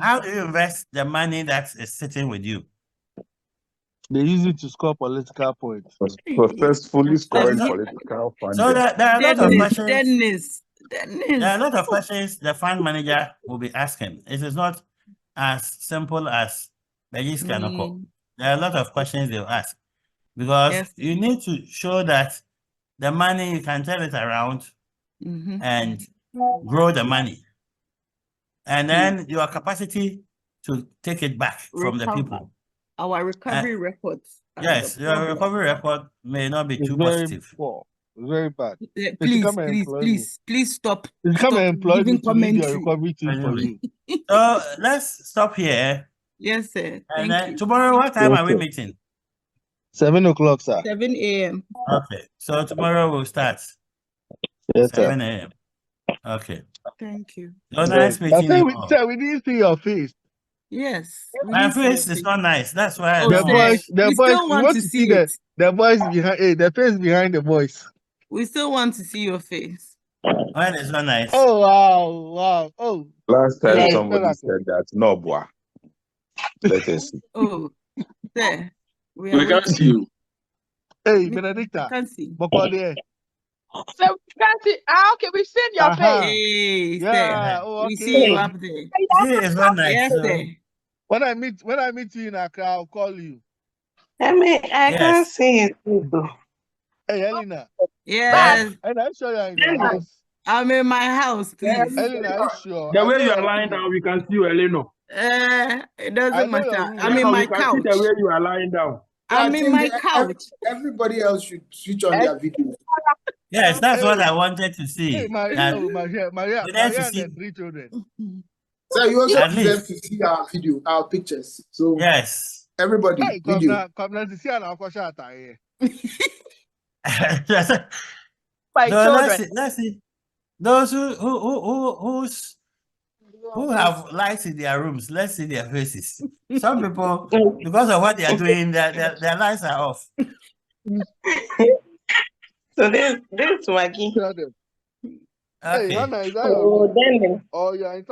how do you invest the money that is sitting with you? They use it to score political points. Successfully scoring political funding. So there are a lot of questions. There are a lot of questions the fund manager will be asking. It is not as simple as There are a lot of questions they'll ask because you need to show that the money, you can turn it around and grow the money. And then your capacity to take it back from the people. Our recovery records. Yes, your recovery record may not be too positive. Poor. Very bad. Please stop. Come and employ me to lead your recovery team for you. So let's stop here. Yes, sir. And then tomorrow, what time are we meeting? 7 o'clock, sir. 7 a.m. Okay. So tomorrow we'll start. Yes, 7 a.m. Okay. Thank you. So nice meeting you. Sir, we didn't see your face. Yes. My face is not nice. That's why the boys, we want to see the voice behind the face behind the voice. We still want to see your face. When it's not nice. Oh wow. Oh. Last time somebody said that. No, boy. Let us see. Oh, there. We can't see you. Hey, Benedicta. Can't see. So we can't see. Okay, we've seen your face. Hey, yeah. Oh, okay. We see you up there. It's not nice. Yes, sir. When I meet you in Accra, I'll call you. I can't see you. Hey, Elena. Yes. And I'm sure you're in the house. I'm in my house, please. Elena, are you sure? The way you are lying down, we can see you, Elena. It doesn't matter. I'm in my couch. The way you are lying down. I'm in my couch. Everybody else should switch on their video. Yes, that's what I wanted to see. Hey, Maria and the 3 children. So you also deserve to see our video, our pictures. So yes. Everybody, Hey, video. Governor, to see an alcohol here. My So children. let's see. Those who have lights in their rooms, let's see their faces. Some people, because of what they are doing, their lights are off. So this Maggie. Hey, Okay. Hannah, is that your then Oh, you're in